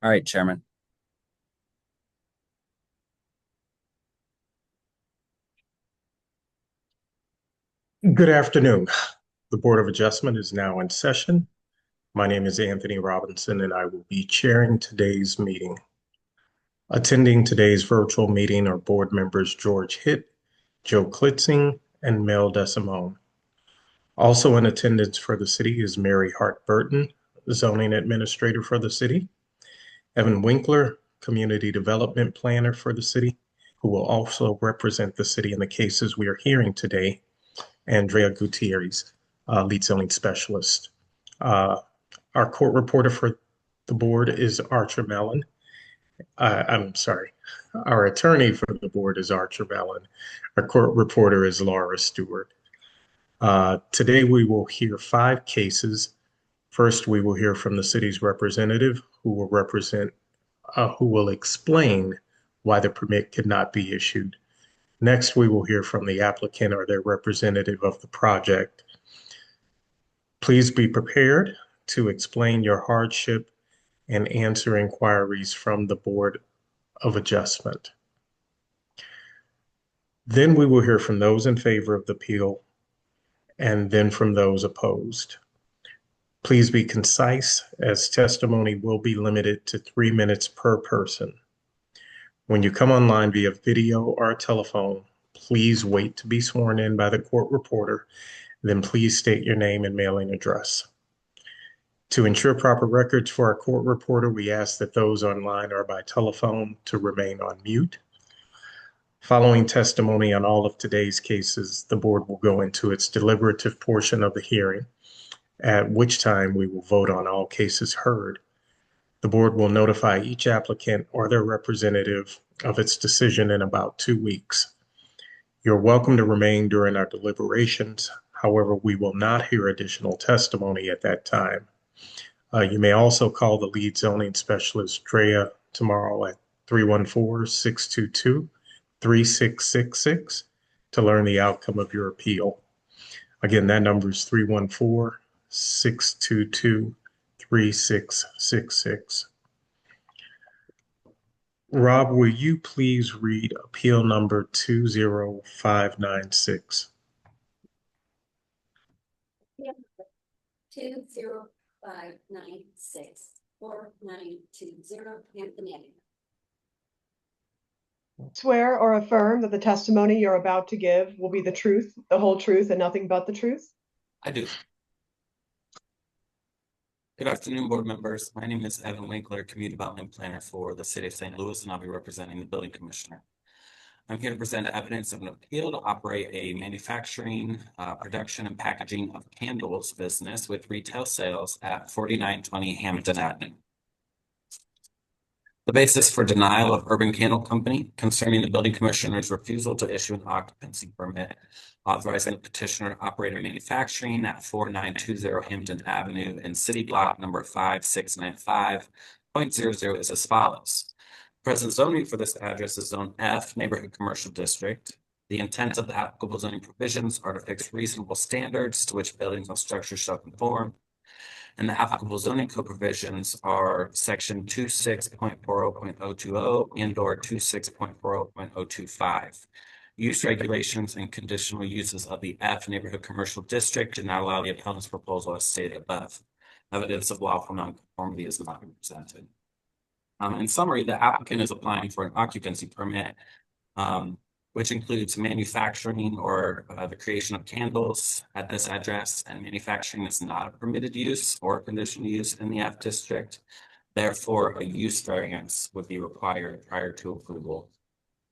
All right, Chairman. Good afternoon. The Board of Adjustment is now in session. My name is Anthony Robinson, and I will be chairing today's meeting. Attending today's virtual meeting are board members George Hitt, Joe Klitzing, and Mel DeSimone. Also in attendance for the city is Mary Hart Burton, zoning administrator for the city, Evan Winkler, community development planner for the city, who will also represent the city in the cases we are hearing today, Andrea Gutierrez, lead zoning specialist. Uh, our court reporter for the board is Archer Mellon. I'm sorry, our attorney for the board is Archer Mellon. Our court reporter is Laura Stewart. Today we will hear 5 cases. First, we will hear from the city's representative who will explain why the permit could not be issued. Next, we will hear from the applicant or their representative of the project. Please be prepared to explain your hardship and answer inquiries from the Board of Adjustment. Then we will hear from those in favor of the appeal and then from those opposed. Please be concise, as testimony will be limited to 3 minutes per person. When you come online via video or telephone, please wait to be sworn in by the court reporter, then please state your name and mailing address. To ensure proper records for our court reporter, we ask that those online or by telephone to remain on mute. Following testimony on all of today's cases, the board will go into its deliberative portion of the hearing, at which time we will vote on all cases heard. The board will notify each applicant or their representative of its decision in about 2 weeks. You're welcome to remain during our deliberations. However, we will not hear additional testimony at that time. You may also call the lead zoning specialist, Drea, tomorrow at 314-622-3666 to learn the outcome of your appeal. Again, that number is 314-622-3666. Rob, will you please read appeal number 20596? 20596-4920 Hampton Avenue. Swear or affirm that the testimony you're about to give will be the truth, the whole truth, and nothing but the truth? I do. Good afternoon, board members. My name is Evan Winkler, Community Development Planner for the City of St. Louis, and I'll be representing the Building Commissioner. I'm here to present evidence of an appeal to operate a manufacturing, production, and packaging of candles business with retail sales at 4920 Hampton Avenue. The basis for denial of Urban Candle Company concerning the Building Commissioner's refusal to issue an occupancy permit authorizing the petitioner to operate a manufacturing at 4920 Hampton Avenue in City Block number 5695.00 is as follows. Present zoning for this address is Zone F, Neighborhood Commercial District. The intent of the applicable zoning provisions are to fix reasonable standards to which buildings and structures shall conform. And the applicable zoning code provisions are section 26.40.020 and/or 26.40.025. Use regulations and conditional uses of the F Neighborhood Commercial District do not allow the appellant's proposal as stated above. Evidence of lawful nonconformity is not presented. In summary, the applicant is applying for an occupancy permit, which includes manufacturing or the creation of candles at this address, and manufacturing is not a permitted use or conditional use in the F district. Therefore, a use variance would be required prior to approval.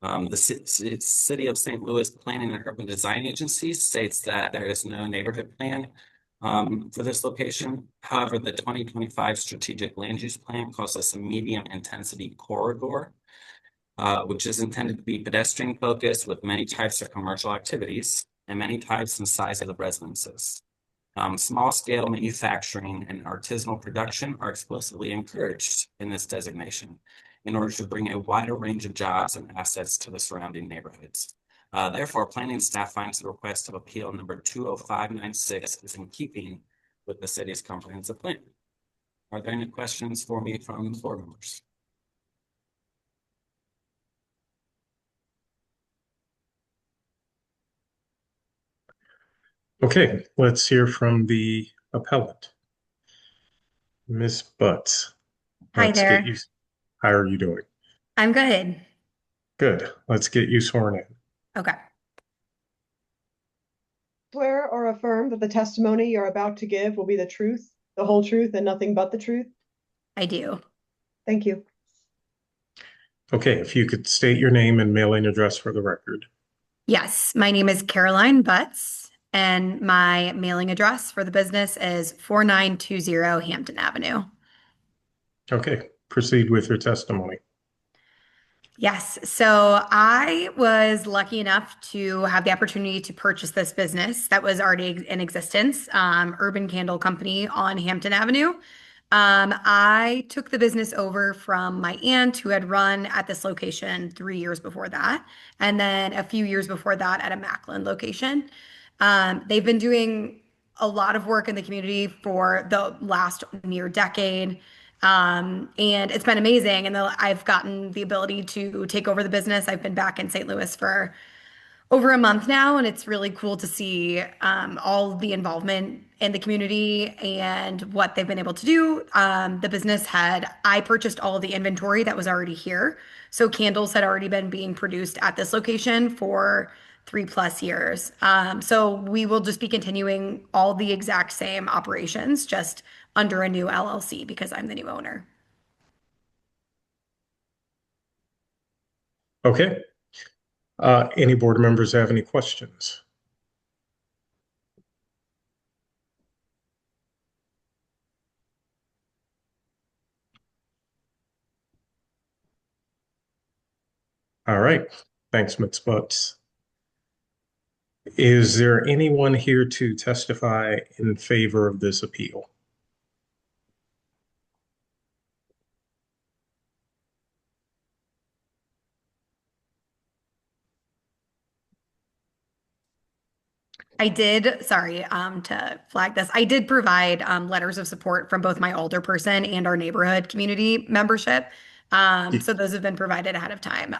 The City of St. Louis Planning and Urban Design Agency states that there is no neighborhood plan for this location. However, the 2025 Strategic Land Use Plan calls this a medium intensity corridor, which is intended to be pedestrian focused with many types of commercial activities and many types and sizes of residences. Small scale manufacturing and artisanal production are explicitly encouraged in this designation in order to bring a wider range of jobs and assets to the surrounding neighborhoods. Therefore, planning staff finds the request of appeal number 20596 is in keeping with the city's comprehensive plan. Are there any questions for me from the board members? Okay, let's hear from the appellant. Ms. Butts. Hi Let's get there. you. How are you doing? I'm good. Good. Let's get you sworn in. Okay. Swear or affirm that the testimony you're about to give will be the truth, the whole truth, and nothing but the truth? I do. Thank you. Okay, if you could state your name and mailing address for the record. Yes, my name is Caroline Butts, and my mailing address for the business is 4920 Hampton Avenue. Okay, proceed with your testimony. Yes, so I was lucky enough to have the opportunity to purchase this business that was already in existence, Urban Candle Company on Hampton Avenue. I took the business over from my aunt who had run at this location 3 years before that, and then a few years before that at a Macklin location. They've been doing a lot of work in the community for the last near decade. And it's been amazing. And I've gotten the ability to take over the business. I've been back in St. Louis for over a month now, and it's really cool to see all the involvement in the community and what they've been able to do. I purchased all of the inventory that was already here. So candles had already been being produced at this location for 3+ years. So we will just be continuing all the exact same operations, just under a new LLC because I'm the new owner. Okay. Any board members have any questions? All right. Thanks, Ms. Butts. Is there anyone here to testify in favor of this appeal? To flag this, I did provide letters of support from both my older person and our neighborhood community membership. So those have been provided ahead of time,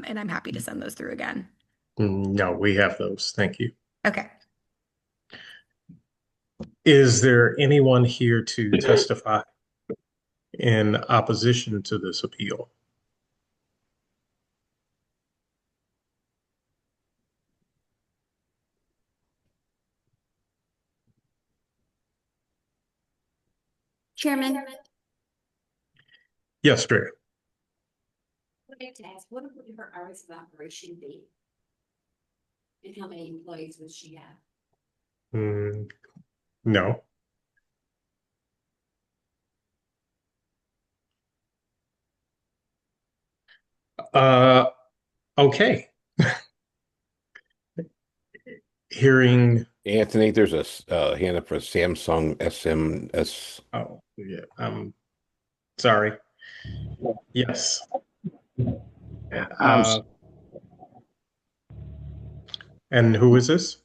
and I'm happy to send those through again. No, we have those. Thank you. Okay. Is there anyone here to testify in opposition to this appeal? Chairman, Yes, Drea. I'd like to ask, what would her hours of operation be? And how many employees would she have? No. Okay. Hearing, Anthony, there's a hand up for Samsung SMS. oh, yeah, sorry. Yes. Uh, and who is this?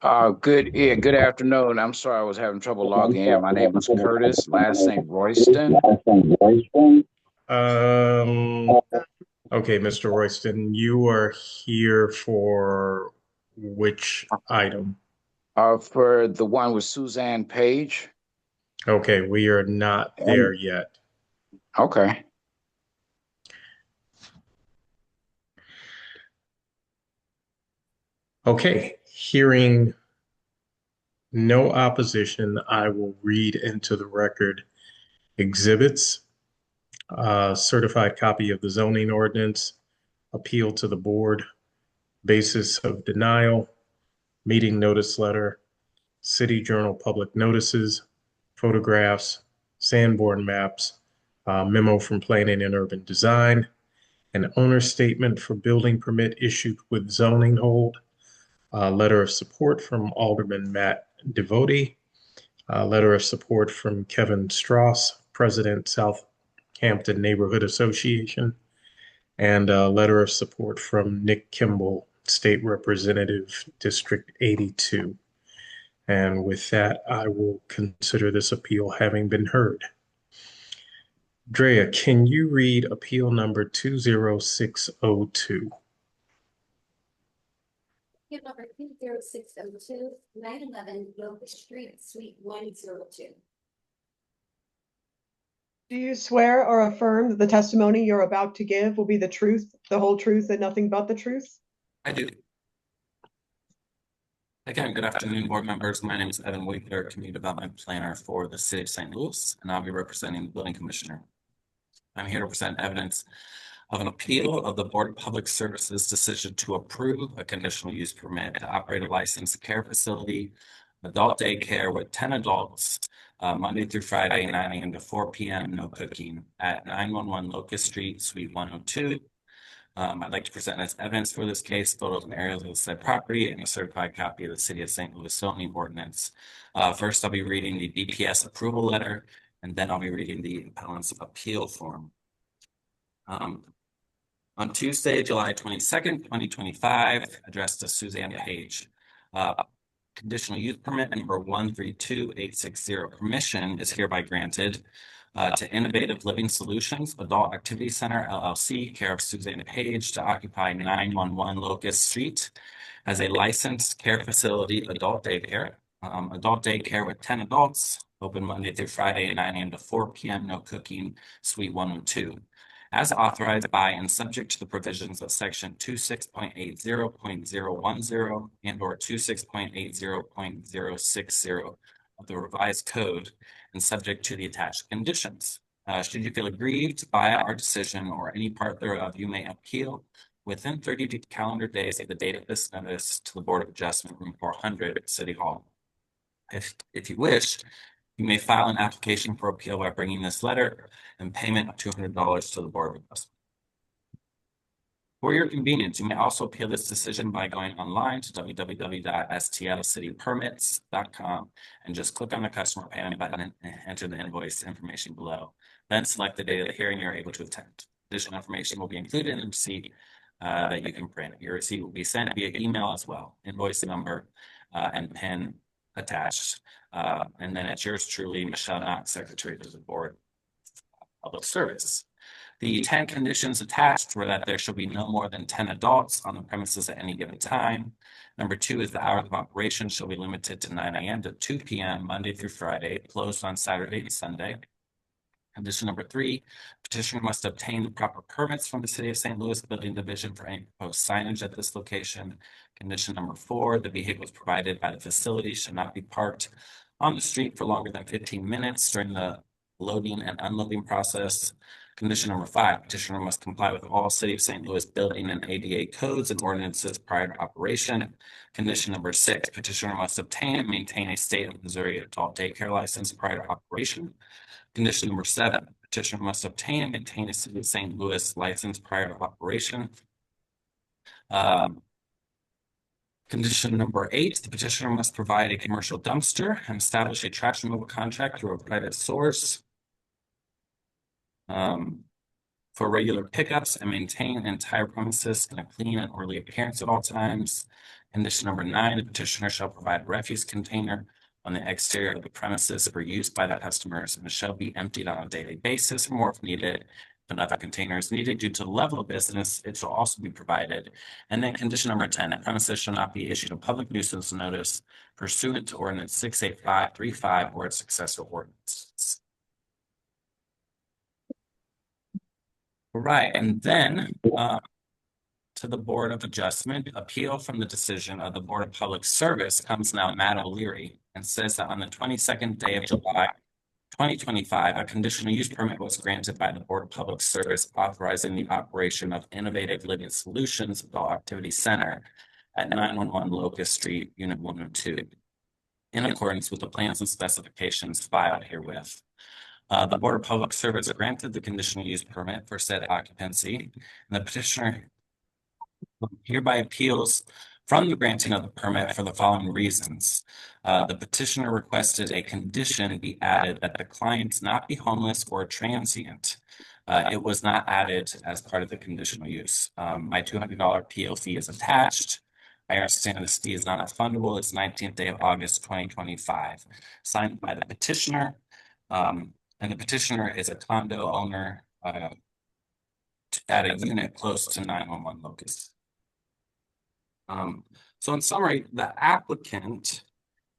Good afternoon. I'm sorry I was having trouble logging in. My name is Curtis, last name Royston. Okay, Mr. Royston, you are here for which item? For the one with Suzanne Page. Okay, we are not there yet. Okay. Okay, hearing no opposition, I will read into the record exhibits, certified copy of the zoning ordinance, appeal to the board, basis of denial, meeting notice letter, City Journal public notices, photographs, Sanborn maps, memo from Planning and Urban Design, an owner statement for building permit issued with zoning hold, a letter of support from Alderman Matt Devotie, a letter of support from Kevin Strauss, President, Southampton Neighborhood Association, and a letter of support from Nick Kimball, State Representative, District 82. And with that, I will consider this appeal having been heard. Drea, can you read appeal number 20602? Appeal number 20602, 911 Locust Street, Suite 102. Do you swear or affirm that the testimony you're about to give will be the truth, the whole truth, and nothing but the truth? I do. Again, good afternoon, board members. My name is Evan Winkler, Community Development Planner for the City of St. Louis, and I'll be representing the Building Commissioner. I'm here to present evidence of an appeal of the Board of Public Services decision to approve a conditional use permit to operate a licensed care facility, adult daycare with 10 adults, Monday through Friday, 9 a.m. to 4 p.m., no cooking, at 911 Locust Street, Suite 102. I'd like to present as evidence for this case photos and aerials of the said property and a certified copy of the City of St. Louis zoning ordinance. First, I'll be reading the BPS approval letter, and then I'll be reading the appellant's appeal form. On Tuesday, July 22nd, 2025, addressed to Suzanne Page. Conditional use permit number 132860. Permission is hereby granted to Innovative Living Solutions Adult Activity Center LLC, care of Suzanne Page, to occupy 911 Locust Street as a licensed care facility adult daycare. Adult daycare with 10 adults, open Monday through Friday at 9 a.m. to 4 p.m., no cooking, Suite 102. As authorized by and subject to the provisions of section 26.80.010 and or 26.80.060 of the revised code, and subject to the attached conditions. Should you feel aggrieved by our decision or any part thereof, you may appeal within 30 calendar days of the date of this notice to the Board of Adjustment, Room 400 at City Hall. If you wish, you may file an application for appeal by bringing this letter and payment of $200 to the Board of Adjustment. For your convenience, you may also appeal this decision by going online to www.stlcitypermits.com and just click on the customer payment button and enter the invoice information below. Then select the date of the hearing you're able to attend. Additional information will be included in the receipt that you can print. Your receipt will be sent via email as well, invoice number and PIN attached. And then it's yours truly, Michelle Knox, Secretary to the Board of Public Service. The 10 conditions attached were that there shall be no more than 10 adults on the premises at any given time. Number 2 is the hours of operation shall be limited to 9 a.m. to 2 p.m. Monday through Friday, closed on Saturday and Sunday. Condition number 3, petitioner must obtain the proper permits from the City of St. Louis Building Division for any proposed signage at this location. Condition number 4, the vehicles provided by the facility should not be parked on the street for longer than 15 minutes during the loading and unloading process. Condition number 5, petitioner must comply with all City of St. Louis building and ADA codes and ordinances prior to operation. Condition number 6, petitioner must obtain and maintain a state of Missouri adult daycare license prior to operation. Condition number 7, petitioner must obtain and maintain a City of St. Louis license prior to operation. Condition number 8, the petitioner must provide a commercial dumpster and establish a trash removal contract through a private source for regular pickups and maintain the entire premises in a clean and orderly appearance at all times. Condition number 9, the petitioner shall provide a refuse container on the exterior of the premises for use by the customers and shall be emptied on a daily basis or more if needed. If another container is needed due to the level of business, it shall also be provided. And then condition number 10, the premises shall not be issued a public nuisance notice pursuant to ordinance 68535 or its successor ordinance. Right, and then to the Board of Adjustment, appeal from the decision of the Board of Public Service comes now Matt O'Leary and says that on the 22nd day of July 2025, a conditional use permit was granted by the Board of Public Service authorizing the operation of Innovative Living Solutions Adult Activity Center at 911 Locust Street, Unit 102, in accordance with the plans and specifications filed herewith. The Board of Public Service granted the conditional use permit for said occupancy, and the petitioner hereby appeals from the granting of the permit for the following reasons. The petitioner requested a condition be added that the clients not be homeless or transient. It was not added as part of the conditional use. My $200 PO fee is attached. I understand this fee is not refundable. It's 19th day of August 2025, signed by the petitioner. And the petitioner is a condo owner at a unit close to 911 locus. So in summary, the applicant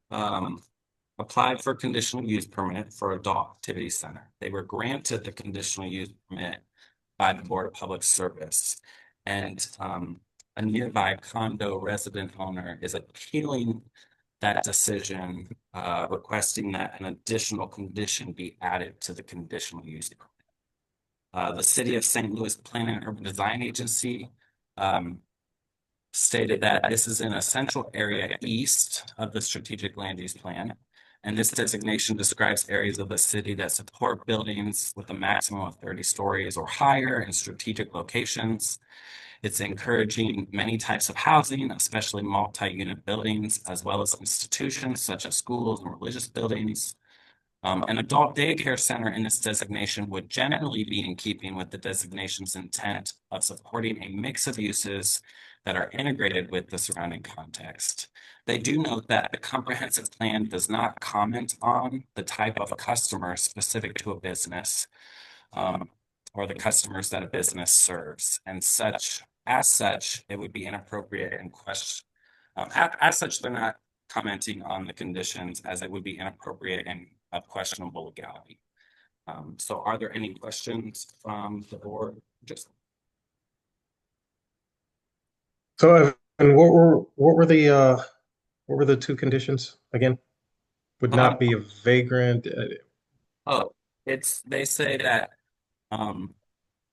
applied for a conditional use permit for adult activity center. They were granted the conditional use permit by the Board of Public Service. And a nearby condo resident owner is appealing that decision, requesting that an additional condition be added to the conditional use permit. The City of St. Louis Planning and Urban Design Agency stated that this is in a central area east of the strategic land use plan. And this designation describes areas of the city that support buildings with a maximum of 30 stories or higher in strategic locations. It's encouraging many types of housing, especially multi-unit buildings, as well as institutions such as schools and religious buildings. An adult daycare center in this designation would generally be in keeping with the designation's intent of supporting a mix of uses that are integrated with the surrounding context. They do note that the comprehensive plan does not comment on the type of customer specific to a business or the customers that a business serves. And as such, it would be inappropriate and question. As such, they're not commenting on the conditions, as it would be inappropriate and of questionable legality. So are there any questions from the board? So, and what were the two conditions again? Would not be a vagrant. They say that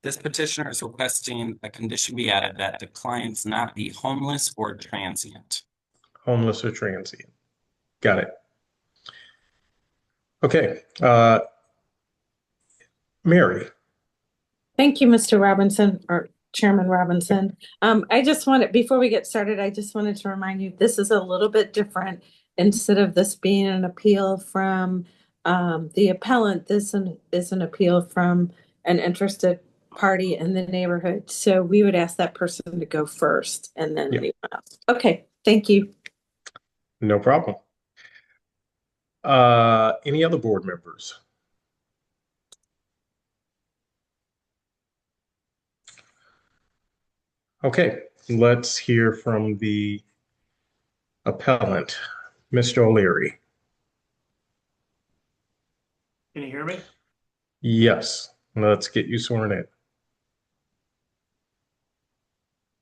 this petitioner is requesting a condition be added that the clients not be homeless or transient. Homeless or transient. Got it. Okay. Mary. Thank you, Mr. Robinson, or Chairman Robinson. Before we get started, I just wanted to remind you, this is a little bit different. Instead of this being an appeal from the appellant, this is an appeal from an interested party in the neighborhood. So we would ask that person to go first and then anyone else. Okay, thank you. No problem. Any other board members? Okay, let's hear from the appellant, Mr. O'Leary. Can you hear me? Yes, let's get you sworn in.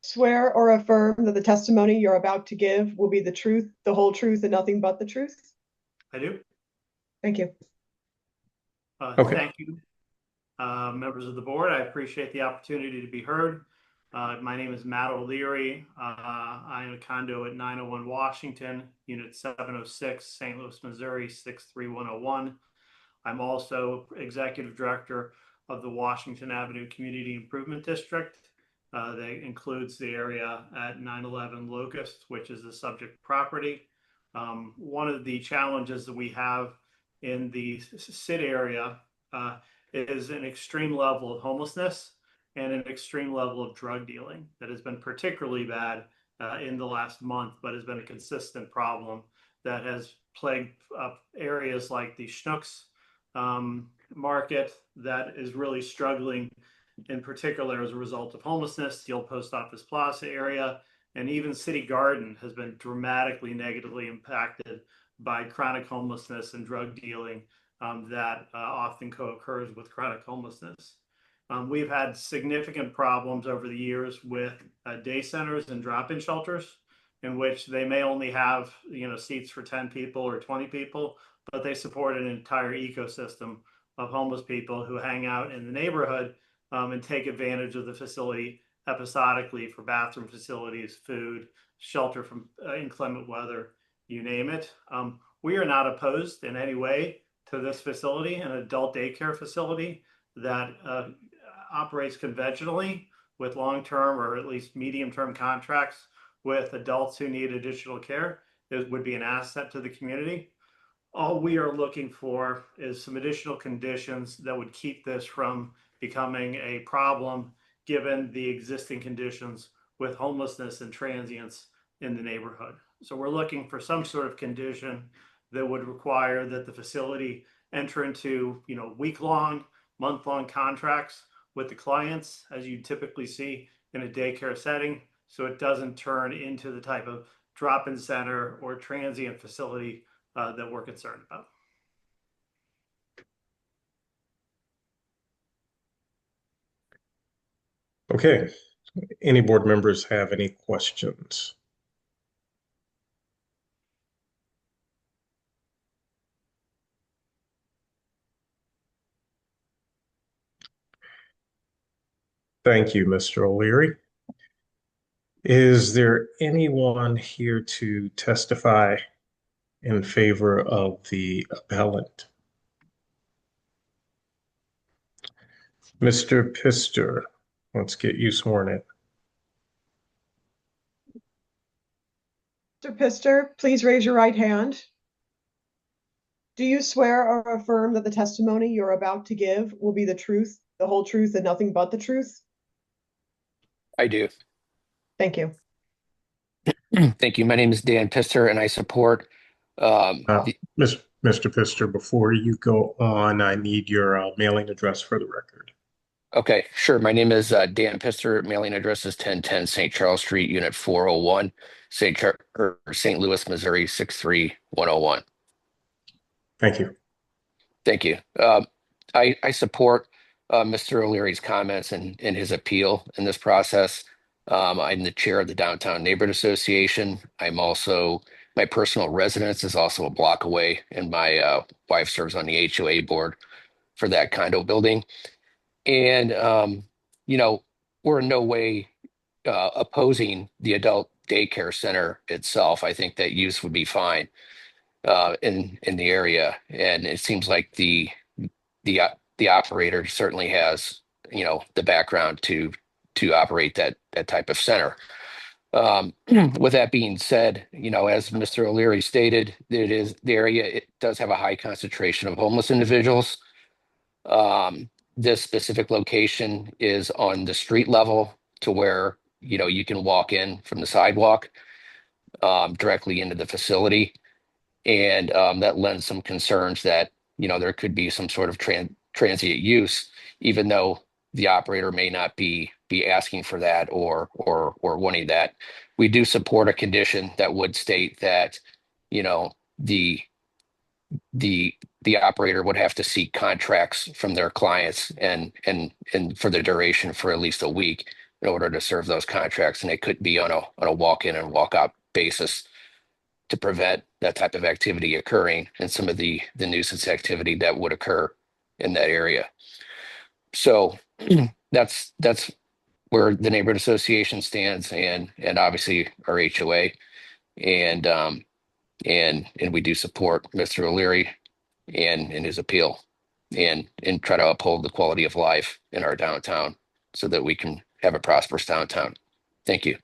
Swear or affirm that the testimony you're about to give will be the truth, the whole truth, and nothing but the truth? I do. Thank you. Okay. Thank you, members of the board. I appreciate the opportunity to be heard. My name is Matt O'Leary. I am a condo at 901 Washington, Unit 706, St. Louis, Missouri, 63101. I'm also Executive Director of the Washington Avenue Community Improvement District. That includes the area at 911 Locust, which is the subject property. One of the challenges that we have in the SID area is an extreme level of homelessness and an extreme level of drug dealing that has been particularly bad in the last month, but has been a consistent problem that has plagued areas like the Schnucks market that is really struggling in particular as a result of homelessness. The old Post Office Plaza area and even City Garden has been dramatically negatively impacted by chronic homelessness and drug dealing that often co-occurs with chronic homelessness. We've had significant problems over the years with day centers and drop-in shelters, in which they may only have seats for 10 people or 20 people, but they support an entire ecosystem of homeless people who hang out in the neighborhood and take advantage of the facility episodically for bathroom facilities, food, shelter from inclement weather, you name it. We are not opposed in any way to this facility, an adult daycare facility that operates conventionally with long-term or at least medium-term contracts with adults who need additional care. It would be an asset to the community. All we are looking for is some additional conditions that would keep this from becoming a problem given the existing conditions with homelessness and transients in the neighborhood. So we're looking for some sort of condition that would require that the facility enter into, week-long, month-long contracts with the clients, as you typically see in a daycare setting, so it doesn't turn into the type of drop-in center or transient facility that we're concerned about. Okay. Any board members have any questions? Thank you, Mr. O'Leary. Is there anyone here to testify in favor of the appellant? Mr. Pister, let's get you sworn in. Mr. Pister, please raise your right hand. Do you swear or affirm that the testimony you're about to give will be the truth, the whole truth, and nothing but the truth? I do. Thank you. Thank you. My name is Dan Pister, and I support. Mr. Pister, before you go on, I need your mailing address for the record. Okay, sure. My name is Dan Pister. Mailing address is 1010 St. Charles Street, Unit 401, St. Louis, Missouri 63101. Thank you. Thank you. I support Mr. O'Leary's comments and his appeal in this process. I'm the chair of the Downtown Neighborhood Association. My personal residence is also a block away, and my wife serves on the HOA board for that condo building. And, we're in no way opposing the adult daycare center itself. I think that use would be fine in the area. And it seems like the operator certainly has, the background to operate that type of center. With that being said, as Mr. O'Leary stated, the area, it does have a high concentration of homeless individuals. This specific location is on the street level to where, you can walk in from the sidewalk directly into the facility. And that lends some concerns that, there could be some sort of transient use, even though the operator may not be asking for that or wanting that. We do support a condition that would state that, the operator would have to seek contracts from their clients and for the duration for at least a week in order to serve those contracts. And it could be on a walk-in and walk-out basis to prevent that type of activity occurring and some of the nuisance activity that would occur in that area. So that's where the neighborhood association stands, and obviously our HOA, and we do support Mr. O'Leary and his appeal, and try to uphold the quality of life in our downtown so that we can have a prosperous downtown. Thank you.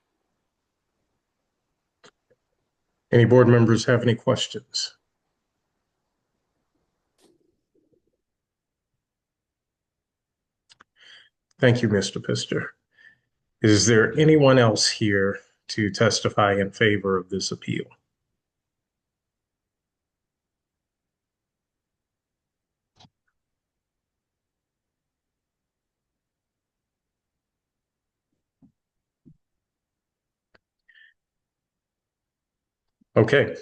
Any board members have any questions? Thank you, Mr. Pister. Is there anyone else here to testify in favor of this appeal? Okay.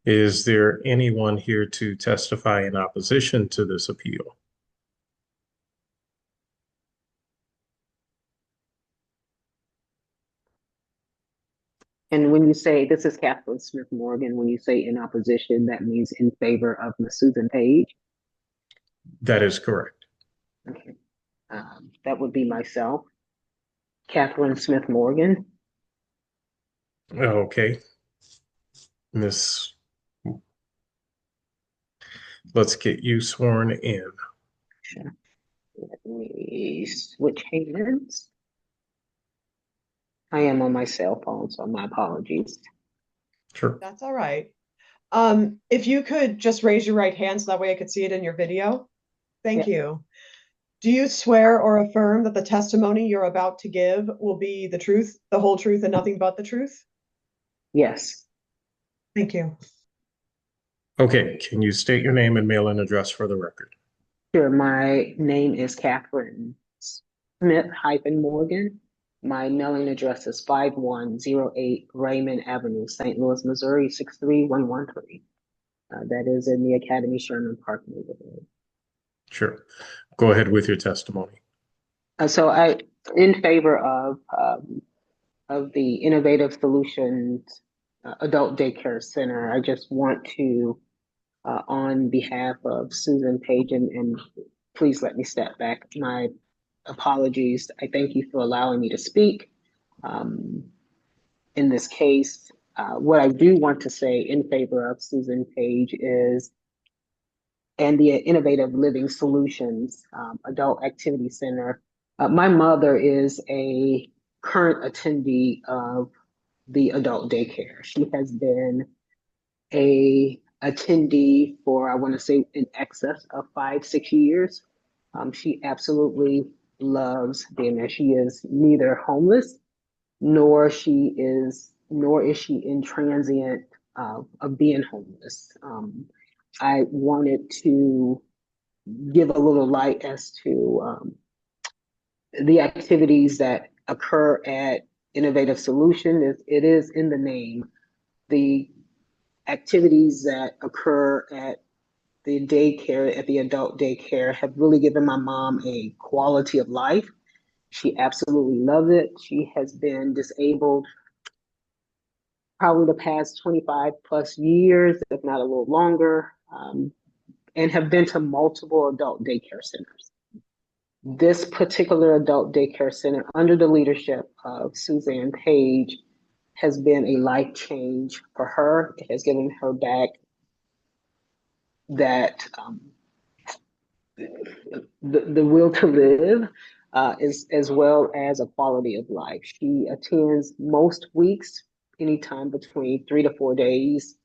Is there anyone here to testify in opposition to this appeal? And when you say, this is Catherine Smith Morgan, when you say in opposition, that means in favor of Ms. Susan Page? That is correct. Okay. That would be myself, Catherine Smith Morgan. Okay. Let's get you sworn in. Sure. Let me switch hands. I am on my cell phone, so my apologies. Sure. That's all right. If you could just raise your right hand so that way I could see it in your video. Thank you. Do you swear or affirm that the testimony you're about to give will be the truth, the whole truth, and nothing but the truth? Yes. Thank you. Okay, can you state your name and mailing address for the record? Sure, my name is Catherine Smith-Morgan. My mailing address is 5108 Raymond Avenue, St. Louis, Missouri, 63113. That is in the Academy Sherman Park neighborhood. Sure. Go ahead with your testimony. So I, in favor of the Innovative Solutions Adult Daycare Center, I just want to, on behalf of Susan Page, and please let me step back. My apologies. I thank you for allowing me to speak. In this case, what I do want to say in favor of Susan Page is, and the Innovative Living Solutions Adult Activity Center. My mother is a current attendee of the adult daycare. She has been a attendee for, I want to say, in excess of 5-6 years. She absolutely loves being there. She is neither homeless, nor is she in transient of being homeless. I wanted to give a little light as to the activities that occur at Innovative Solution. It is in the name. The activities that occur at the daycare, at the adult daycare, have really given my mom a quality of life. She absolutely loves it. She has been disabled probably the past 25 plus years, if not a little longer, and have been to multiple adult daycare centers. This particular adult daycare center, under the leadership of Suzanne Page, has been a life change for her. It has given her back that the will to live, as well as a quality of life. She attends most weeks, anytime between 3 to 4 days.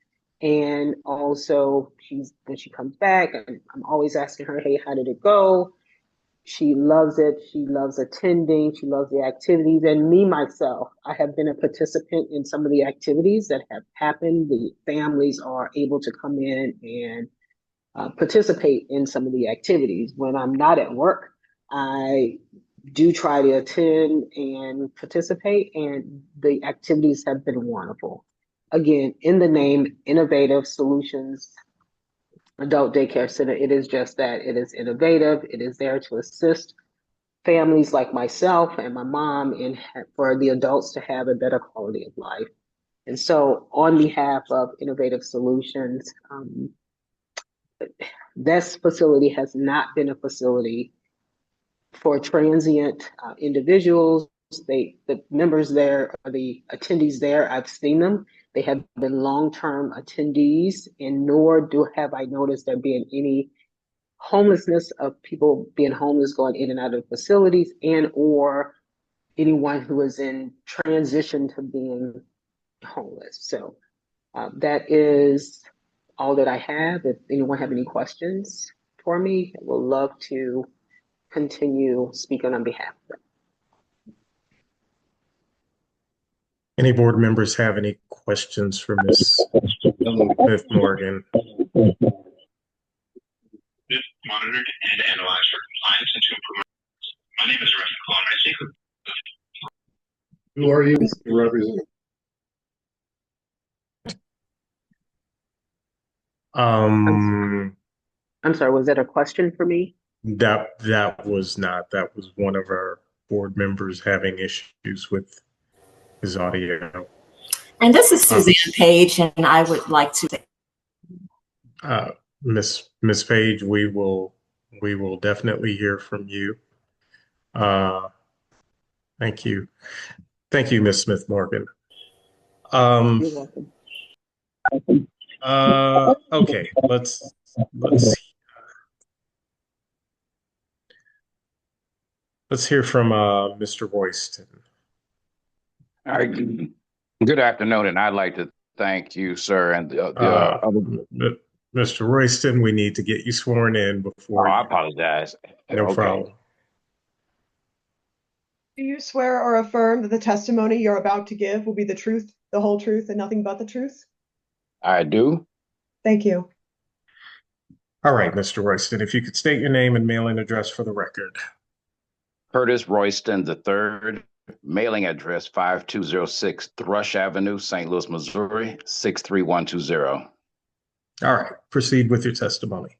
And also, when she comes back, I'm always asking her, hey, how did it go? She loves it. She loves attending. She loves the activities. And me, myself, I have been a participant in some of the activities that have happened. The families are able to come in and participate in some of the activities. When I'm not at work, I do try to attend and participate, and the activities have been wonderful. Again, in the name, Innovative Solutions Adult Daycare Center, it is just that. It is innovative. It is there to assist families like myself and my mom for the adults to have a better quality of life. And so on behalf of Innovative Solutions, this facility has not been a facility for transient individuals. The members there, or the attendees there, I've seen them. They have been long-term attendees, and nor have I noticed there being any homelessness of people being homeless going in and out of facilities, and or anyone who is in transition to being homeless. So that is all that I have. If anyone have any questions for me, I would love to continue speaking on behalf of them. Any board members have any questions for Ms. Smith-Morgan? Monitored and analyzed for compliance and to improve. My name is Russ McClellan. I speak with. Who are you, Mr. Representative? I'm sorry, was that a question for me? That was not. That was one of our board members having issues with his audio. And this is Suzanne Page, and I would like to. Miss Page, we will definitely hear from you. Thank you. Thank you, Ms. Smith-Morgan. You're welcome. Okay, let's hear from Mr. Royston. All right. Good afternoon, and I'd like to thank you, sir, and Mr. Royston, we need to get you sworn in before. I apologize. No problem. Do you swear or affirm that the testimony you're about to give will be the truth, the whole truth, and nothing but the truth? I do. Thank you. All right, Mr. Royston, if you could state your name and mailing address for the record. Curtis Royston III, mailing address 5206 Thrush Avenue, St. Louis, Missouri, 63120. All right, proceed with your testimony.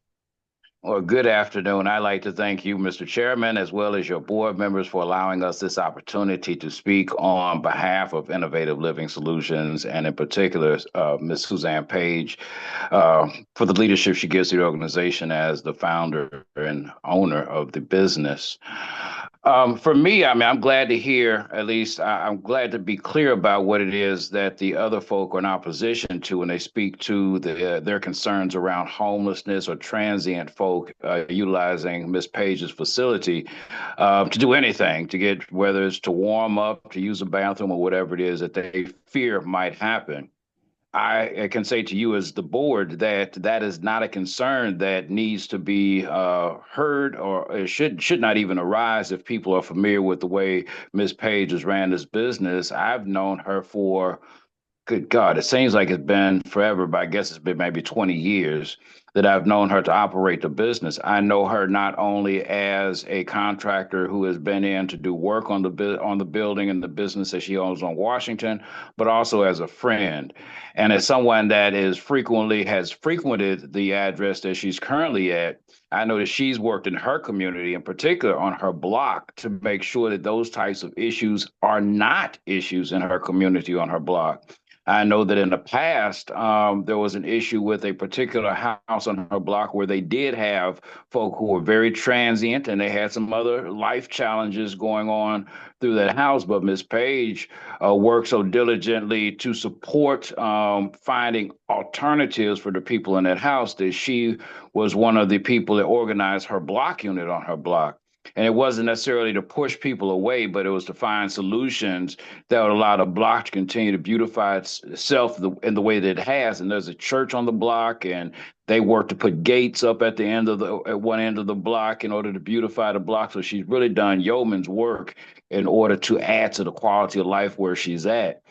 Well, good afternoon. I'd like to thank you, Mr. Chairman, as well as your board members for allowing us this opportunity to speak on behalf of Innovative Living Solutions, and in particular, Ms. Suzanne Page, for the leadership she gives to the organization as the founder and owner of the business. For me, I mean, I'm glad to hear, at least I'm glad to be clear about what it is that the other folk are in opposition to when they speak to their concerns around homelessness or transient folk utilizing Ms. Page's facility to do anything, to get, whether it's to warm up, to use a bathroom, or whatever it is that they fear might happen. I can say to you as the board that that is not a concern that needs to be heard, or it should not even arise if people are familiar with the way Ms. Page has ran this business. I've known her for, good God, it seems like it's been forever, but I guess it's been maybe 20 years that I've known her to operate the business. I know her not only as a contractor who has been in to do work on the building and the business that she owns on Washington, but also as a friend, and as someone that has frequented the address that she's currently at. I know that she's worked in her community, in particular on her block, to make sure that those types of issues are not issues in her community on her block. I know that in the past, there was an issue with a particular house on her block where they did have folk who were very transient, and they had some other life challenges going on through that house. But Ms. Page worked so diligently to support finding alternatives for the people in that house that she was one of the people that organized her block unit on her block. And it wasn't necessarily to push people away, but it was to find solutions that would allow the block to continue to beautify itself in the way that it has. And there's a church on the block, and they work to put gates up at one end of the block in order to beautify the block. So she's really done yeoman's work in order to add to the quality of life where she's at.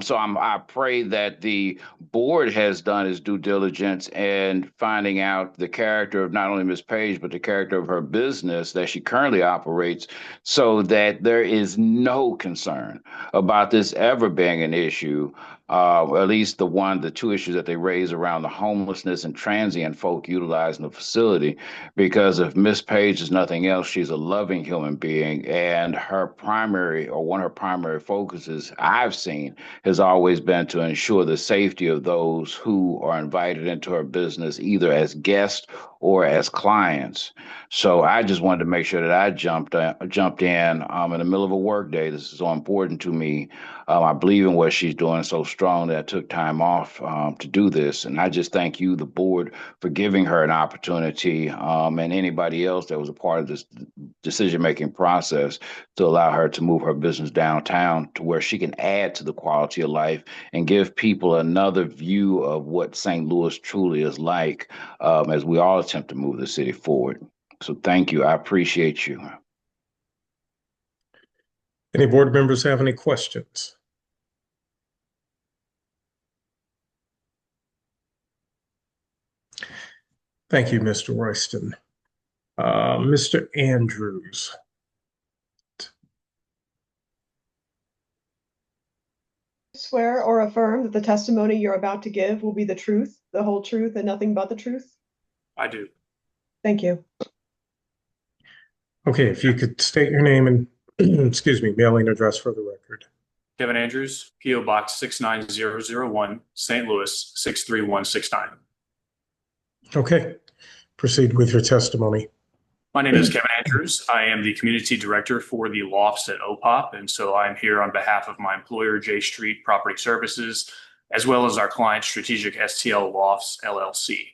So I pray that the board has done its due diligence in finding out the character of not only Ms. Page, but the character of her business that she currently operates, so that there is no concern about this ever being an issue. At least the two issues that they raise around the homelessness and transient folk utilizing the facility. Because if Ms. Page is nothing else, she's a loving human being, and one of her primary focuses I've seen has always been to ensure the safety of those who are invited into her business, either as guests or as clients. So I just wanted to make sure that I jumped in the middle of a work day. This is so important to me. I believe in what she's doing so strong that I took time off to do this. And I just thank you, the board, for giving her an opportunity, and anybody else that was a part of this decision-making process, to allow her to move her business downtown to where she can add to the quality of life and give people another view of what St. Louis truly is like, as we all attempt to move the city forward. So thank you. I appreciate you. Any board members have any questions? Thank you, Mr. Royston. Mr. Andrews. Swear or affirm that the testimony you're about to give will be the truth, the whole truth, and nothing but the truth? I do. Thank you. Okay, if you could state your name and, excuse me, mailing address for the record. Kevin Andrews, P.O. Box 69001, St. Louis 63169. Okay, proceed with your testimony. My name is Kevin Andrews. I am the community director for the lofts at OPOP, and so I'm here on behalf of my employer, J Street Property Services, as well as our client, Strategic STL Lofts, LLC.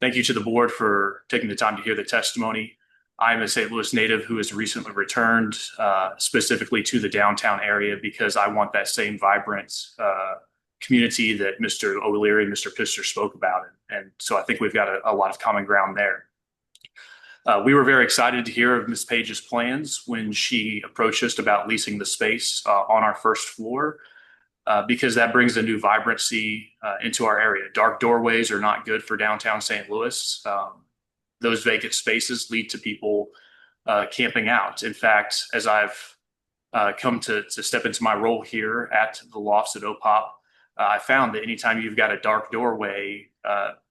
Thank you to the board for taking the time to hear the testimony. I'm a St. Louis native who has recently returned specifically to the downtown area because I want that same vibrant community that Mr. O'Leary and Mr. Pister spoke about. And so I think we've got a lot of common ground there. We were very excited to hear of Ms. Page's plans when she approached us about leasing the space on our first floor. because that brings a new vibrancy into our area. Dark doorways are not good for downtown St. Louis. Those vacant spaces lead to people camping out. In fact, as I've come to step into my role here at the lofts at OPOP, I found that anytime you've got a dark doorway,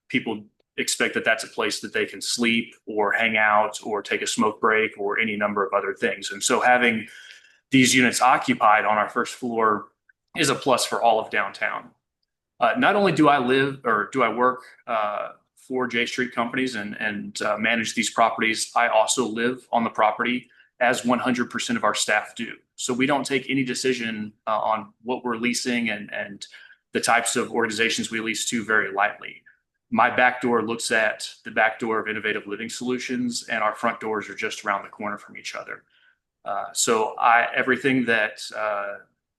people expect that that's a place that they can sleep or hang out or take a smoke break or any number of other things. And so having these units occupied on our first floor is a plus for all of downtown. Not only do I live or do I work for J Street Companies and manage these properties, I also live on the property, as 100% of our staff do. So we don't take any decision on what we're leasing and the types of organizations we lease to very lightly. My back door looks at the back door of Innovative Living Solutions, and our front doors are just around the corner from each other. So everything that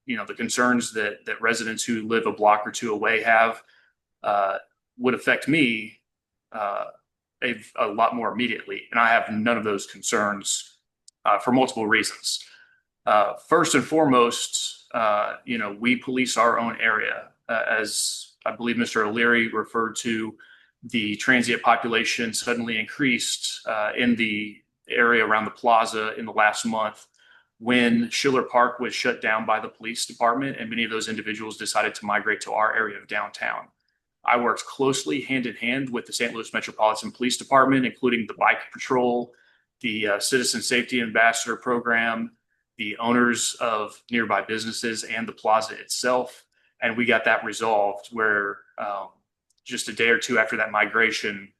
the concerns that residents who live a block or two away have would affect me a lot more immediately, and I have none of those concerns for multiple reasons. First and foremost, we police our own area, as I believe Mr. O'Leary referred to. The transient population suddenly increased in the area around the plaza in the last month when Schiller Park was shut down by the police department, and many of those individuals decided to migrate to our area of downtown. I worked closely hand in hand with the St. Louis Metropolitan Police Department, including the Bike Patrol, the Citizen Safety Ambassador Program, the owners of nearby businesses, and the plaza itself. And we got that resolved where just a day or two after that migration,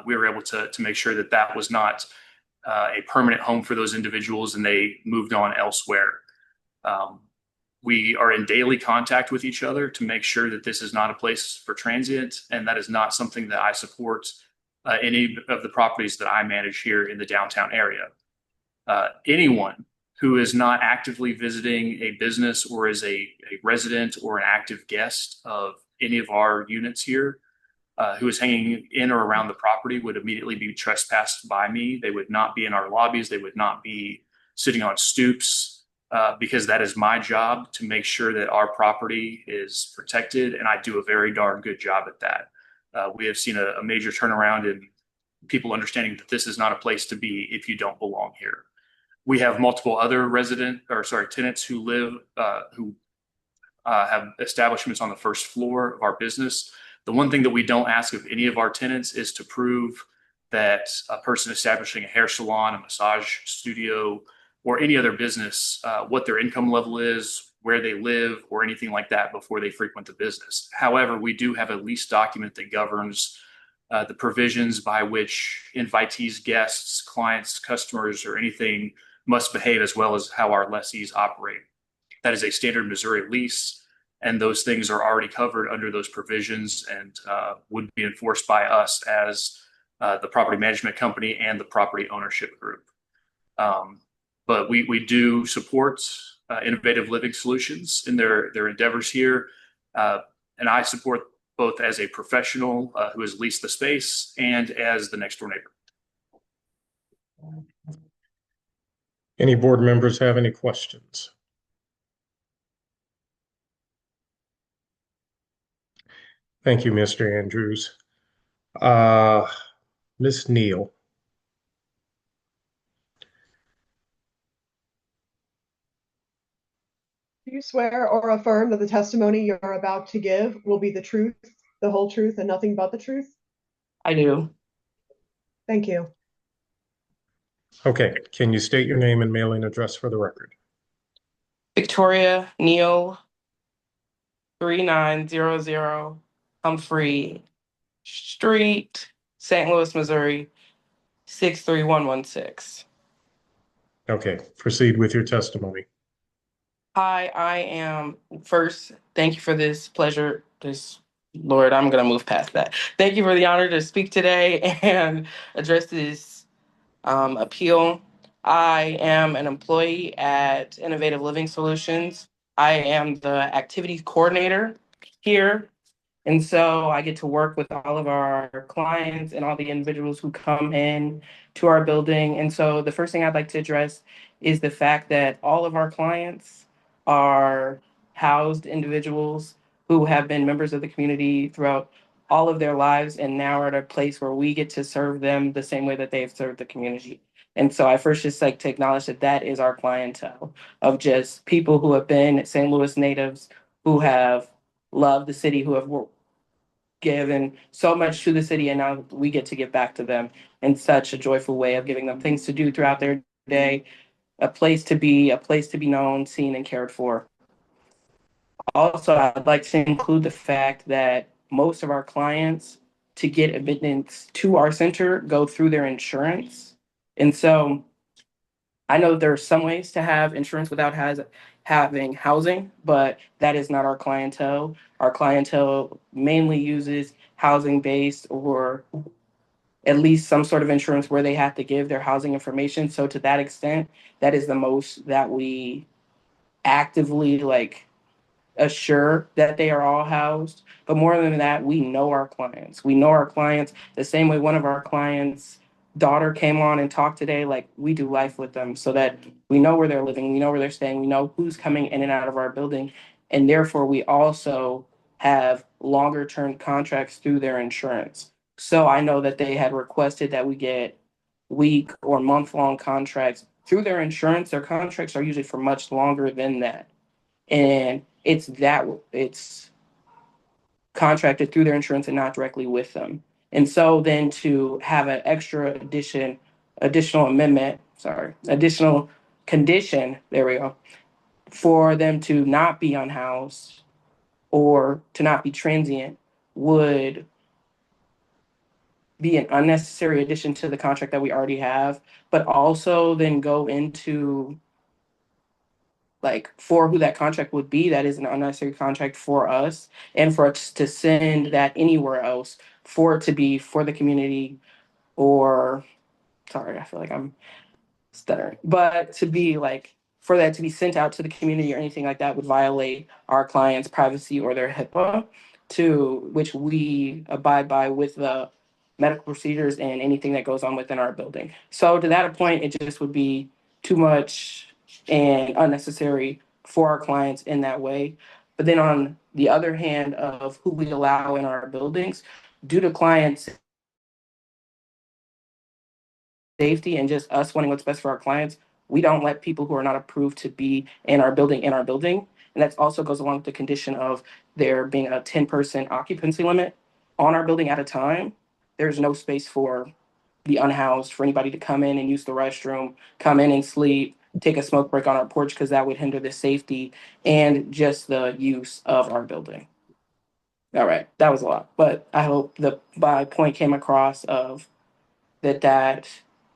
we were able to make sure that that was not a permanent home for those individuals, and they moved on elsewhere. We are in daily contact with each other to make sure that this is not a place for transient, and that is not something that I support any of the properties that I manage here in the downtown area. Anyone who is not actively visiting a business or is a resident or an active guest of any of our units here, who is hanging in or around the property, would immediately be trespassed by me. They would not be in our lobbies. They would not be sitting on stoops, because that is my job to make sure that our property is protected, and I do a very darn good job at that. We have seen a major turnaround in people understanding that this is not a place to be if you don't belong here. We have multiple other tenants who live, who have establishments on the first floor of our business. The one thing that we don't ask of any of our tenants is to prove that a person establishing a hair salon, a massage studio, or any other business, what their income level is, where they live, or anything like that before they frequent the business. However, we do have a lease document that governs the provisions by which invitees, guests, clients, customers, or anything must behave, as well as how our lessees operate. That is a standard Missouri lease, and those things are already covered under those provisions and would be enforced by us as the property management company and the property ownership group. But we do support Innovative Living Solutions in their endeavors here. And I support both as a professional who has leased the space and as the next door neighbor. Any board members have any questions? Thank you, Mr. Andrews. Ms. Neal. Do you swear or affirm that the testimony you're about to give will be the truth, the whole truth, and nothing but the truth? I do. Thank you. Okay, can you state your name and mailing address for the record? Victoria Neal, 3900 Humphrey Street, St. Louis, Missouri, 63116. Okay, proceed with your testimony. Hi, I am first. Thank you for this pleasure. Lord, I'm going to move past that. Thank you for the honor to speak today and address this appeal. I am an employee at Innovative Living Solutions. I am the activities coordinator here. And so I get to work with all of our clients and all the individuals who come in to our building. And so the first thing I'd like to address is the fact that all of our clients housed individuals who have been members of the community throughout all of their lives and now are at a place where we get to serve them the same way that they've served the community. And so I first just like to acknowledge that that is our clientele of just people who have been St. Louis natives, who have loved the city, who have given so much to the city, and now we get to give back to them in such a joyful way of giving them things to do throughout their day, a place to be known, seen, and cared for. Also, I'd like to include the fact that most of our clients to get admittance to our center go through their insurance. And so I know there are some ways to have insurance without having housing, but that is not our clientele. Our clientele mainly uses housing based or at least some sort of insurance where they have to give their housing information. So to that extent, that is the most that we actively like assure that they are all housed. But more than that, we know our clients. We know our clients the same way one of our clients' daughter came on and talked today. Like we do life with them so that we know where they're living, we know where they're staying, we know who's coming in and out of our building. And therefore, we also have longer term contracts through their insurance. So I know that they had requested that we get week or month long contracts through their insurance. Their contracts are usually for much longer than that. And it's contracted through their insurance and not directly with them. And so then to have an additional condition, there we go, for them to not be unhoused or to not be transient would be an unnecessary addition to the contract that we already have, but also then go into like for who that contract would be, that is an unnecessary contract for us and for us to send that anywhere else for it to be for the community or sorry, I feel like I'm stuttering, but to be like for that to be sent out to the community or anything like that would violate our client's privacy or their HIPAA, to which we abide by with the medical procedures and anything that goes on within our building. So to that point, it just would be too much and unnecessary for our clients in that way. But then on the other hand of who we allow in our buildings, due to clients' safety and just us wanting what's best for our clients, we don't let people who are not approved to be in our building. And that also goes along with the condition of there being a 10% occupancy limit on our building at a time. There's no space for the unhoused, for anybody to come in and use the restroom, come in and sleep, take a smoke break on our porch, because that would hinder the safety and just the use of our building. All right, that was a lot, but I hope my point came across of that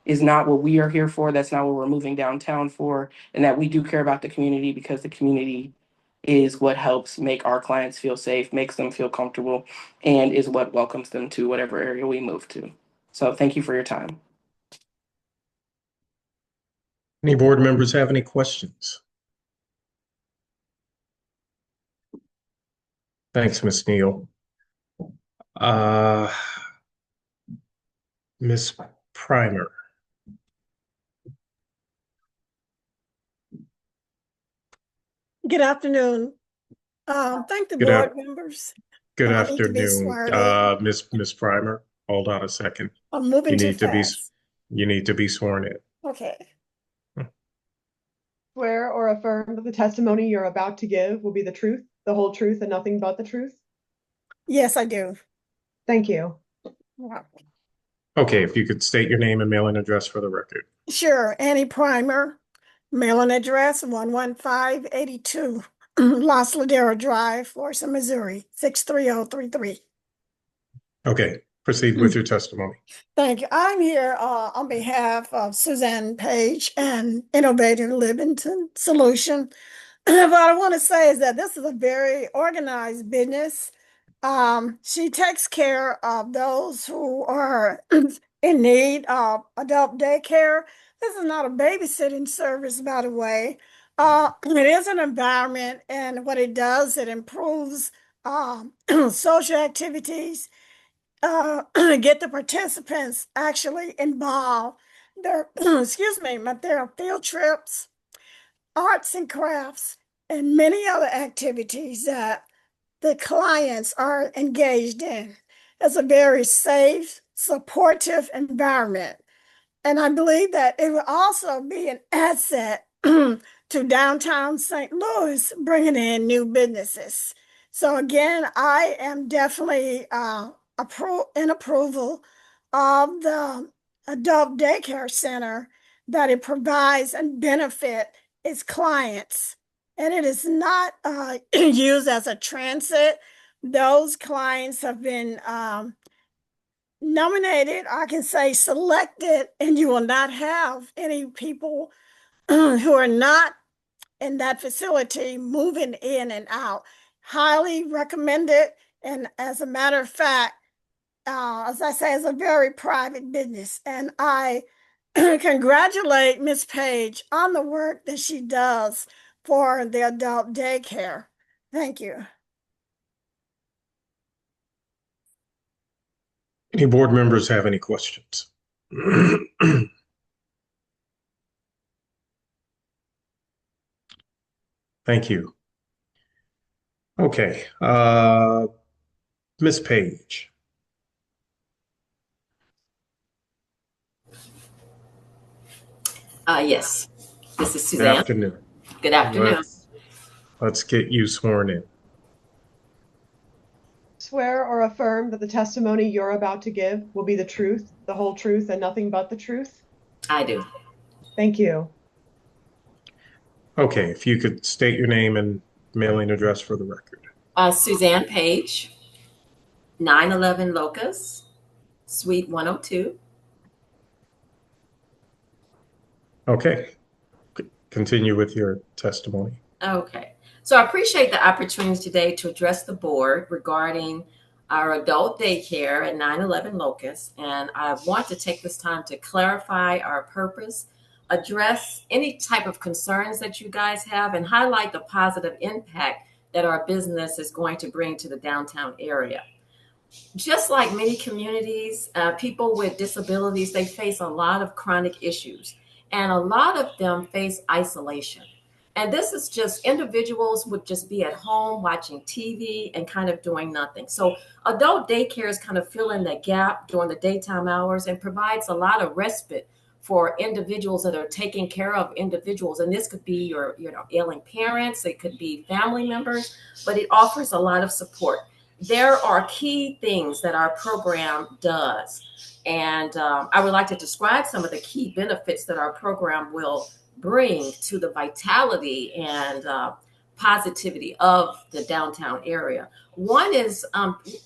is not what we are here for. That's not what we're moving downtown for, and that we do care about the community because the community is what helps make our clients feel safe, makes them feel comfortable, and is what welcomes them to whatever area we move to. So thank you for your time. Any board members have any questions? Thanks, Ms. Neal. Ms. Primer. Good afternoon. Thank the board members. Good I need to be afternoon, sworn in. Ms. Primer. Hold on a second. I'm moving too fast. You need to be sworn in. Okay. Swear or affirm that the testimony you're about to give will be the truth, the whole truth, and nothing but the truth? Yes, I do. Thank you. Wow. Okay, if you could state your name and mailing address for the record. Sure. Annie Primer, mailing address 11582 Los Ladera Drive, Florissant, Missouri 63033. Okay, proceed with your testimony. Thank you. I'm here on behalf of Suzanne Page and Innovative Living Solution. What I want to say is that this is a very organized business. She takes care of those who are in need of adult daycare. This is not a babysitting service, by the way. It is an environment, and what it does, it improves social activities, get the participants actually involved. There, excuse me, but there are field trips, arts and crafts, and many other activities that the clients are engaged in. It's a very safe, supportive environment. And I believe that it will also be an asset to downtown St. Louis, bringing in new businesses. So again, I am definitely in approval of the adult daycare center, that it provides and benefit its clients. And it is not used as a transit. Those clients have been nominated, I can say selected, and you will not have any people who are not in that facility moving in and out. Highly recommended. And as a matter of fact, as I say, it's a very private business. And I congratulate Ms. Page on the work that she does for the adult daycare. Thank you. Any board members have any questions? Thank you. Okay, Ms. Page. Yes, this is Good Suzanne. afternoon. Good afternoon. Let's get you sworn in. Swear or affirm that the testimony you're about to give will be the truth, the whole truth, and nothing but the truth? I do. Thank you. Okay, if you could state your name and mailing address for the record. Suzanne Page, 911 Locust, Suite 102. Okay, continue with your testimony. Okay, so I appreciate the opportunity today to address the board regarding our adult daycare at 911 Locust. And I want to take this time to clarify our purpose, address any type of concerns that you guys have, and highlight the positive impact that our business is going to bring to the downtown area. Just like many communities, people with disabilities, they face a lot of chronic issues, and a lot of them face isolation. And this is just individuals would just be at home watching TV and kind of doing nothing. So adult daycare is kind of filling the gap during the daytime hours and provides a lot of respite for individuals that are taking care of individuals. And this could be your ailing parents, it could be family members, but it offers a lot of support. There are key things that our program does. And I would like to describe some of the key benefits that our program will bring to the vitality and positivity of the downtown area. One is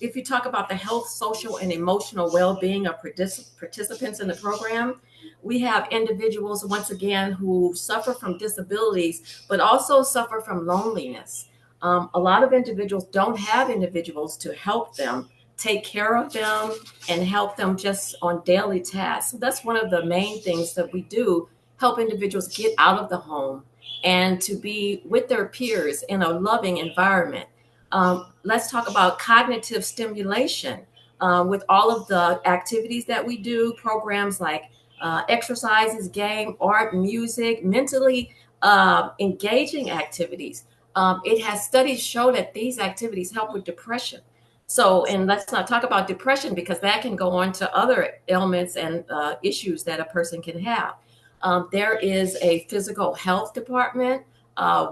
if you talk about the health, social, and emotional well-being of participants in the program, we have individuals, once again, who suffer from disabilities, but also suffer from loneliness. A lot of individuals don't have individuals to help them, take care of them, and help them just on daily tasks. So that's one of the main things that we do, help individuals get out of the home and to be with their peers in a loving environment. Let's talk about cognitive stimulation with all of the activities that we do, programs like exercises, game, art, music, mentally engaging activities. It has studies show that these activities help with depression. So, and let's not talk about depression because that can go on to other ailments and issues that a person can have. There is a physical health department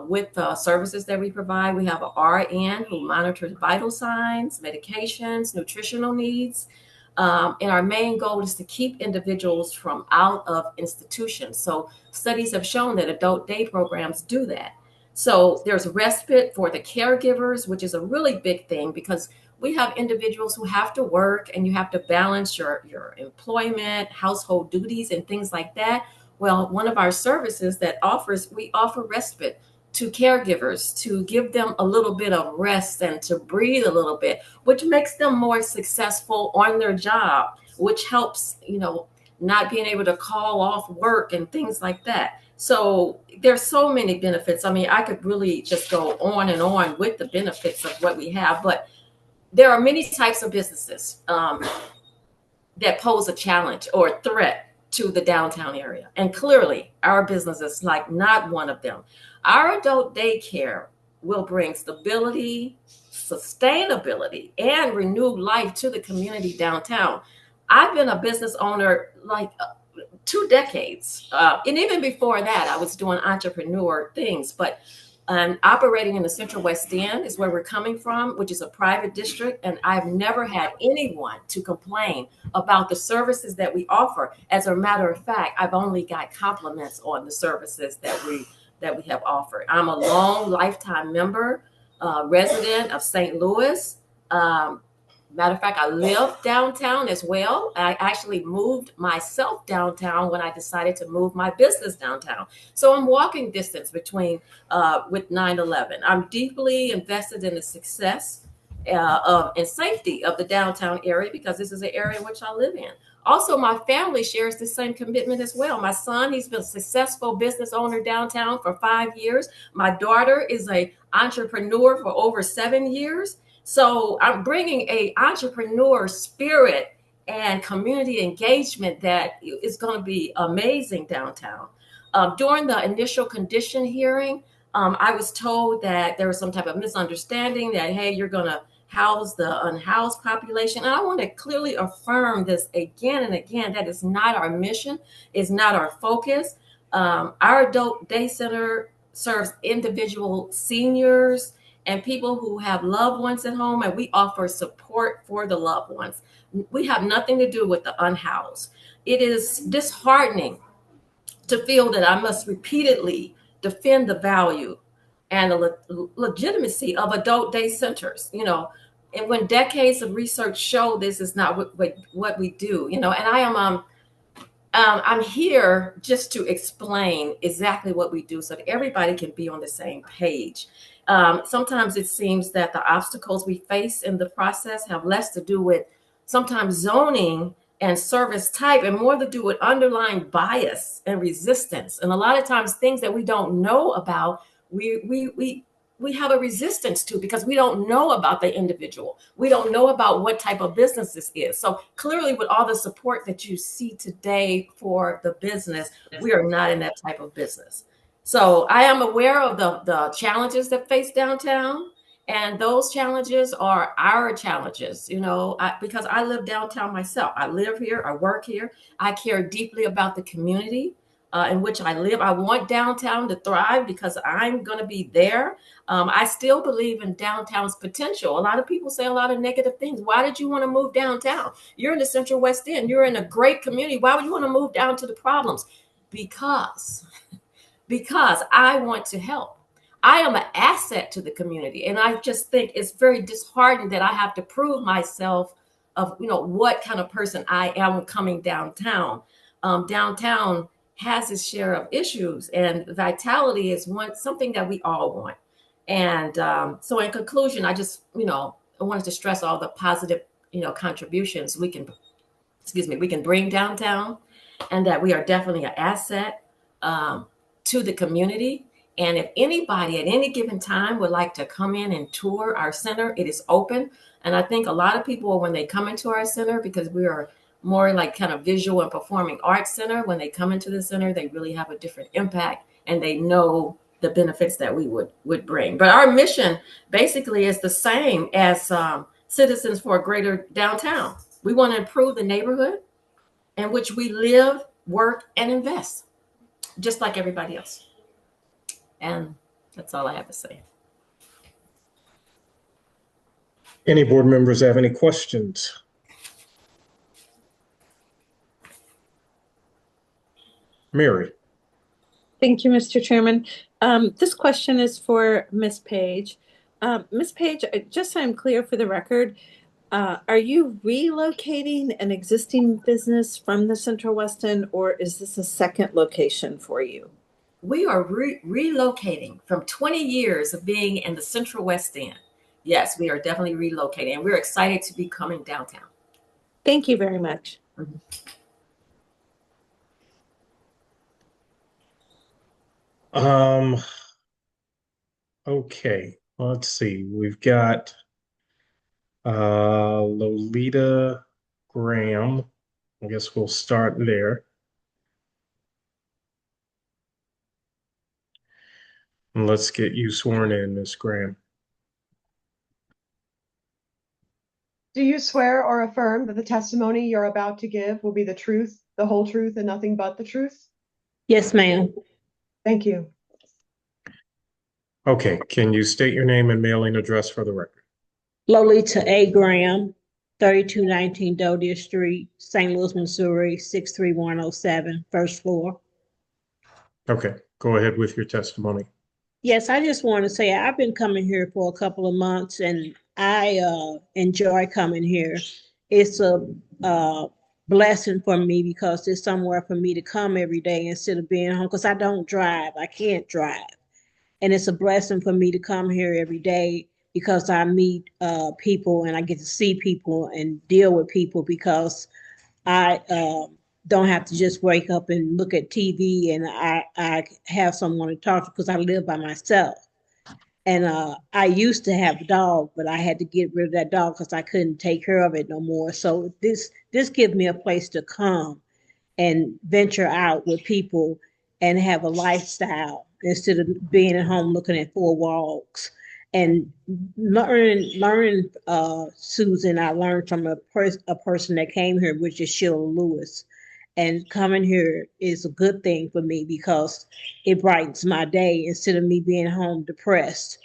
with the services that we provide. We have an RN who monitors vital signs, medications, nutritional needs. And our main goal is to keep individuals from out of institutions. So studies have shown that adult day programs do that. So there's respite for the caregivers, which is a really big thing because we have individuals who have to work and you have to balance your employment, household duties, and things like that. Well, one of our services that we offer respite to caregivers to give them a little bit of rest and to breathe a little bit, which makes them more successful on their job, which helps, not being able to call off work and things like that. So there's so many benefits. I mean, I could really just go on and on with the benefits of what we have, but there are many types of businesses that pose a challenge or a threat to the downtown area. And clearly, our business is like not one of them. Our adult daycare will bring stability, sustainability, and renewed life to the community downtown. I've been a business owner like 2 decades. And even before that, I was doing entrepreneur things. But operating in the Central West End is where we're coming from, which is a private district. And I've never had anyone to complain about the services that we offer. As a matter of fact, I've only got compliments on the services that we have offered. I'm a long lifetime member, resident of St. Louis. Matter of fact, I live downtown as well. I actually moved myself downtown when I decided to move my business downtown. So I'm walking distance between with 9/11. I'm deeply invested in the success and safety of the downtown area because this is an area in which I live in. Also, my family shares the same commitment as well. My son, he's been a successful business owner downtown for 5 years. My daughter is an entrepreneur for over 7 years. So I'm bringing a entrepreneur spirit and community engagement that is going to be amazing downtown. During the initial condition hearing, I was told that there was some type of misunderstanding that, hey, you're going to house the unhoused population. And I want to clearly affirm this again and again. That is not our mission. It's not our focus. Our adult day center serves individual seniors and people who have loved ones at home, and we offer support for the loved ones. We have nothing to do with the unhoused. It is disheartening to feel that I must repeatedly defend the value and the legitimacy of adult day centers, and when decades of research show this is not what we do, and I am I'm here just to explain exactly what we do so that everybody can be on the same page. Sometimes it seems that the obstacles we face in the process have less to do with sometimes zoning and service type and more to do with underlying bias and resistance. And a lot of times things that we don't know about, we have a resistance to because we don't know about the individual. We don't know about what type of business this is. So clearly with all the support that you see today for the business, we are not in that type of business. So I am aware of the challenges that face downtown, and those challenges are our challenges, because I live downtown myself. I live here, I work here. I care deeply about the community in which I live. I want downtown to thrive because I'm going to be there. I still believe in downtown's potential. A lot of people say a lot of negative things. Why did you want to move downtown? You're in the Central West End. You're in a great community. Why would you want to move down to the problems? Because I want to help. I am an asset to the community. And I just think it's very disheartening that I have to prove myself of, what kind of person I am coming downtown. Downtown has its share of issues, and vitality is something that we all want. And so in conclusion, I just, I wanted to stress all the positive, contributions we can bring downtown, and that we are definitely an asset to the community. And if anybody at any given time would like to come in and tour our center, it is open. And I think a lot of people, when they come into our center, because we are more like kind of visual and performing arts center, when they come into the center, they really have a different impact and they know the benefits that we would bring. But our mission basically is the same as Citizens for a Greater Downtown. We want to improve the neighborhood in which we live, work, and invest, just like everybody else. And that's all I have to say. Any board members have any questions? Mary. Thank you, Mr. Chairman. This question is for Ms. Page. Ms. Page, just so I'm clear for the record, are you relocating an existing business from the Central West End, or is this a second location for you? We are relocating from 20 years of being in the Central West End. Yes, we are definitely relocating, and we're excited to be coming downtown. Thank you very much. Mm-hmm. Okay, let's see. We've got Lolita Graham. I guess we'll start there. And let's get you sworn in, Ms. Graham. Do you swear or affirm that the testimony you're about to give will be the truth, the whole truth, and nothing but the truth? Yes, ma'am. Thank you. Okay, can you state your name and mailing address for the record? Lolita A. Graham, 3219 Dodia Street, St. Louis, Missouri, 63107, first floor. Okay, go ahead with your testimony. Yes, I just want to say I've been coming here for a couple of months and I enjoy coming here. It's a blessing for me because it's somewhere for me to come every day instead of being home because I don't drive. I can't drive. And it's a blessing for me to come here every day because I meet people and I get to see people and deal with people because I don't have to just wake up and look at TV and I have someone to talk to because I live by myself. And I used to have a dog, but I had to get rid of that dog because I couldn't take care of it no more. So this gives me a place to come and venture out with people and have a lifestyle instead of being at home looking at four walls. And learning Susan, I learned from a person that came here, which is Sheila Lewis. And coming here is a good thing for me because it brightens my day instead of me being home depressed.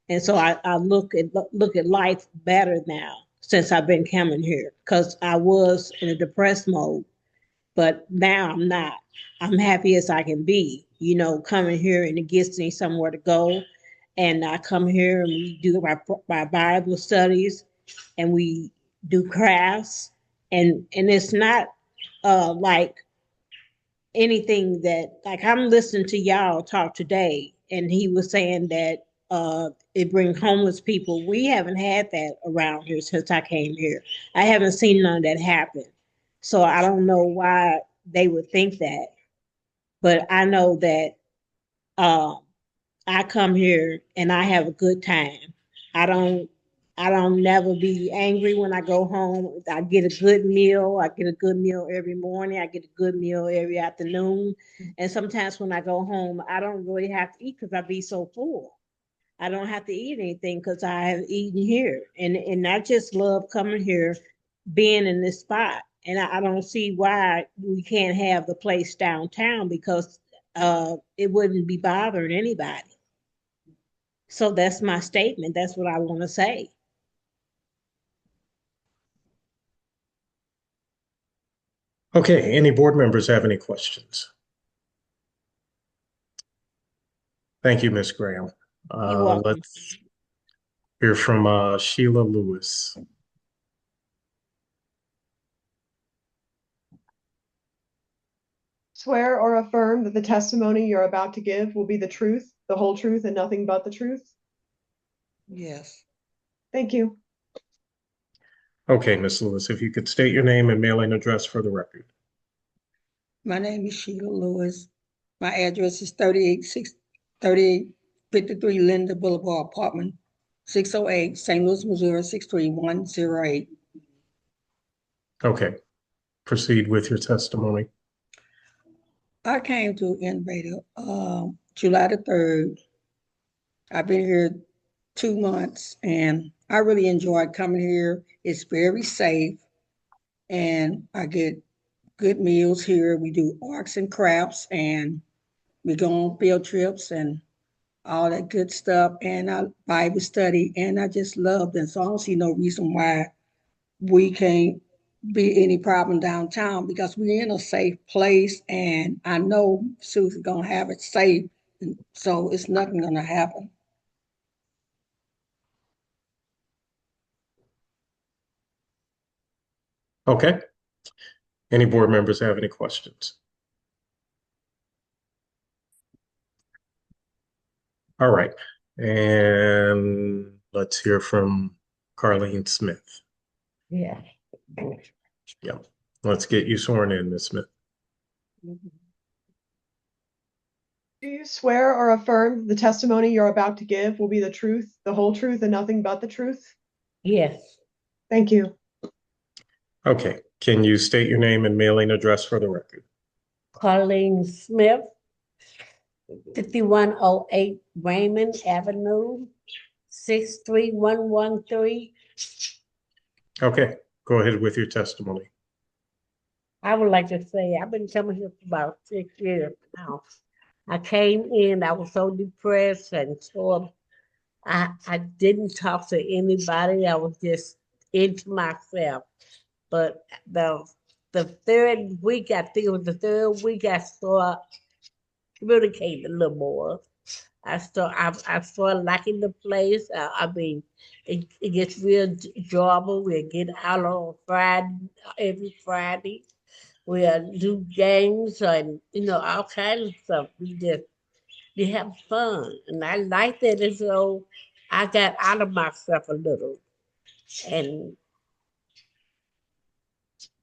And so I look at life better now since I've been coming here because I was in a depressed mode. But now I'm not. I'm happy as I can be, you know, coming here and it gives me somewhere to go. And I come here and we do our Bible studies and we do crafts. And it's not like anything that, like I'm listening to y'all talk today and he was saying that it brings homeless people. We haven't had that around here since I came here. I haven't seen none of that happen. So I don't know why they would think that, but I know that I come here and I have a good time. I don't never be angry when I go home. I get a good meal. I get a good meal every morning. I get a good meal every afternoon. And sometimes when I go home, I don't really have to eat because I be so full. I don't have to eat anything because I have eaten here. And I just love coming here, being in this spot. And I don't see why we can't have the place downtown because it wouldn't be bothering anybody. So that's my statement. That's what I want to say. Okay, any board members have any questions? Thank you, Ms. Graham. You're welcome. Let's hear from Sheila Lewis. Swear or affirm that the testimony you're about to give will be the truth, the whole truth, and nothing but the truth? Yes. Thank you. Okay, Ms. Lewis, if you could state your name and mailing address for the record. My name is Sheila Lewis. My address is 3853 Linda Boulevard, apartment 608, St. Louis, Missouri, 63108. Okay, proceed with your testimony. I came to Innovative July the 3rd. I've been here 2 months and I really enjoyed coming here. It's very safe and I get good meals here. We do arts and crafts and we go on field trips and all that good stuff. And I Bible study and I just love them. So I don't see no reason why we can't be any problem downtown because we're in a safe place and I know Susan's gonna have it safe. And so it's nothing gonna happen. Okay. Any board members have any questions? All right. And let's hear from Carlene Smith. Yeah. Yeah. Let's get you sworn in, Ms. Smith. Do you swear or affirm the testimony you're about to give will be the truth, the whole truth, and nothing but the truth? Yes. Thank you. Okay. Can you state your name and mailing address for the record? Carlene Smith, 5108 Raymond Avenue, 63113. Okay, go ahead with your testimony. I would like to say I've been coming here for about 6 years now. I came in, I was so depressed and so I didn't talk to anybody. I was just into myself. But the third week, I think it was the third week, I started communicating a little more. I started liking the place. I mean, it gets real enjoyable. We get out on Friday, every Friday. We do games and all kinds of stuff. We have fun, and I like that. And so I got out of myself a little, and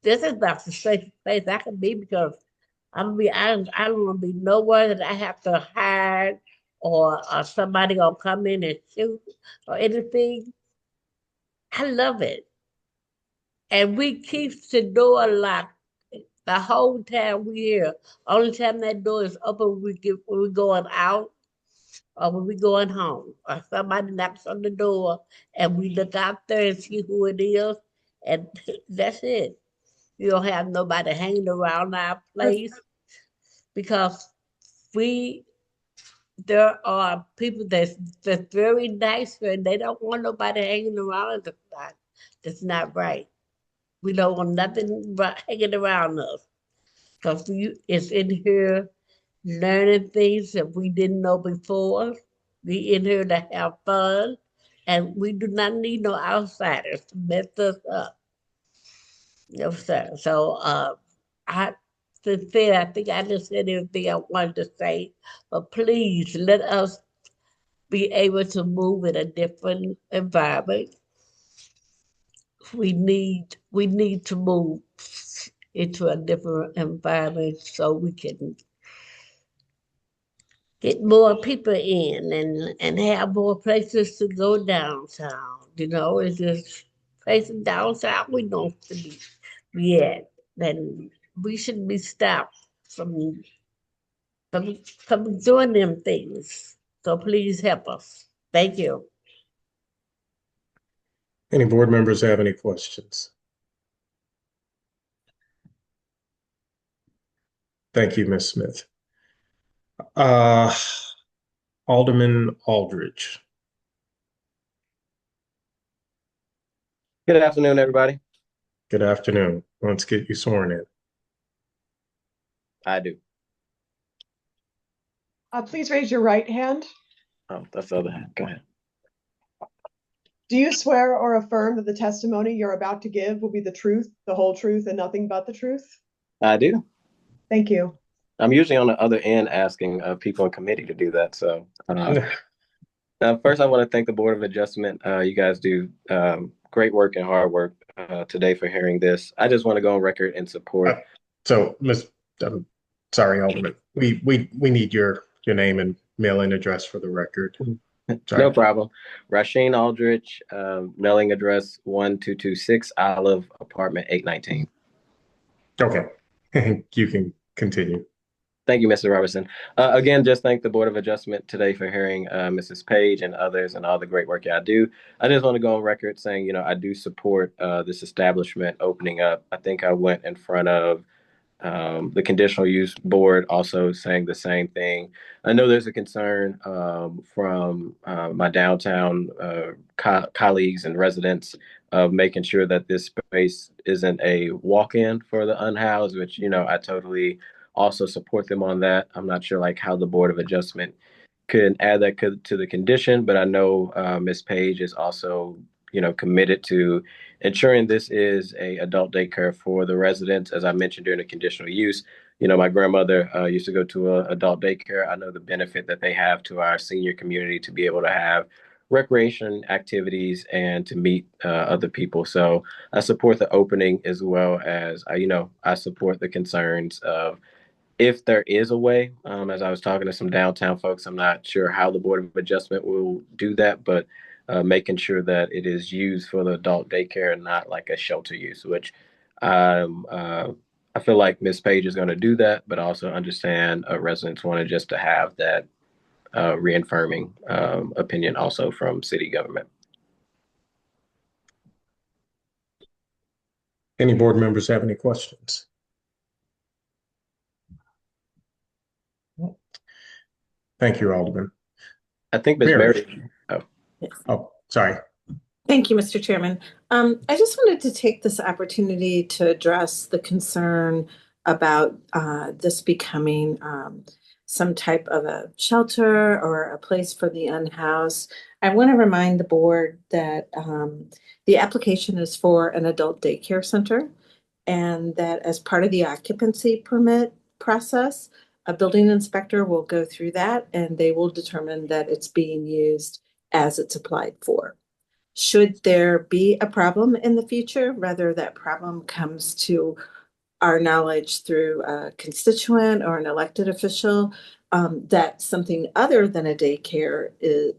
this is about the safest place I can be because I don't want to be nowhere that I have to hide or somebody gonna come in and shoot or anything. I love it. And we keep the door locked the whole time we here. Only time that door is open when we're going out or when we're going home. Or somebody knocks on the door and we look out there and see who it is. And that's it. You don't have nobody hanging around our place because there are people that's very nice and they don't want nobody hanging around. That's not right. We don't want nothing hanging around us because it's in here learning things that we didn't know before. We in here to have fun, and we do not need no outsiders to mess us up. No, sir. So I I think I just said everything I wanted to say, but please let us be able to move in a different environment. We need to move into a different environment so we can get more people in and have more places to go downtown. It's just places downtown we don't be at. Then we shouldn't be stopped from doing them things. So please help us. Thank you. Any board members have any questions? Thank you, Ms. Smith. Alderman Aldridge. Good afternoon, everybody. Good afternoon. Let's get you sworn in. I do. Please raise your right hand. Oh, that's the other hand. Go ahead. Do you swear or affirm that the testimony you're about to give will be the truth, the whole truth, and nothing but the truth? I do. Thank you. I'm usually on the other end asking people in committee to do that. So first, I want to thank the Board of Adjustment. You guys do great work and hard work today for hearing this. I just want to go on record and support. So, sorry, Alderman. We need your name and mailing address for the record. Sorry. No problem. Rasheen Aldridge, mailing address 1226 Olive, apartment 819. Okay, you can continue. Thank you, Mr. Robertson. Again, just thank the Board of Adjustment today for hearing Mrs. Page and others and all the great work y'all do. I just want to go on record saying, I do support this establishment opening up. I think I went in front of the Conditional Use Board also saying the same thing. I know there's a concern from my downtown colleagues and residents of making sure that this space isn't a walk-in for the unhoused, which, I totally also support them on that. I'm not sure how the Board of Adjustment could add that to the condition, but I know Ms. Page is also, committed to ensuring this is a adult daycare for the residents. As I mentioned during the conditional use, my grandmother used to go to a adult daycare. I know the benefit that they have to our senior community to be able to have recreation activities and to meet other people. So I support the opening as well as, I support the concerns of if there is a way, as I was talking to some downtown folks, I'm not sure how the Board of Adjustment will do that, but making sure that it is used for the adult daycare and not like a shelter use, which I I feel like Ms. Page is going to do that, but also understand residents wanted just to have that reaffirming opinion also from city government. Any board members have any questions? Thank you, Alderman. I think Ms. Mary. Oh, sorry. Thank you, Mr. Chairman. I just wanted to take this opportunity to address the concern about this becoming some type of a shelter or a place for the unhoused. I want to remind the board that the application is for an adult daycare center, and that as part of the occupancy permit process, a building inspector will go through that and they will determine that it's being used as it's applied for. Should there be a problem in the future, whether that problem comes to our knowledge through a constituent or an elected official, that something other than a daycare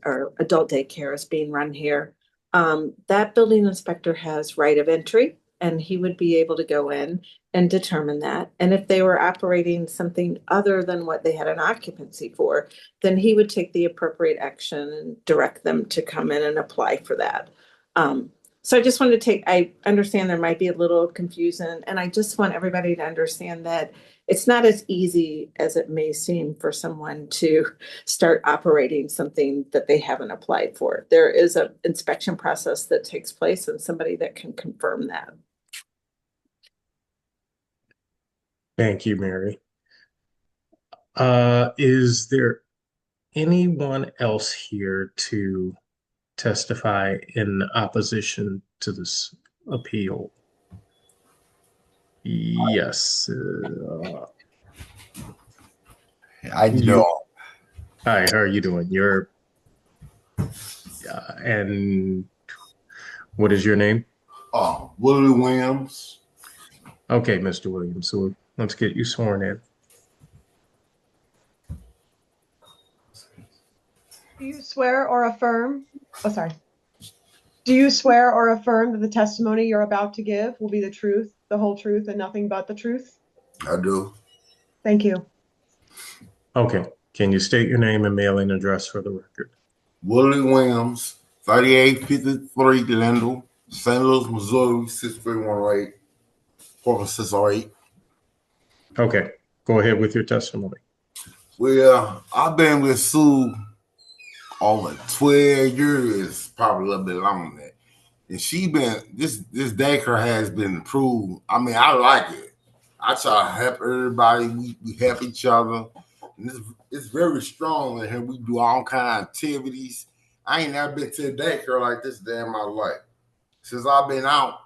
or adult daycare is being run here, that building inspector has right of entry, and he would be able to go in and determine that. And if they were operating something other than what they had an occupancy for, then he would take the appropriate action and direct them to come in and apply for that. So I just wanted to I understand there might be a little confusion, and I just want everybody to understand that it's not as easy as it may seem for someone to start operating something that they haven't applied for. There is an inspection process that takes place and somebody that can confirm that. Thank you, Mary. Is there anyone else here to testify in opposition to this appeal? Yes. I know. Hi, how are you doing? And what is your name? Willie Williams. Okay, Mr. Williams. So let's get you sworn in. Do you swear or affirm? Oh, sorry. Do you swear or affirm that the testimony you're about to give will be the truth, the whole truth, and nothing but the truth? I do. Thank you. Okay. Can you state your name and mailing address for the record? Willie Williams, 3853 Glendale, St. Louis, Missouri, 63108, 4608. Okay. Go ahead with your testimony. Well, I've been with Sue over 12 years, probably a little bit longer than that. And this daycare has been improved. I mean, I like it. I try to help everybody. We help each other. And it's very strong in here. We do all kind of activities. I ain't never been to a daycare like this day in my life. Since I've been out,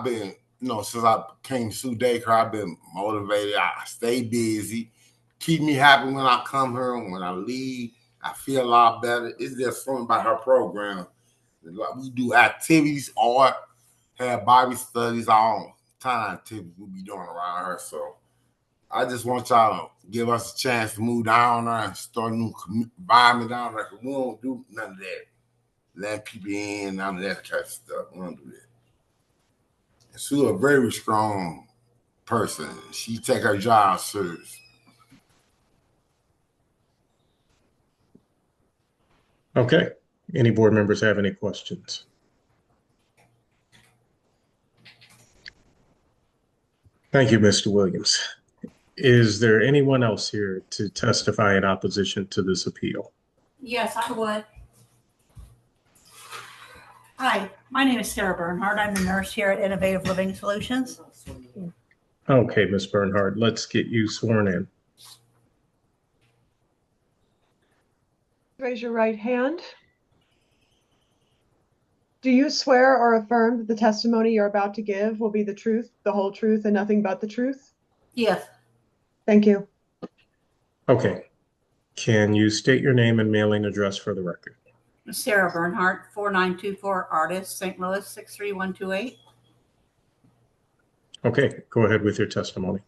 since I came to Sue Daycare, I've been motivated. I stay busy. Keep me happy when I come here. And when I leave, I feel a lot better. It's just something about her program. We do activities, art, have Bible studies, all kind of activities we be doing around her. So I just want y'all to give us a chance to move down there and start a new environment down there. We don't do none of that. Let people in, none of that kind of stuff. We don't do that. And she's a very strong person. She take her job serious. Okay. Any board members have any questions? Thank you, Mr. Williams. Is there anyone else here to testify in opposition to this appeal? Yes, I would. Hi, my name is Sarah Bernhardt. I'm the nurse here at Innovative Living Solutions. Okay, Ms. Bernhardt, let's get you sworn in. Raise your right hand. Do you swear or affirm that the testimony you're about to give will be the truth, the whole truth, and nothing but the truth? Yes. Thank you. Okay. Can you state your name and mailing address for the record? Sarah Bernhardt, 4924 Artist, St. Louis, 63128. Okay, go ahead with your testimony.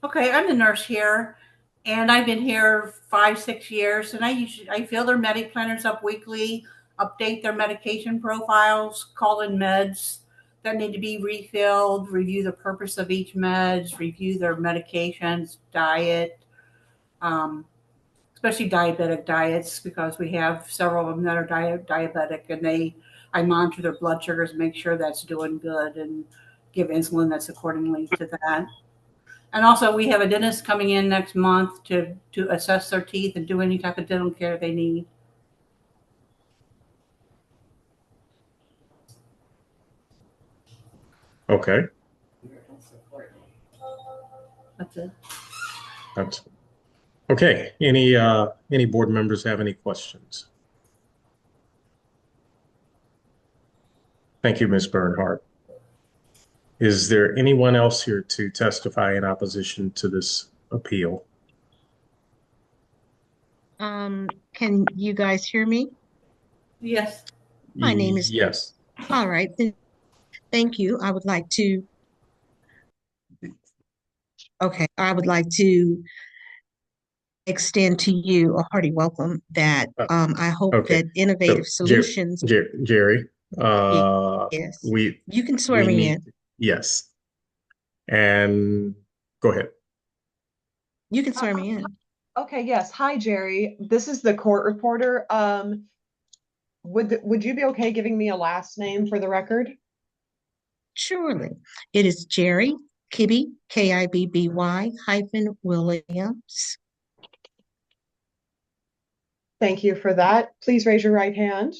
Okay, I'm the nurse here, and I've been here 5-6 years, and I fill their Medi planners up weekly, update their medication profiles, call in meds that need to be refilled, review the purpose of each meds, review their medications, diet, especially diabetic diets, because we have several of them that are diabetic, and I monitor their blood sugars, make sure that's doing good, and give insulin that's accordingly to that. And also, we have a dentist coming in next month to assess their teeth and do any type of dental care they need. Okay. That's it. That's okay. Any board members have any questions? Thank you, Ms. Bernhardt. Is there anyone else here to testify in opposition to this appeal? Can you guys hear me? Yes. My name is. Yes. All right. Thank you. I would like to extend to you a hearty welcome that I hope Okay. that Innovative Solutions. Jerry, Yes. You can swear me in. Yes. And go ahead. You can swear me in. Okay, yes. Hi, Jerry. This is the court reporter. Would you be okay giving me a last name for the record? Surely. It is Jerry Kibby, Kibby -Williams. Thank you for that. Please raise your right hand.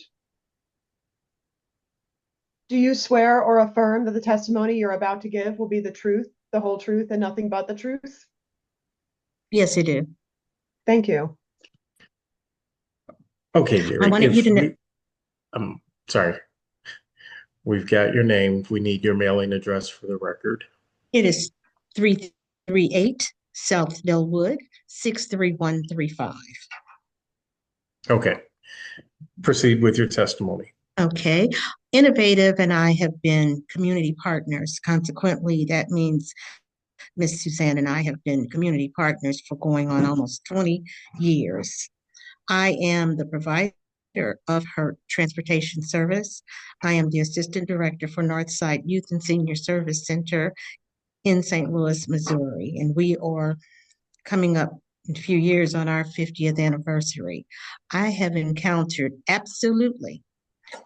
Do you swear or affirm that the testimony you're about to give will be the truth, the whole truth, and nothing but the truth? Yes, I do. Thank you. Okay, Jerry. I wanted you to know. I'm sorry. We've got your name. We need your mailing address for the record. It is 338 South Dellwood, 63135. Okay. Proceed with your testimony. Okay. Innovative and I have been community partners. Consequently, that means Miss Suzanne and I have been community partners for going on almost 20 years. I am the provider of her transportation service. I am the assistant director for Northside Youth and Senior Service Center in St. Louis, Missouri, and we are coming up in a few years on our 50th anniversary. I have encountered absolutely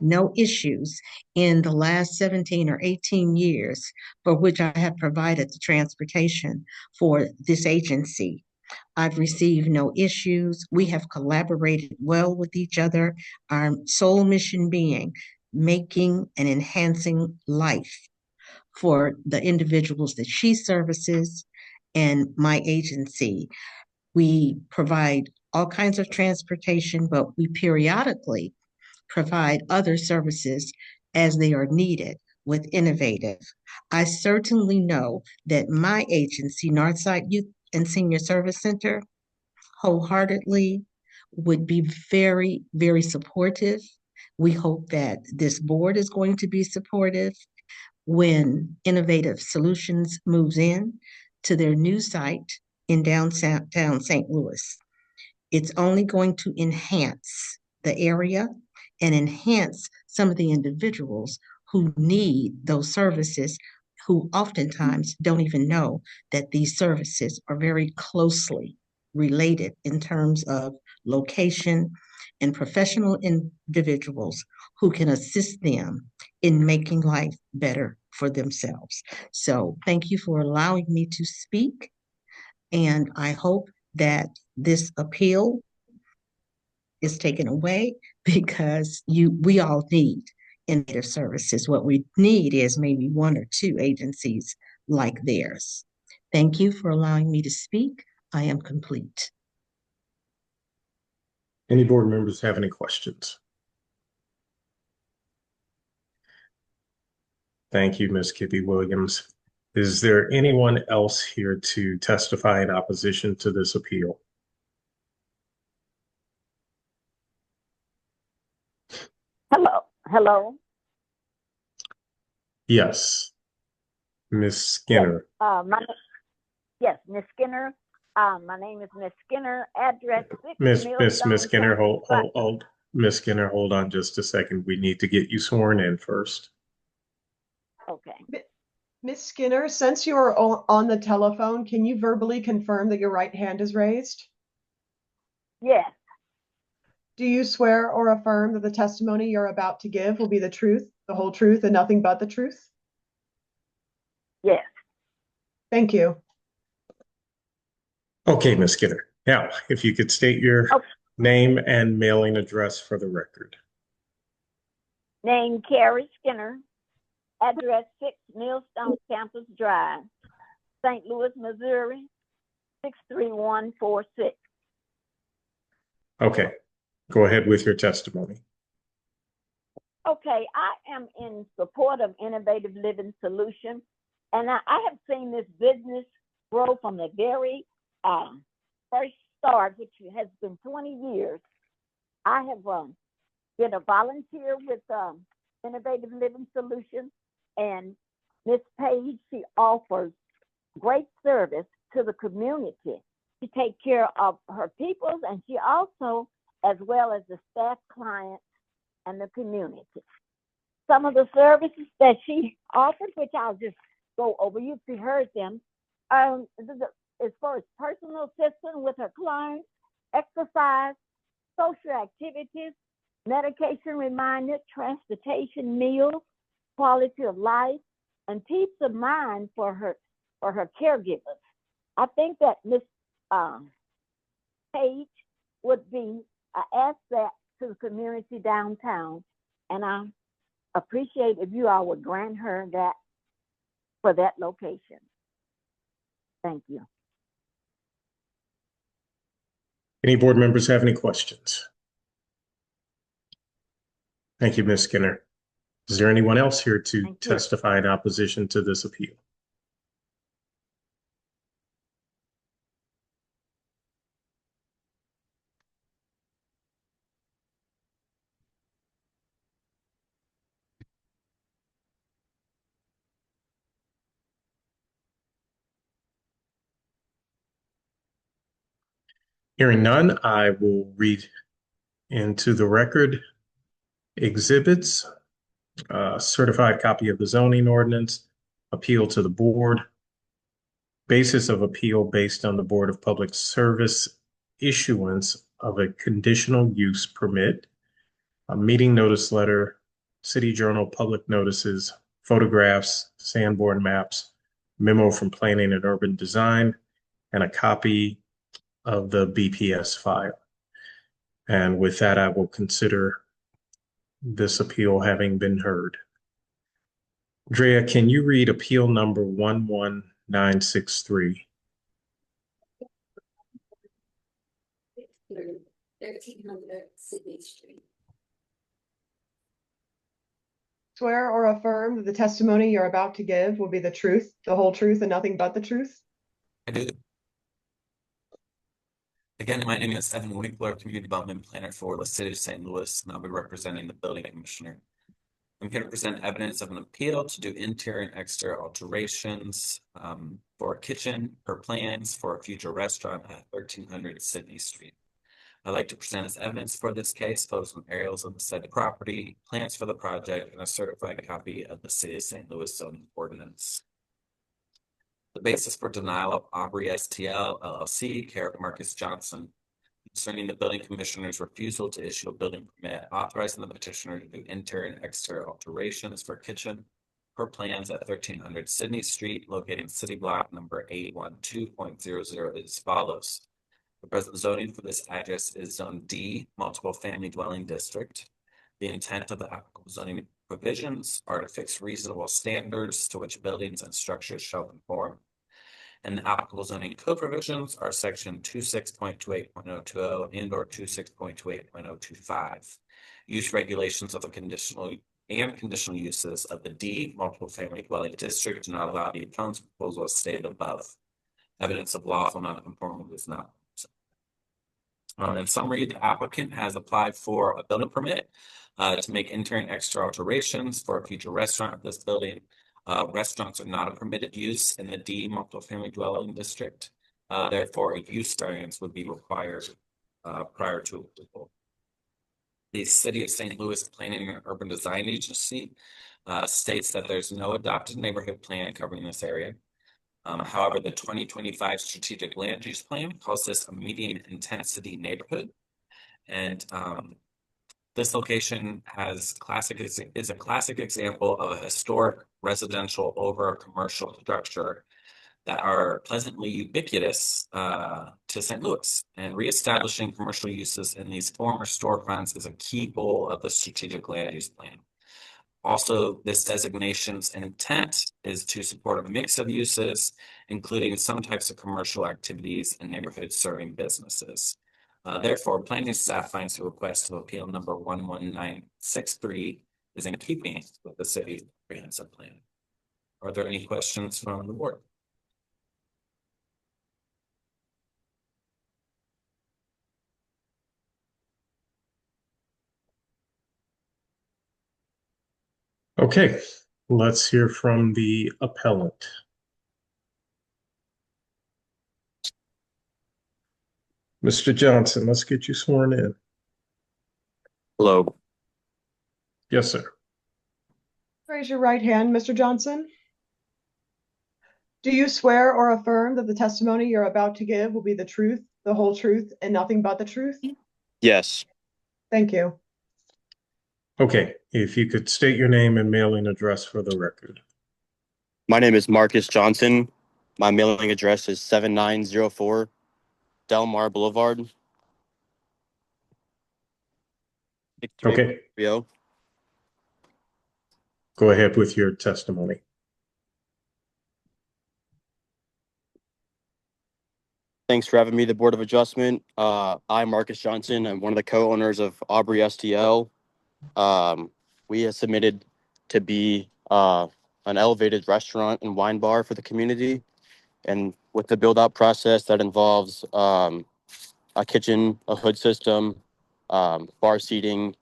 no issues in the last 17 or 18 years for which I have provided the transportation for this agency. I've received no issues. We have collaborated well with each other, our sole mission being making and enhancing life for the individuals that she services and my agency. We provide all kinds of transportation, but we periodically provide other services as they are needed with Innovative. I certainly know that my agency, Northside Youth and Senior Service Center, wholeheartedly would be very, very supportive. We hope that this board is going to be supportive when Innovative Solutions moves in to their new site in downtown St. Louis. It's only going to enhance the area and enhance some of the individuals who need those services, who oftentimes don't even know that these services are very closely related in terms of location and professional individuals who can assist them in making life better for themselves. So thank you for allowing me to speak. And I hope that this appeal is taken away because we all need Innovative services. What we need is maybe one or two agencies like theirs. Thank you for allowing me to speak. I am complete. Any board members have any questions? Thank you, Ms. Kibby Williams. Is there anyone else here to testify in opposition to this appeal? Hello. Yes. Ms. Skinner. Yes, Miss Skinner. My name is Miss Skinner. Address 6 Miss Millstone Skinner, Drive. Miss Skinner, hold on just a second. We need to get you sworn in first. Okay. Ms. Skinner, since you're on the telephone, can you verbally confirm that your right hand is raised? Yes. Do you swear or affirm that the testimony you're about to give will be the truth, the whole truth, and nothing but the truth? Yes. Thank you. Okay, Ms. Skinner. Now, if you could state your name and mailing address for the record. Name Carrie Skinner. Address 6 Millstone Campus Drive, St. Louis, Missouri, 63146. Okay, go ahead with your testimony. Okay, I am in support of Innovative Living Solution, and I have seen this business grow from the very first start, which has been 20 years. I have been a volunteer with Innovative Living Solution, and Ms. Page, she offers great service to the community. She takes care of her people, and she also, as well as the staff, clients, and the community. Some of the services that she offers, which I'll just go over, you've heard them, as far as personal assistance with her clients, exercise, social activities, medication reminder, transportation, meals, quality of life, and peace of mind for her caregivers. I think that Ms. Page would be an asset to the community downtown, and I appreciate if you all would grant her that for that location. Thank you. Any board members have any questions? Thank you, Ms. Skinner. Is there anyone else here to testify in opposition to this appeal? Hearing none, I will read into the record exhibits, certified copy of the zoning ordinance, appeal to the board, basis of appeal based on the Board of Public Service issuance of a conditional use permit, a meeting notice letter, City Journal public notices, photographs, Sanborn maps, memo from Planning and Urban Design, and a copy of the BPS file. And with that, I will consider this appeal having been heard. Drea, can you read appeal number 11963? 1300 Sydney Street. Swear or affirm that the testimony you're about to give will be the truth, the whole truth, and nothing but the truth? I do. Again, my name is Evan Winkler, Community Development Planner for the City of St. Louis, and I'll be representing the Building Commissioner. I'm here to present evidence of an appeal to do interior and exterior alterations for a kitchen per plans for a future restaurant at 1300 Sydney Street. I'd like to present as evidence for this case photos and aerials of the said property, plans for the project, and a certified copy of the City of St. Louis zoning ordinance. The basis for denial of Aubrey STL LLC, care of Marcus Johnson, concerning the building commissioner's refusal to issue a building permit authorizing the petitioner to do interior and exterior alterations for kitchen per plans at 1300 Sydney Street, located in city block number 812.00 as follows. The present zoning for this address is Zone D, multiple family dwelling district. The intent of the applicable zoning provisions are to fix reasonable standards to which buildings and structures shall conform. And the applicable zoning code provisions are section 26.28.020 and or 26.28.025. Use regulations of the conditional uses of the D multiple family dwelling district do not allow the appellant's proposal as stated above. Evidence of lawful nonconformity is not. In summary, the applicant has applied for a building permit to make interior and exterior alterations for a future restaurant of this building. Restaurants are not a permitted use in the D multifamily dwelling district. Therefore, a use variance would be required prior to approval. The City of St. Louis Planning and Urban Design Agency states that there's no adopted neighborhood plan covering this area. However, the 2025 Strategic Land Use Plan calls this a medium intensity neighborhood. And this location is a classic example of a historic residential over a commercial structure that are pleasantly ubiquitous to St. Louis. And reestablishing commercial uses in these former storefronts is a key goal of the Strategic Land Use Plan. Also, this designation's intent is to support a mix of uses, including some types of commercial activities and neighborhood serving businesses. Therefore, planning staff finds the request of appeal number 11963 is in keeping with the city's comprehensive plan. Are there any questions from the board? Okay, let's hear from the appellant. Mr. Johnson, let's get you sworn in. Hello. Yes, sir. Raise your right hand, Mr. Johnson. Do you swear or affirm that the testimony you're about to give will be the truth, the whole truth, and nothing but the truth? Yes. Thank you. Okay, if you could state your name and mailing address for the record. My name is Marcus Johnson. My mailing address is 7904 Del Mar Boulevard. Okay. Go ahead with your testimony. Thanks for having me, the Board of Adjustment. I'm Marcus Johnson. I'm one of the co-owners of Aubrey STL. We have submitted to be an elevated restaurant and wine bar for the community. And with the build-out process, that involves a kitchen, a hood system, bar seating,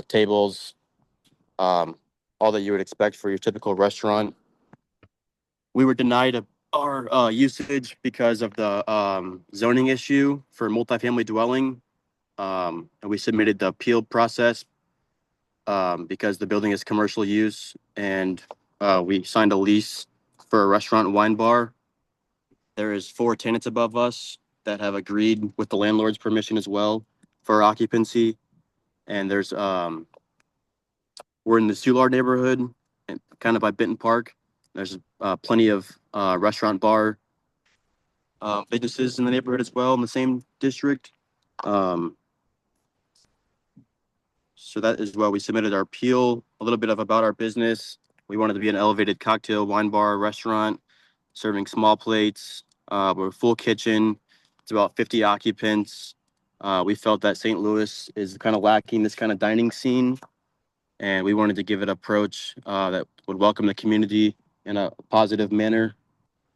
tables, all that you would expect for your typical restaurant. We were denied our usage because of the zoning issue for multifamily dwelling. And we submitted the appeal process because the building is commercial use, and we signed a lease for a restaurant and wine bar. There is 4 tenants above us that have agreed with the landlord's permission as well for occupancy. And there's we're in the Soulard neighborhood, and kind of by Benton Park. There's plenty of restaurant bar businesses in the neighborhood as well in the same district. So that is why we submitted our appeal. A little bit about our business. We wanted to be an elevated cocktail, wine bar, restaurant, serving small plates. We're a full kitchen. It's about 50 occupants. We felt that St. Louis is kind of lacking this kind of dining scene, and we wanted to give it an approach that would welcome the community in a positive manner.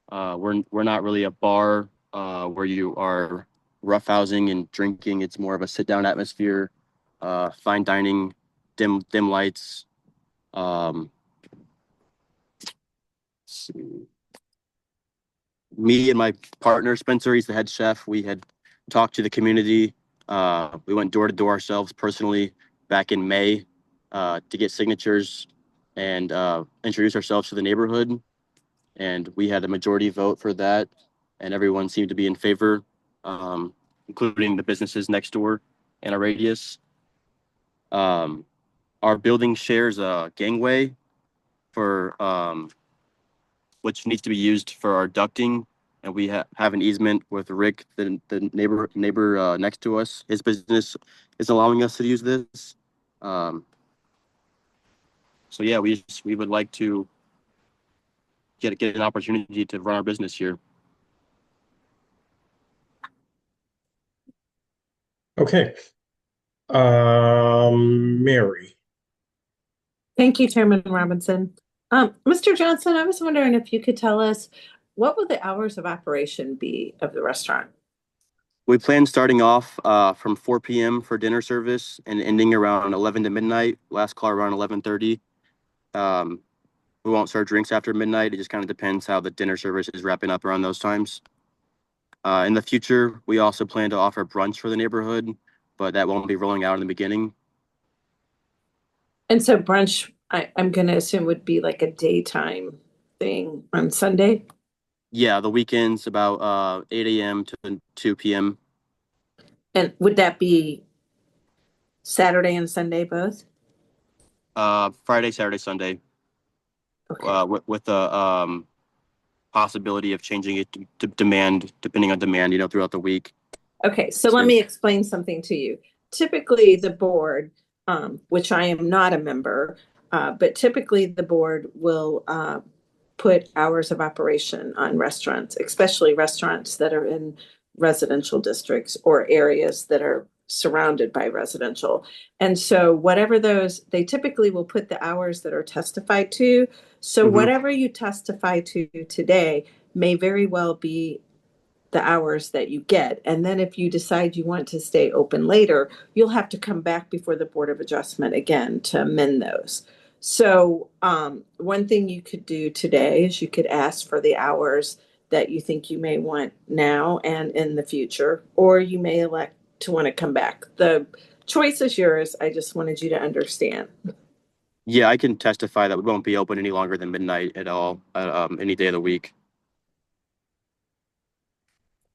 We're not really a bar where you are roughhousing and drinking. It's more of a sit-down atmosphere, fine dining, dim lights. Me and my partner Spencer, he's the head chef. We had talked to the community. We went door to door ourselves personally back in May to get signatures and introduce ourselves to the neighborhood. And we had a majority vote for that, and everyone seemed to be in favor, including the businesses next door in a radius. Our building shares a gangway for which needs to be used for our ducting, and we have an easement with Rick, the neighbor next to us. His business is allowing us to use this. So yeah, we would like to get an opportunity to run our business here. Okay. Mary. Thank you, Chairman Robinson. Mr. Johnson, I was wondering if you could tell us what will the hours of operation be of the restaurant? We plan starting off from 4 p.m. for dinner service and ending around 11 to midnight. Last call around 11:30. We won't serve drinks after midnight. It just kind of depends how the dinner service is wrapping up around those times. In the future, we also plan to offer brunch for the neighborhood, but that won't be rolling out in the beginning. And so brunch, I'm going to assume would be like a daytime thing on Sunday. Yeah, the weekends about 8 a.m. to 2 p.m. And would that be Saturday and Sunday both? Friday, Saturday, Sunday. Okay. With the possibility of changing it to demand, depending on demand, throughout the week. Okay, so let me explain something to you. Typically, the board, which I am not a member, but typically the board will put hours of operation on restaurants, especially restaurants that are in residential districts or areas that are surrounded by residential. And so whatever those, they typically will put the hours that are testified to. So whatever you testify to today may very well be the hours that you get. And then if you decide you want to stay open later, you'll have to come back before the Board of Adjustment again to amend those. So one thing you could do today is you could ask for the hours that you think you may want now and in the future, or you may elect to want to come back. The choice is yours. I just wanted you to understand. Yeah, I can testify that we won't be open any longer than midnight at all, any day of the week.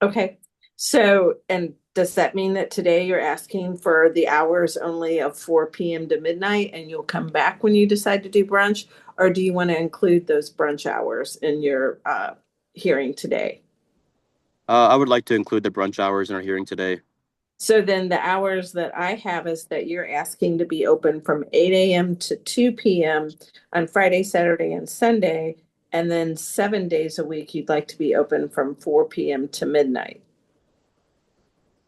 Okay. So, and does that mean that today you're asking for the hours only of 4 p.m. to midnight and you'll come back when you decide to do brunch? Or do you want to include those brunch hours in your hearing today? I would like to include the brunch hours in our hearing today. So then the hours that I have is that you're asking to be open from 8 a.m. to 2 p.m. on Friday, Saturday, and Sunday. And then 7 days a week, you'd like to be open from 4 p.m. to midnight.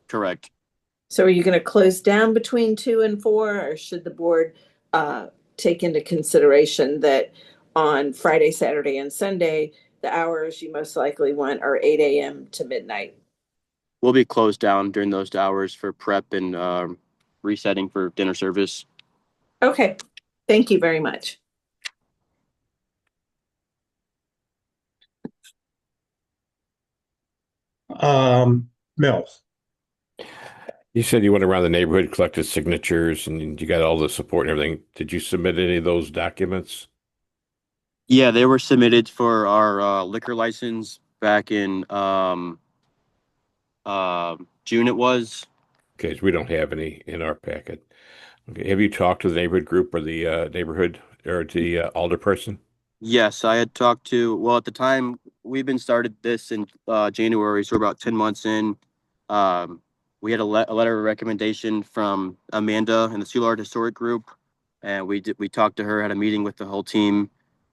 Correct. So are you going to close down between 2 and 4, or should the board take into consideration that on Friday, Saturday, and Sunday, the hours you most likely want are 8 a.m. to midnight? We'll be closed down during those hours for prep and resetting for dinner service. Okay. Thank you very much. Mel. You said you went around the neighborhood, collected signatures, and you got all the support and everything. Did you submit any of those documents? Yeah, they were submitted for our liquor license back in June it was. Okay, so we don't have any in our packet. Okay, have you talked to the neighborhood group or the neighborhood or the alderperson? Yes, I had talked to, well, at the time, we've been started this in January, so we're about 10 months in. We had a letter of recommendation from Amanda and the Soulard Historic Group, and we talked to her, had a meeting with the whole team,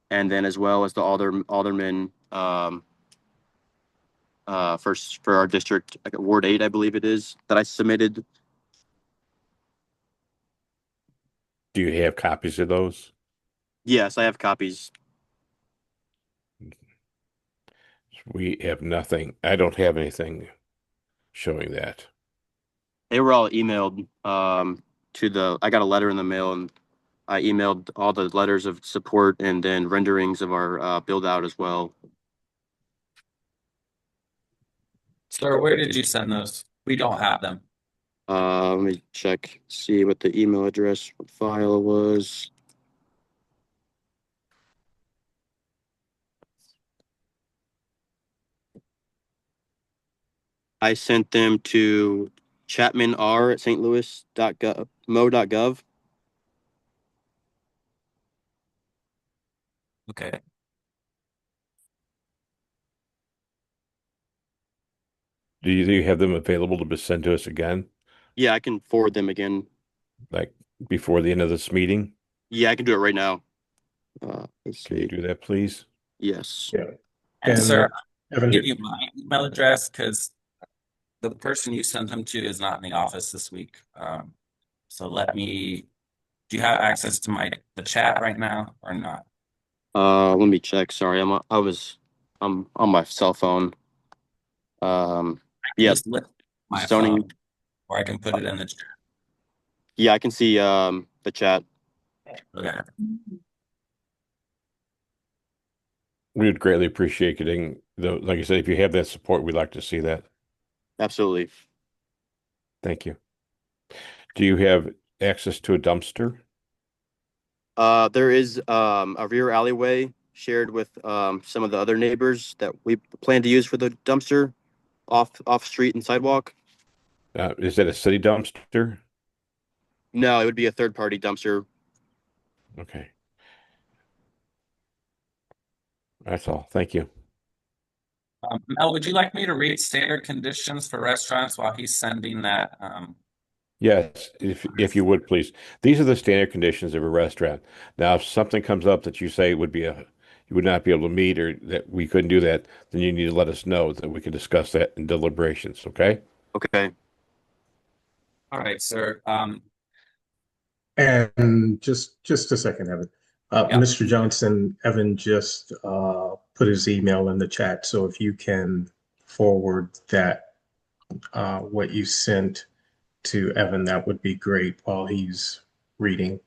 and then as well as the aldermen for our district, like Ward 8, I believe it is, that I submitted. Do you have copies of those? Yes, I have copies. We have nothing. I don't have anything showing that. They were all emailed I got a letter in the mail, and I emailed all the letters of support and then renderings of our build out as well. Sir, where did you send those? We don't have them. Let me check, see what the email address file was. I sent them to ChapmanR at stlouis.mo.gov. Okay. Do you have them available to be sent to us again, Yeah, I can forward them again. like before the end of this meeting? Yeah, I can do it right now. Let's Can you see. do that, please? Yes. Yeah. And And, sir, Evan, I'll give you my email address because the person you sent them to is not in the office this week. So do you have access to the chat right now or not? Let me check. Sorry, I'm on my cell phone. Yeah, Just lift my zoning. phone, or I can put it in the chat. Yeah, I can see the chat. Okay. We would greatly appreciate getting like I said, if you have that support, we'd like to see that. Absolutely. Thank you. Do you have access to a dumpster? There is a rear alleyway shared with some of the other neighbors that we plan to use for the dumpster off street and sidewalk. Is that a city dumpster? No, it would be a third party dumpster. Okay. That's all. Thank you. Mel, would you like me to read standard conditions for restaurants while he's sending that? Yes, if you would please. These are the standard conditions of a restaurant. Now, if something comes up that you say you would not be able to meet or that we couldn't do that, then you need to let us know that we can discuss that in deliberations, okay? Okay. All right, sir. And just a second, Evan. Mr. Johnson, Evan just put his email in the chat. So if you can forward that, what you sent to Evan, that would be great while he's reading.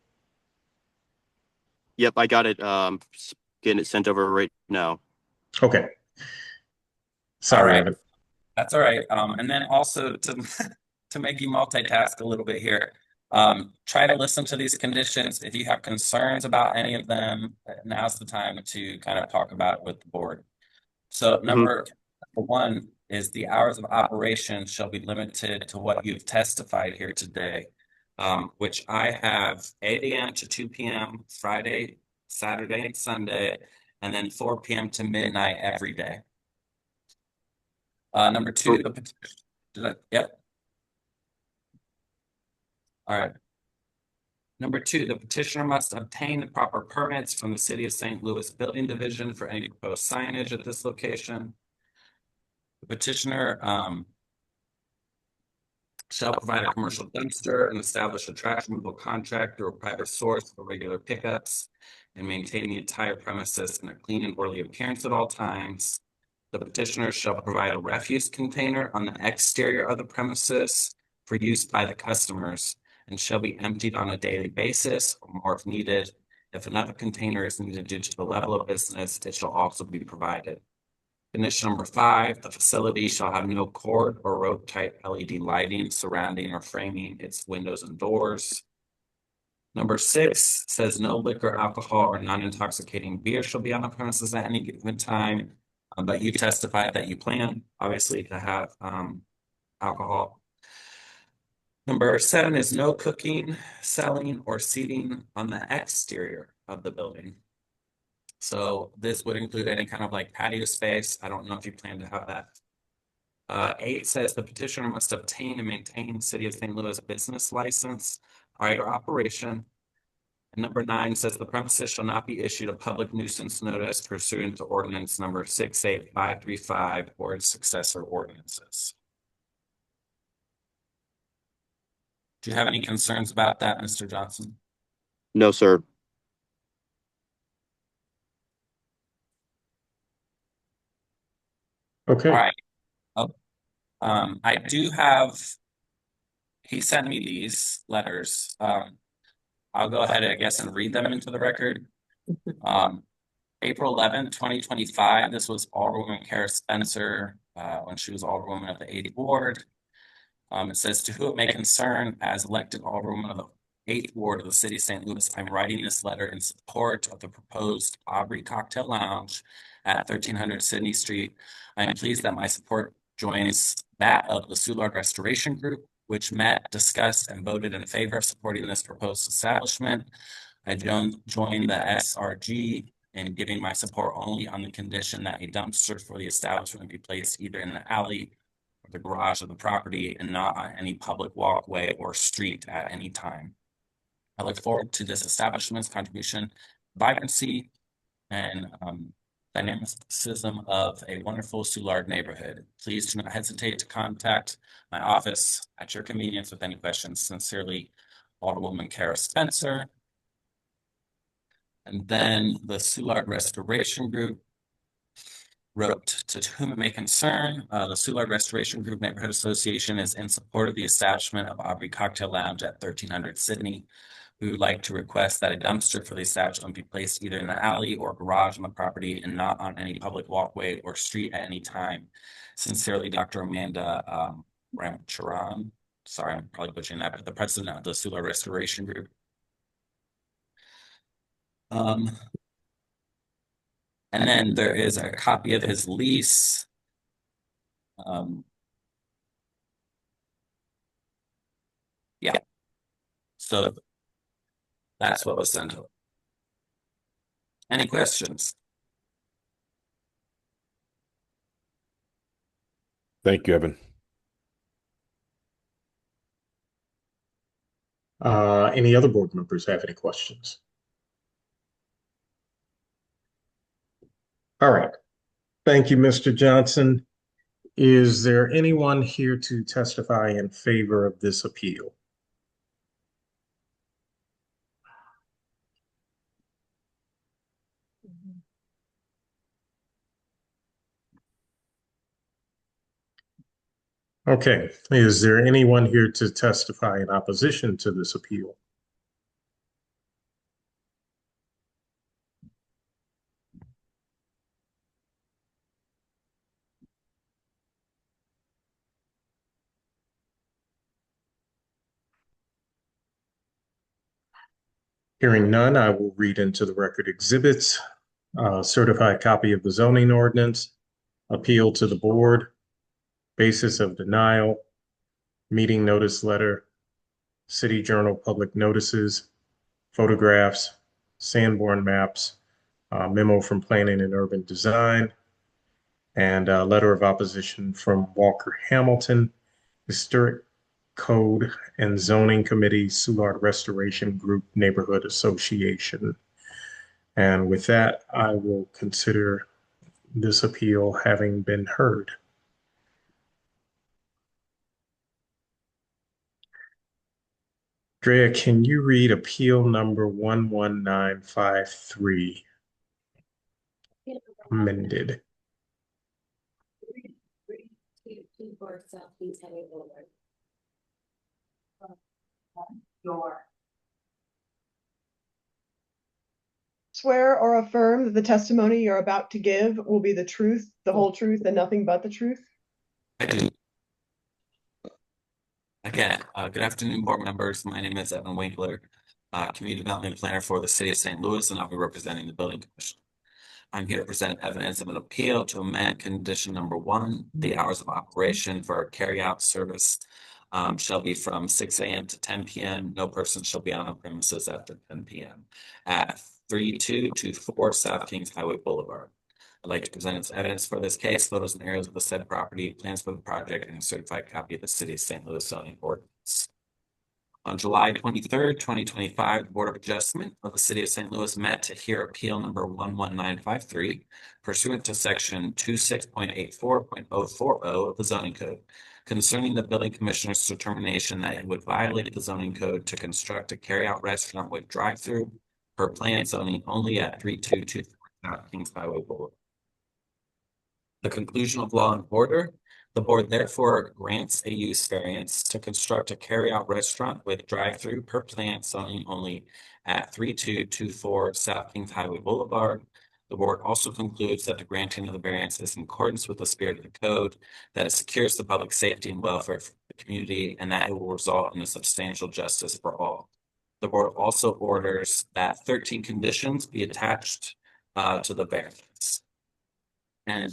Yep, I got it. Getting it sent over right now. Okay. Sorry, right. Evan. That's all right. And then also to make you multitask a little bit here, try to listen to these conditions. If you have concerns about any of them, now's the time to kind of talk about it with the board. So number one is the hours of operation shall be limited to what you've testified here today, which I have 8 a.m. to 2 p.m. Friday, Saturday, and Sunday, and then 4 p.m. to midnight every day. Number two, yep. All right. Number two, the petitioner must obtain the proper permits from the City of St. Louis Building Division for any proposed signage at this location. The petitioner shall provide a commercial dumpster and establish a trash removal contract or a private source for regular pickups and maintain the entire premises in a clean and orderly appearance at all times. The petitioner shall provide a refuse container on the exterior of the premises for use by the customers and shall be emptied on a daily basis or more if needed. If another container is needed due to the level of business, it shall also be provided. Condition number 5, the facility shall have no cord or rope type LED lighting surrounding or framing its windows and doors. Number 6 says no liquor, alcohol, or non-intoxicating beer shall be on the premises at any given time. But you testified that you plan, obviously, to have alcohol. Number 7 is no cooking, selling, or seating on the exterior of the building. So this would include any kind of like patio space. I don't know if you plan to have that. 8 says the petitioner must obtain and maintain City of St. Louis business license prior to operation. And number 9 says the premises shall not be issued a public nuisance notice pursuant to ordinance number 68535 or its successor ordinances. Do you have any concerns about that, Mr. Johnson? No, sir. Okay. All right. I do have, he sent me these letters. I'll go ahead, I guess, and read them into the record. April 11th, 2025, this was Alderwoman Kara Spencer when she was Alderwoman of the 8th Ward. It says, to whom it may concern, as elected Alderwoman of the 8th Ward of the City of St. Louis, I'm writing this letter in support of the proposed Aubrey Cocktail Lounge at 1300 Sydney Street. I am pleased that my support joins that of the Soulard Restoration Group, which met, discussed, and voted in favor of supporting this proposed establishment. I joined the SRG in giving my support only on the condition that a dumpster for the establishment be placed either in the alley or the garage of the property and not on any public walkway or street at any time. I look forward to this establishment's contribution, vibrancy, and dynamicism of a wonderful Soulard neighborhood. Please do not hesitate to contact my office at your convenience with any questions. Sincerely, Alderwoman Kara Spencer. And then the Soulard Restoration Group wrote, to whom it may concern, the Soulard Restoration Group Neighborhood Association is in support of the establishment of Aubrey Cocktail Lounge at 1300 Sydney. We would like to request that a dumpster for the establishment be placed either in the alley or garage on the property and not on any public walkway or street at any time. Sincerely, Dr. Amanda Ramcharan. Sorry, I'm probably butchering that, but the president of the Soulard Restoration Group. And then there is a copy of his lease. Yeah. So that's what was sent over. Any questions? Thank you, Evan. Any other board members have any questions? All right. Thank you, Mr. Johnson. Is there anyone here to testify in favor of this appeal? Okay. Is there anyone here to testify in opposition to this appeal? Hearing none, I will read into the record exhibits, certified copy of the zoning ordinance, appeal to the board, basis of denial, meeting notice letter, City Journal public notices, photographs, Sanborn maps, memo from Planning and Urban Design, and a letter of opposition from Walker Hamilton, Historic Code and Zoning Committee, Soulard Restoration Group Neighborhood Association. And with that, I will consider this appeal having been heard. Drea, can you read appeal number 11953 amended? Swear or affirm that the testimony you're about to give will be the truth, the whole truth, and nothing but the truth? I do. Again, good afternoon, board members. My name is Evan Winkler, Community Development Planner for the City of St. Louis, and I'll be representing the Building Commission. I'm here to present evidence of an appeal to amend condition number 1. The hours of operation for carryout service shall be from 6 a.m. to 10 p.m. No person shall be on the premises after 10 p.m. at 3224 South Kings Highway Boulevard. I'd like to present evidence for this case, photos and aerials of the said property, plans for the project, and a certified copy of the City of St. Louis zoning ordinance. On July 23rd, 2025, the Board of Adjustment of the City of St. Louis met to hear appeal number 11953 pursuant to section 26.84.040 of the zoning code concerning the building commissioner's determination that it would violate the zoning code to construct a carryout restaurant with drive-through per plan zoning only at 3224 South Kings Highway Boulevard. The conclusion of law and order. The board therefore grants a use variance to construct a carryout restaurant with drive-through per plant zoning only at 3224 South Kings Highway Boulevard. The board also concludes that the granting of the variance is in accordance with the spirit of the code, that it secures the public safety and welfare of the community, and that it will result in a substantial justice for all. The board also orders that 13 conditions be attached to the variance. And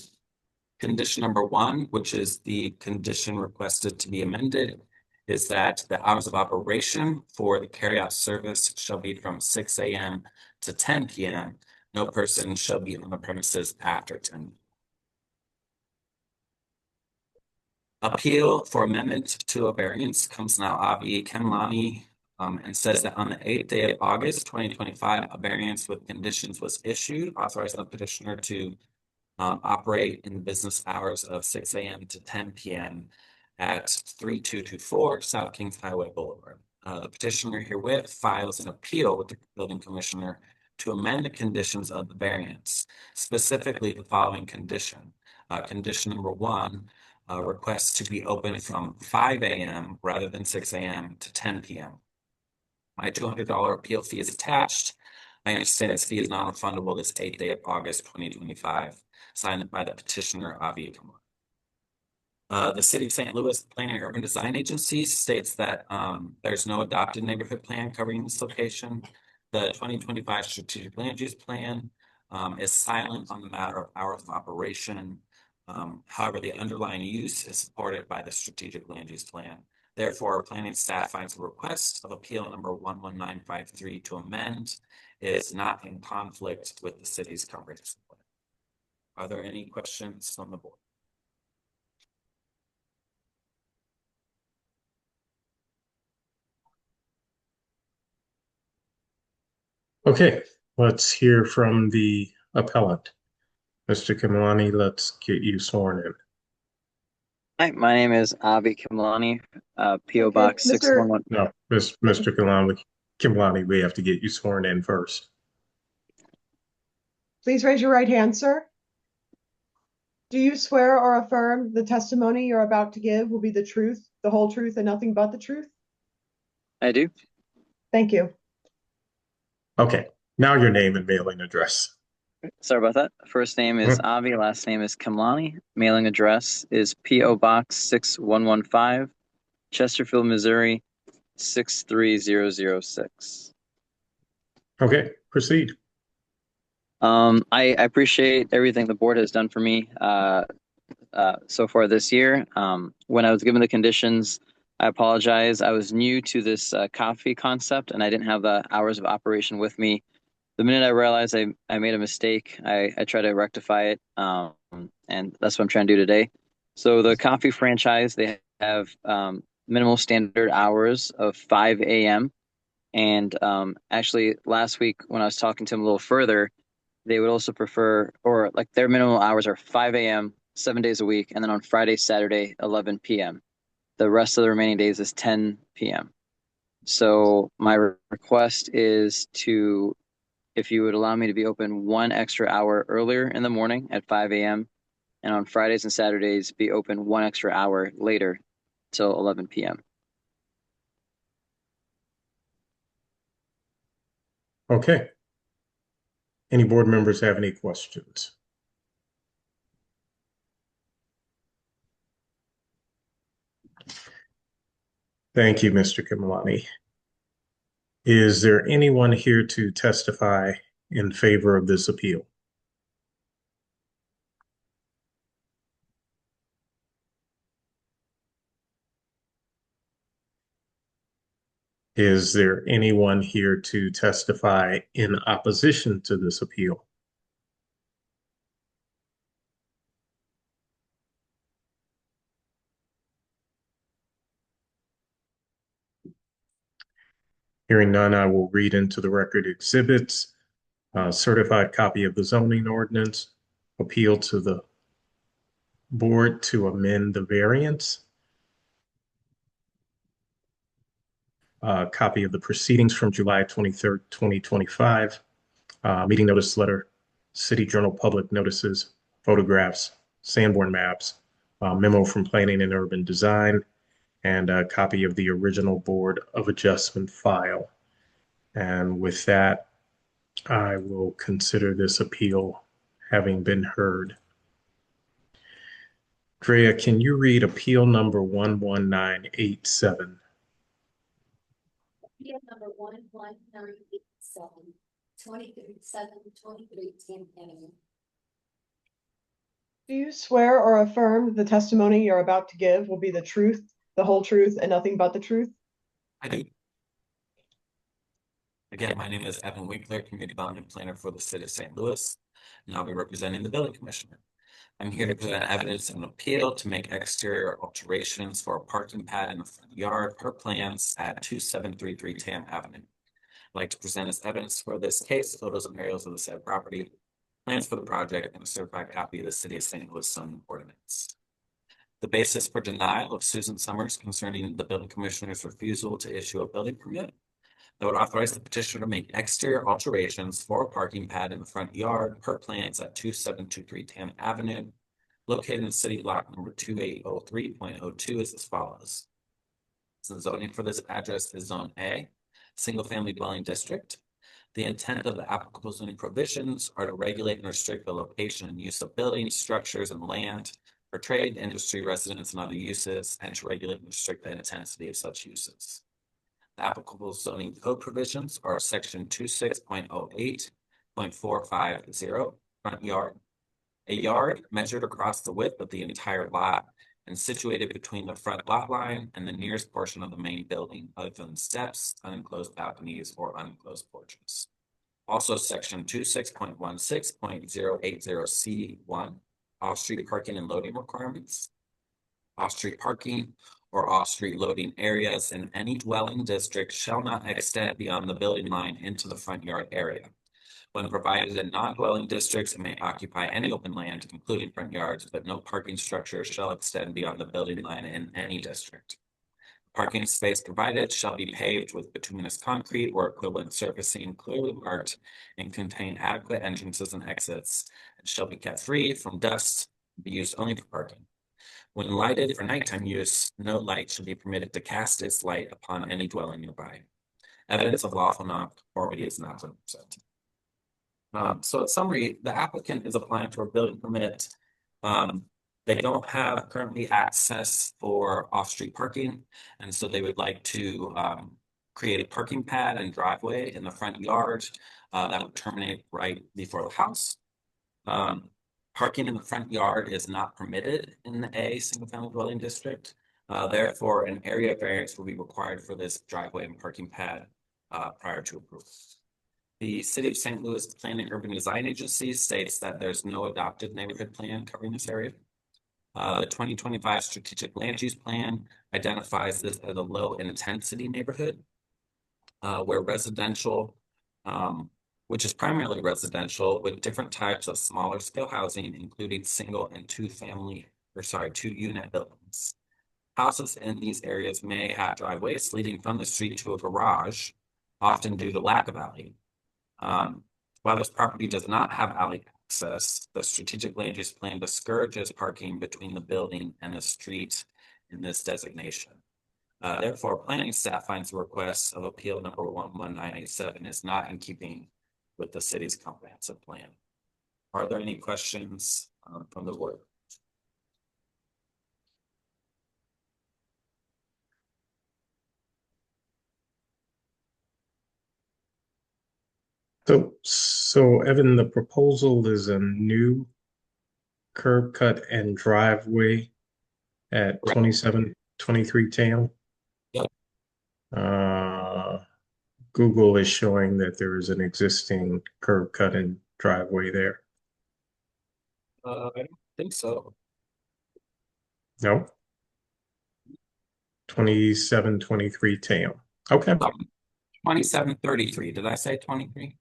condition number 1, which is the condition requested to be amended, is that the hours of operation for the carryout service shall be from 6 a.m. to 10 p.m. No person shall be on the premises after 10. Appeal for amendment to a variance comes now Avi Kenlani, and says that on the 8th day of August, 2025, a variance with conditions was issued, authorizing the petitioner to operate in business hours of 6 a.m. to 10 p.m. at 3224 South Kings Highway Boulevard. The petitioner herewith files an appeal with the building commissioner to amend the conditions of the variance, specifically the following condition. Condition number 1, requests to be open from 5 a.m. rather than 6 a.m. to 10 p.m. My $200 appeal fee is attached. I understand this fee is non-refundable this 8th day of August, 2025. Signed by the petitioner, Avi Kamar. The City of St. Louis Planning and Urban Design Agency states that there's no adopted neighborhood plan covering this location. The 2025 strategic land use plan is silent on the matter of hours of operation. However, the underlying use is supported by the strategic land use plan. Therefore, planning staff finds the request of appeal number 11953 to amend is not in conflict with the city's comprehensive plan. Are there any questions from the board? Okay, let's hear from the appellant. Mr. Kimlani, let's get you sworn in. Hi, my name is Avi Kimlani, PO Box 611. No, Mr. Kimlani, we have to get you sworn in first. Please raise your right hand, sir. Do you swear or affirm the testimony you're about to give will be the truth, the whole truth, and nothing but the truth? I do. Thank you. Okay, now your name and mailing address. Sorry about that. First name is Avi, last name is Kimlani. Mailing address is PO Box 6115, Chesterfield, Missouri 63006. Okay, proceed. I appreciate everything the board has done for me so far this year. When I was given the conditions, I apologize. I was new to this coffee concept and I didn't have the hours of operation with me. The minute I realized I made a mistake, I try to rectify it, and that's what I'm trying to do today. So the coffee franchise, they have minimal standard hours of 5 a.m. And actually last week when I was talking to them a little further, they would also prefer, or like their minimal hours are 5 a.m., 7 days a week, and then on Friday, Saturday, 11 p.m. The rest of the remaining days is 10 p.m. So my request is to, if you would allow me to be open 1 extra hour earlier in the morning at 5 a.m. and on Fridays and Saturdays be open 1 extra hour later till 11 p.m. Okay. Any board members have any questions? Thank you, Mr. Kimlani. Is there anyone here to testify in favor of this appeal? Is there anyone here to testify in opposition to this appeal? Hearing none, I will read into the record exhibits, certified copy of the zoning ordinance, appeal to the board to amend the variance, copy of the proceedings from July 23rd, 2025, meeting notice letter, City Journal public notices, photographs, Sanborn maps, memo from Planning and Urban Design, and a copy of the original Board of Adjustment file. And with that, I will consider this appeal having been heard. Drea, can you read appeal number 11987? Appeal number 11987, 23 10 Avenue. Do you swear or affirm the testimony you're about to give will be the truth, the whole truth, and nothing but the truth? I do. Again, my name is Evan Winkler, Community Development Planner for the City of St. Louis, and I'll be representing the Building Commissioner. I'm here to present evidence of an appeal to make exterior alterations for a parking pad in the front yard per plans at 2733 Tam Avenue. I'd like to present as evidence for this case photos and aerials of the said property, plans for the project, and a certified copy of the City of St. Louis zoning ordinance. The basis for denial of Susan Summers concerning the Building Commissioner's refusal to issue a building permit that would authorize the petitioner to make exterior alterations for a parking pad in the front yard per plans at 2723 Tam Avenue, located in city block number 2803.02 is as follows. So the zoning for this address is Zone A, Single Family Dwelling District. The intent of the applicable zoning provisions are to regulate and restrict the location and use of buildings, structures, and land for trade, industry, residence, and other uses, and to regulate and restrict the intensity of such uses. applicable zoning code provisions are section 26.08.450, front yard. A yard measured across the width of the entire lot and situated between the front lot line and the nearest portion of the main building, other than steps, unenclosed balconies, or unenclosed porches. Also, section 26.16.080C1, off-street parking and loading requirements. Off-street parking or off-street loading areas in any dwelling district shall not extend beyond the building line into the front yard area. When provided in non-dwelling districts, it may occupy any open land, including front yards, but no parking structure shall extend beyond the building line in any district. Parking space provided shall be paved with bituminous concrete or equivalent surfacing clearly marked and contain adequate entrances and exits, and shall be kept free from dust and be used only for parking. When lighted for nighttime use, no light should be permitted to cast its light upon any dwelling nearby. Evidence of lawful nonconformity is not presented. So in summary, the applicant is applying for a building permit. They don't have currently access for off-street parking, and so they would like to create a parking pad and driveway in the front yard that would terminate right before the house. Parking in the front yard is not permitted in a single-family dwelling district. Therefore, an area variance will be required for this driveway and parking pad prior to approval. The City of St. Louis Planning and Urban Design Agency states that there's no adopted neighborhood plan covering this area. The 2025 Strategic Land Use Plan identifies this as a low-intensity neighborhood where residential, which is primarily residential, with different types of smaller scale housing, including single and two-unit buildings. Houses in these areas may have driveways leading from the street to a garage, often due to lack of alley. While this property does not have alley access, the strategic land use plan discourages parking between the building and the street in this designation. Therefore, planning staff finds the request of appeal number 11987 is not in keeping with the city's comprehensive plan. Are there any questions from the board? So Evan, the proposal is a new curb cut and driveway at 2723 Tam. Yep. Google is showing that there is an existing curb cut and driveway there. I don't think so. No. 2723 Tam. Okay. 2733. Did I say 23?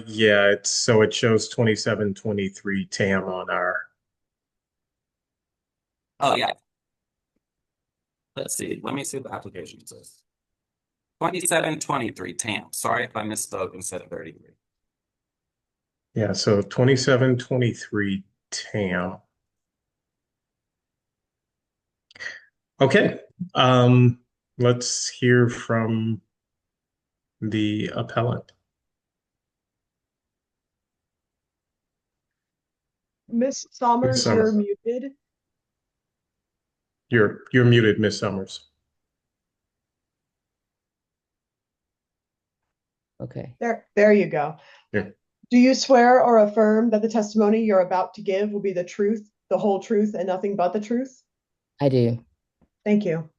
Yeah, so it shows 2723 Tam on our. Oh yeah. Let's see. Let me see what the application says. 2723 Tam. Sorry if I misspoke and said 33. Yeah, so 2723 Tam. Okay. Let's hear from the appellant. Miss Summers, you're muted. You're muted, Miss Summers. Okay. There you go. Yeah. Do you swear or affirm that the testimony you're about to give will be the truth, the whole truth, and nothing but the truth? I do. Thank you.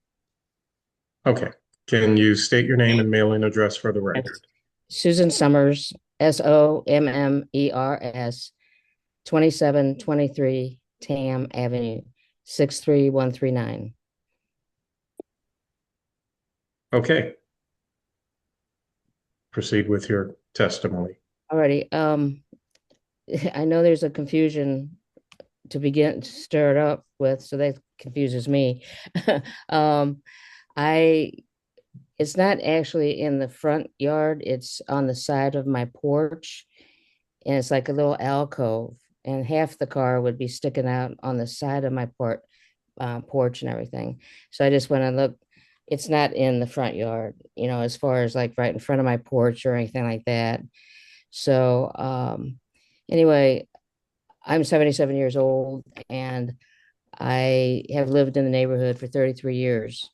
Okay. Can you state your name and mailing address for the record? Susan Summers, SOMMERS, 2723 Tam Avenue, 63139. Okay. Proceed with your testimony. Alrighty. I know there's a confusion to begin to stir it up with, so that confuses me. It's not actually in the front yard, it's on the side of my porch, and it's like a little alcove, and half the car would be sticking out on the side of my porch and everything. So I just went and looked. It's not in the front yard, as far as like right in front of my porch or anything like that. So anyway, I'm 77 years old and I have lived in the neighborhood for 33 years.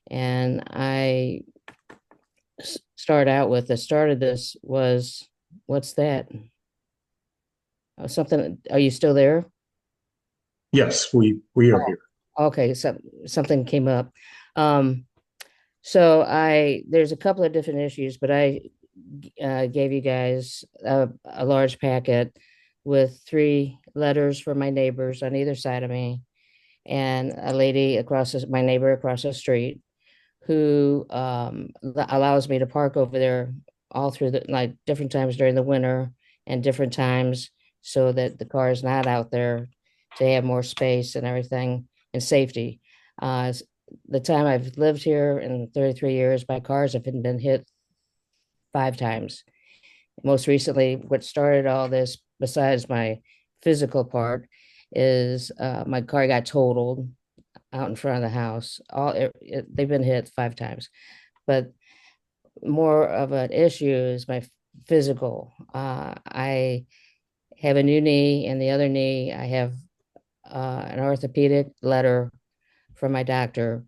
And I start out with the start of this was, what's that? Something, are you still there? Yes, we are here. Okay, so something came up. There's a couple of different issues, but I gave you guys a large packet with 3 letters from my neighbors on either side of me, and a lady my neighbor across the street, who allows me to park over there all through like different times during the winter and different times, so that the car is not out there, to have more space and everything and safety. The time I've lived here in 33 years, my cars have been hit 5 times. Most recently, what started all this, besides my physical part, is my car got totaled out in front of the house. They've been hit 5 times, but more of an issue is my physical. I have a new knee, and the other knee, I have an orthopedic letter from my doctor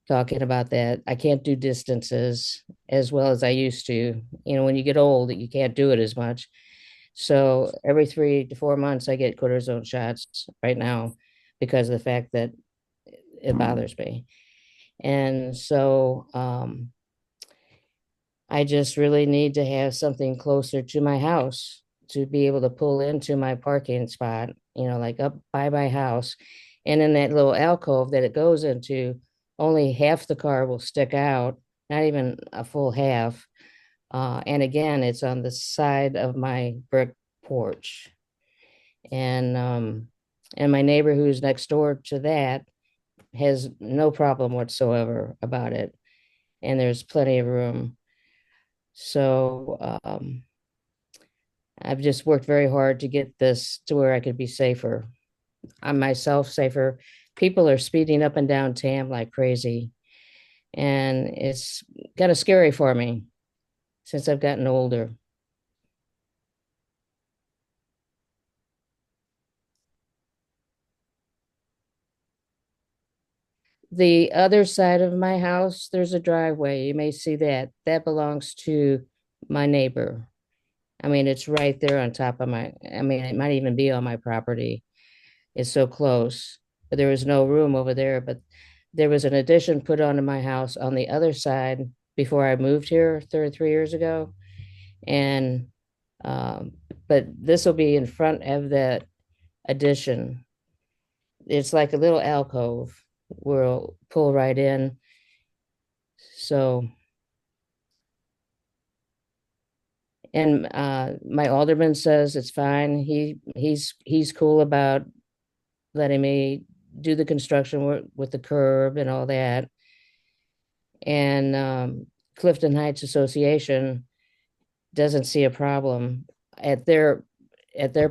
talking about that. I can't do distances as well as I used to. You know, when you get old, you can't do it as much. So every 3 to 4 months, I get cortisone shots right now because of the fact that it bothers me. And so I just really need to have something closer to my house to be able to pull into my parking spot, you know, like up by my house. And in that little alcove that it goes into, only half the car will stick out, not even a full half. And again, it's on the side of my brick porch. And my neighbor who's next door to that has no problem whatsoever about it. And there's plenty of room. So I've just worked very hard to get this to where I could be safer. I'm myself safer. People are speeding up and down Tam like crazy. And it's kind of scary for me since I've gotten older. The other side of my house, there's a driveway. You may see that. That belongs to my neighbor. I mean, it's right there on top of it might even be on my property. It's so close. But there was no room over there. But there was an addition put onto my house on the other side before I moved here 33 years ago. And but this will be in front of that addition. It's like a little alcove. We'll pull right in. So, and my alderman says it's fine. He's cool about letting me do the construction work with the curb and all that. And Clifton Heights Association doesn't see a problem at their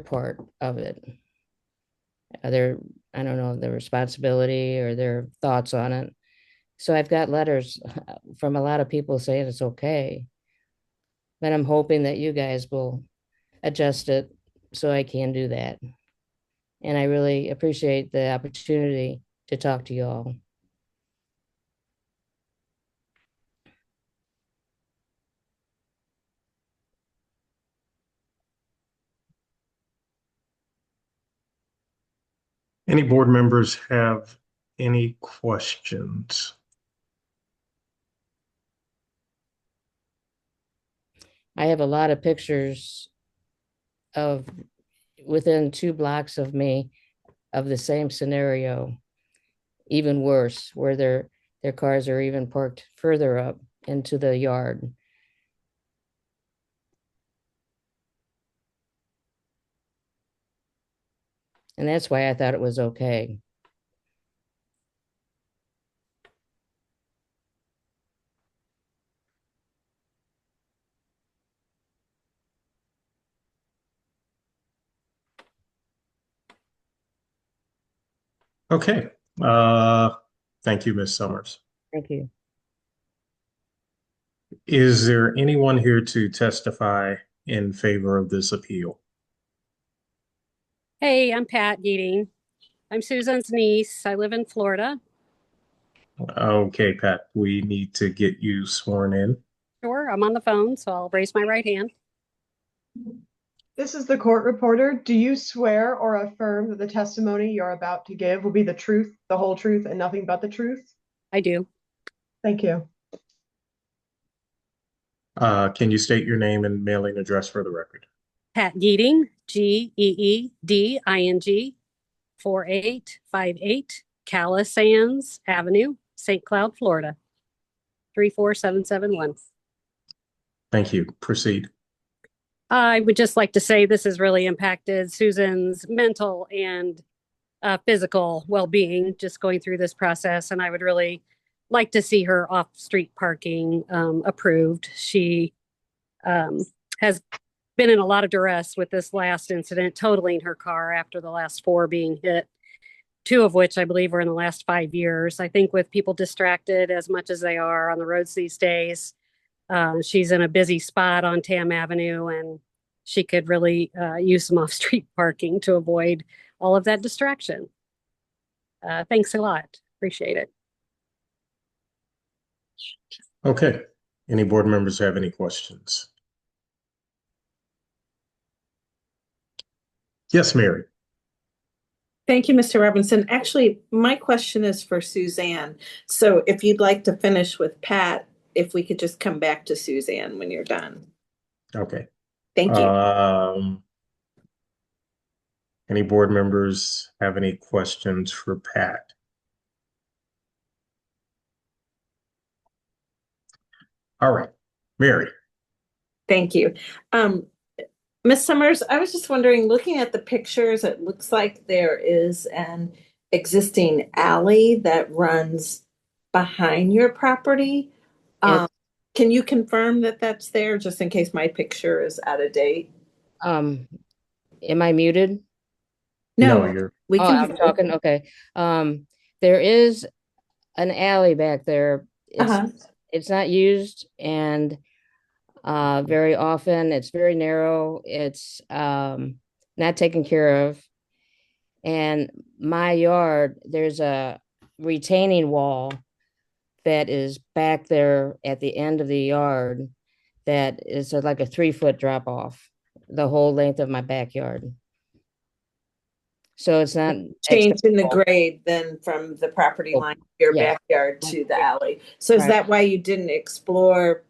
part of it. I don't know, their responsibility or their thoughts on it. So I've got letters from a lot of people saying it's okay. But I'm hoping that you guys will adjust it so I can do that. And I really appreciate the opportunity to talk to you all. Any board members have any questions? I have a lot of pictures of within 2 blocks of me of the same scenario, even worse, where their cars are even parked further up into the yard. And that's why I thought it was okay. Okay. Thank you, Ms. Summers. Thank you. Is there anyone here to testify in favor of this appeal? Hey, I'm Pat Geating. I'm Susan's niece. I live in Florida. Okay, Pat, we need to get you sworn in. Sure, I'm on the phone, so I'll raise my right hand. This is the court reporter. Do you swear or affirm that the testimony you're about to give will be the truth, the whole truth, and nothing but the truth? I do. Thank you. Can you state your name and mailing address for the record? Pat Geeding, Geedding, 4858 Calisands Avenue, St. Cloud, Florida, 34771. Thank you. Proceed. I would just like to say this has really impacted Susan's mental and physical well-being just going through this process, and I would really like to see her off-street parking approved. She has been in a lot of duress with this last incident, totaling her car after the last 4 being hit, 2 of which I believe were in the last 5 years. I think with people distracted as much as they are on the roads these days, she's in a busy spot on Tam Avenue, and she could really use some off-street parking to avoid all of that distraction. Thanks a lot. Appreciate it. Okay. Any board members have any questions? Yes, Mary. Thank you, Mr. Robinson. Actually, my question is for Suzanne. So if you'd like to finish with Pat, if we could just come back to Suzanne when you're done. Okay. Thank you. Any board members have any questions for Pat? All right, Mary. Thank you. Ms. Summers, I was just wondering, looking at the pictures, it looks like there is an existing alley that runs behind your property. Yes. Can you confirm that that's there, just in case my picture is out of date? Am I muted? No, you're. We Oh, can I'm talking. Okay. There is an alley back there. It's not used, and very often it's very narrow. It's not taken care of. And my yard, there's a retaining wall that is back there at the end of the yard that is like a 3-foot drop off the whole length of my backyard. So it's not change in the grade then from the property line of your backyard to the alley. So is that why you didn't explore?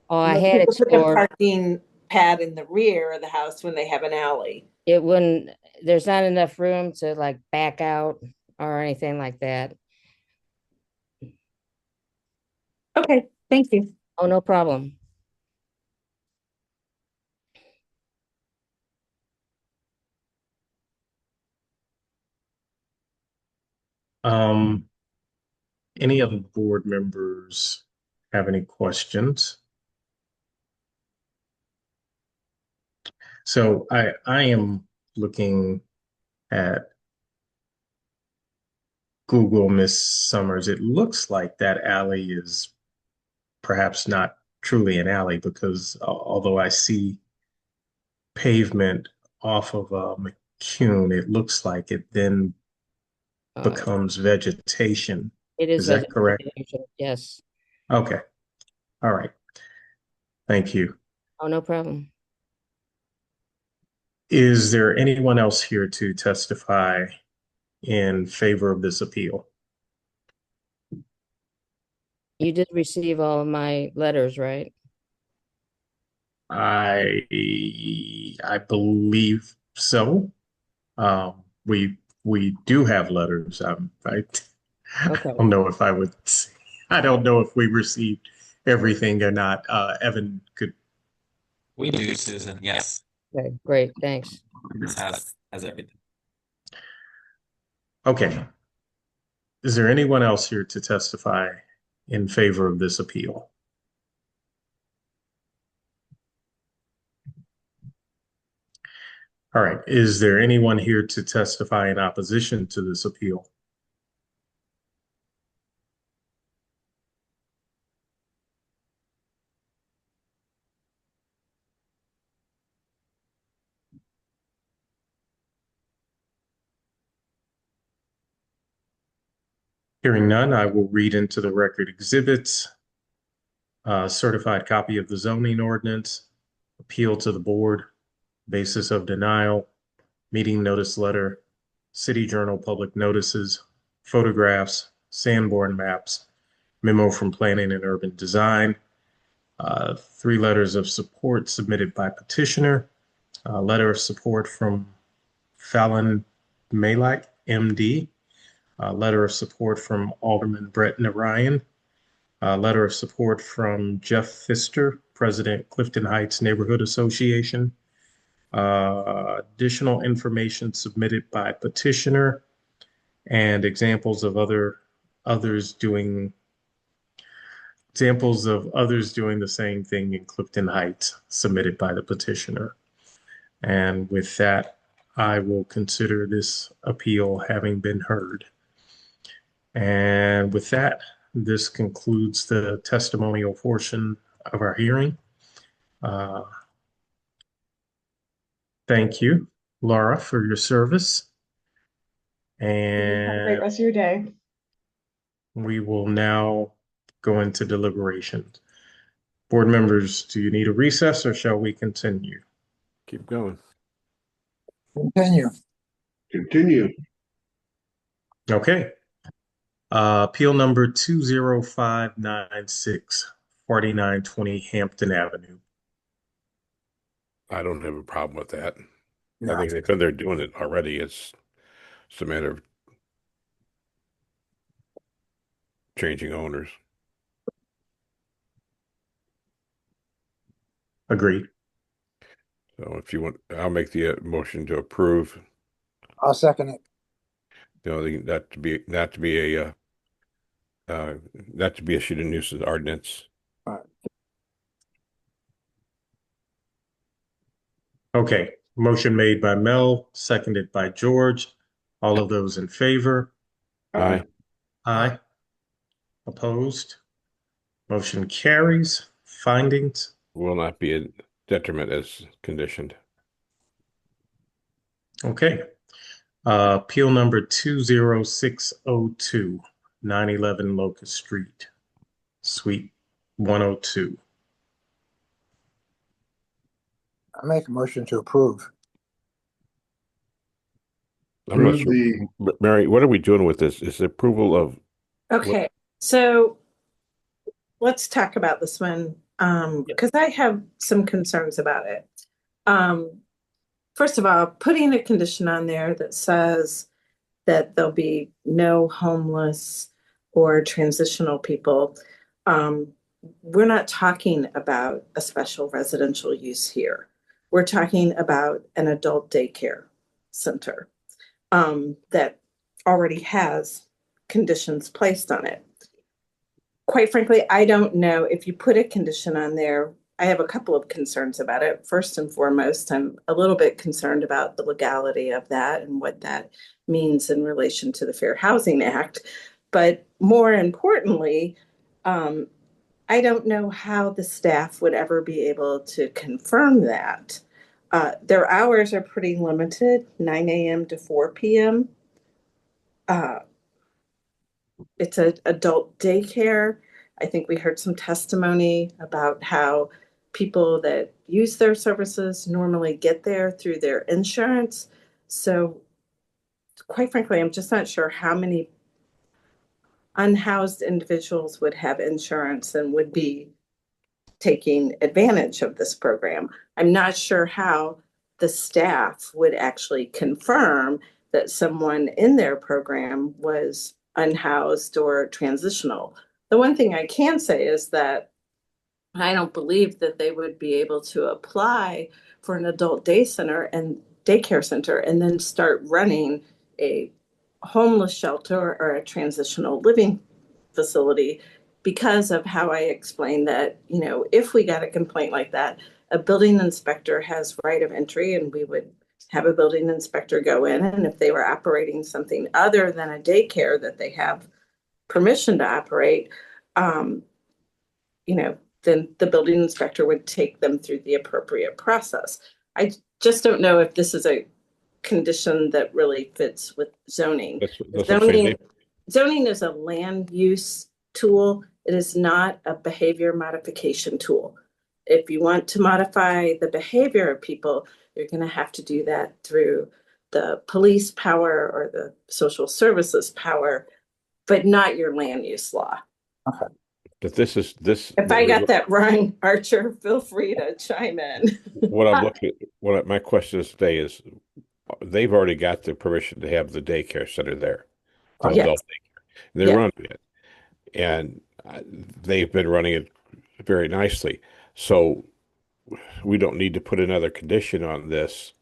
Oh, I had people put a explored. parking pad in the rear of the house when they have an alley. It wouldn't, there's not enough room to like back out or anything like that. Okay, thank you. Oh, no problem. Any other board members have any questions? So I am looking at Google, Miss Summers. It looks like that alley is perhaps not truly an alley because although I see pavement off of McCune, it looks like it then becomes vegetation. It is that correct? vegetation, yes. Okay. All right. Thank you. Oh, no problem. Is there anyone else here to testify in favor of this appeal? You did receive all of my letters, right? I believe so. We do have letters. I don't know if I don't know if we received everything or not. Evan could. We do, Susan. Yes. Okay, great. Thanks. This has everything. Okay. Is there anyone else here to testify in favor of this appeal? All right. Is there anyone here to testify in opposition to this appeal? Hearing none, I will read into the record exhibits, certified copy of the zoning ordinance, appeal to the board, basis of denial, meeting notice letter, City Journal public notices, photographs, Sanborn maps, memo from Planning and Urban Design, 3 letters of support submitted by petitioner, a letter of support from Fallon Malak, MD, a letter of support from Alderman Brett Narayan, a letter of support from Jeff Pfister, President, Clifton Heights Neighborhood Association, additional information submitted by petitioner, and examples of others doing the same thing in Clifton Heights submitted by the petitioner. And with that, I will consider this appeal having been heard. And with that, this concludes the testimonial portion of our hearing. Thank you, Laura, for your service. Have a great And rest of your day. we will now go into deliberations. Board members, do you need a recess or shall we continue? Keep going. Continue. Continue. Okay. Appeal number 20596, 4920 Hampton Avenue. I don't have a problem with that. Yeah. I think because they're doing it already, it's a matter of changing owners. Agreed. So if you want, I'll make the motion to approve. I'll second it. You know, not to be issued a nuisance ordinance. Okay. Motion made by Mel, seconded by George. All of those in favor? Aye. Aye. Opposed? Motion carries. Findings? Will not be a detriment as conditioned. Okay. Appeal number 20602, 911 Locust Street, Suite 102. I make a motion to approve. I'm not sure. Mary, what are we doing with this? Is the approval of Okay, so let's talk about this one, because I have some concerns about it. First of all, putting a condition on there that says that there'll be no homeless or transitional people. We're not talking about a special residential use here. We're talking about an adult daycare center that already has conditions placed on it. Quite frankly, I don't know if you put a condition on there. I have a couple of concerns about it. First and foremost, I'm a little bit concerned about the legality of that and what that means in relation to the Fair Housing Act. But more importantly, I don't know how the staff would ever be able to confirm that. Their hours are pretty limited, 9 a.m. to 4 p.m. It's an adult daycare. I think we heard some testimony about how people that use their services normally get there through their insurance. So quite frankly, I'm just not sure how many unhoused individuals would have insurance and would be taking advantage of this program. I'm not sure how the staff would actually confirm that someone in their program was unhoused or transitional. The one thing I can say is that I don't believe that they would be able to apply for an adult day center and daycare center and then start running a homeless shelter or a transitional living facility because of how I explained that, you know, if we got a complaint like that, a building inspector has right of entry and we would have a building inspector go in, and if they were operating something other than a daycare that they have permission to operate, you know, then the building inspector would take them through the appropriate process. I just don't know if this is a condition that really fits with zoning. That's what I'm saying. zoning is a land use tool. It is not a behavior modification tool. If you want to modify the behavior of people, you're going to have to do that through the police power or the social services power, but not your land use law. Okay. But this is this. If I got that wrong, Archer, feel free to chime in. What I'm looking, my question is today is, they've already got the permission to have the daycare center there, the Yes. adult daycare. They're Yeah. running it, and they've been running it very nicely. So we don't need to put another condition on this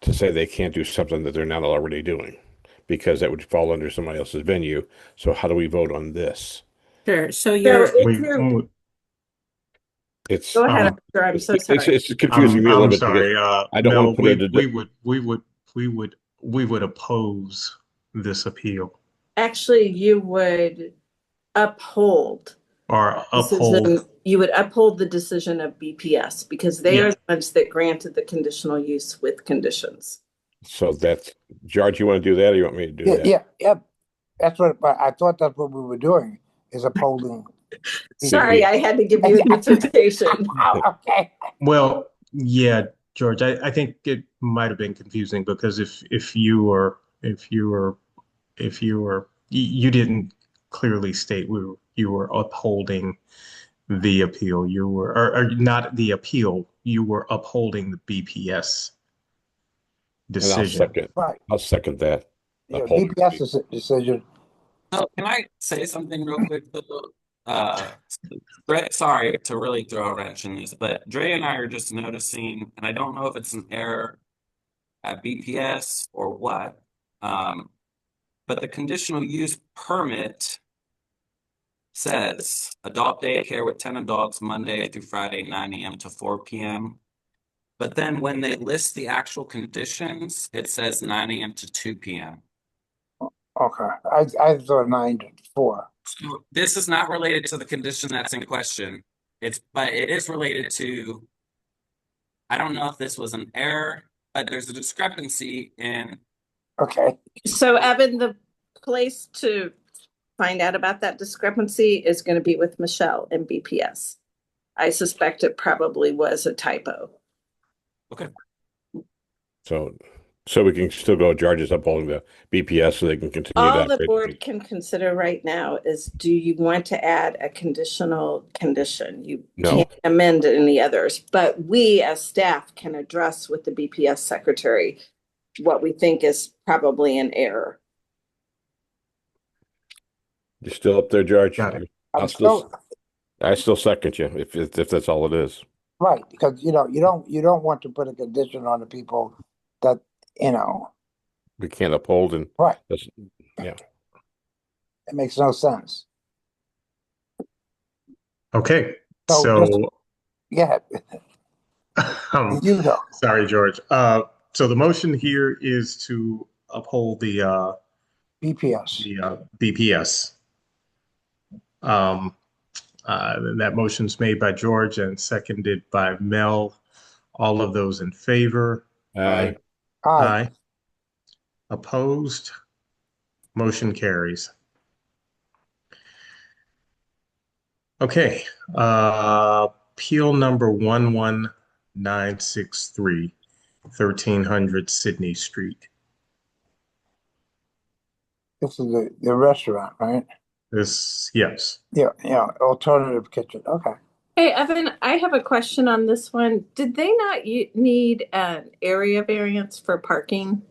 to say they can't do something that they're not already doing, because that would fall under somebody else's venue. So how do we vote on this? Sure. So you're, It's Go ahead, Archer. I'm so sorry. it's confusing me a little I'm bit sorry. because I don't Mel, want to put it. we would oppose this appeal Actually, you would uphold or decision, uphold. you would uphold the decision of BPS because they are Yeah. the ones that granted the conditional use with conditions. So that's George. You want to do that, or you want me to do Yeah, that? yeah. That's what, but I thought that's what we were doing, is upholding. Sorry, I had to give you an interpretation. Okay. Well, yeah, George, I think it might have been confusing because if you didn't clearly state you were upholding the appeal. You were or not the appeal, you were upholding the BPS And decision. Right. I'll second that. Yeah, Uphold. BPS decision. So can I say something real quick? Dre, sorry to really throw a wrench in this, but Dre and I are just noticing, and I don't know if it's an error at BPS or what, but the conditional use permit says adult daycare with 10 adults Monday through Friday, 9 a.m. to 4 p.m. But then when they list the actual conditions, it says 9 a.m. to 2 p.m. Okay, I thought 9 to 4. So this is not related to the condition that's in question. But it is related to, I don't know if this was an error, but there's a discrepancy in. Okay. So Evan, the place to find out about that discrepancy is going to be with Michelle and BPS. I suspect it probably was a typo. Okay. So we can still go charges upholding the BPS so they can continue to All the operate. board can consider right now is, do you want to add a conditional condition? You No. can't amend any others, but we as staff can address with the BPS secretary what we think is probably an error. You still up there, George? Got it. I still second you if that's all it is. Right, because you don't want to put a condition on the people that We can't uphold and right. Yeah. It makes no sense. Okay, So so Yeah. You go. sorry, George. So the motion here is to uphold the BPS. the BPS. That motion's made by George and seconded by Mel. All of those in favor? Aye. Aye. Opposed? Motion carries. Okay, appeal number 11963, 1300 Sydney Street. This is the restaurant, right? Yes. Yeah, alternative kitchen. Okay. Hey, Evan, I have a question on this one. Did they not need an area variance for parking?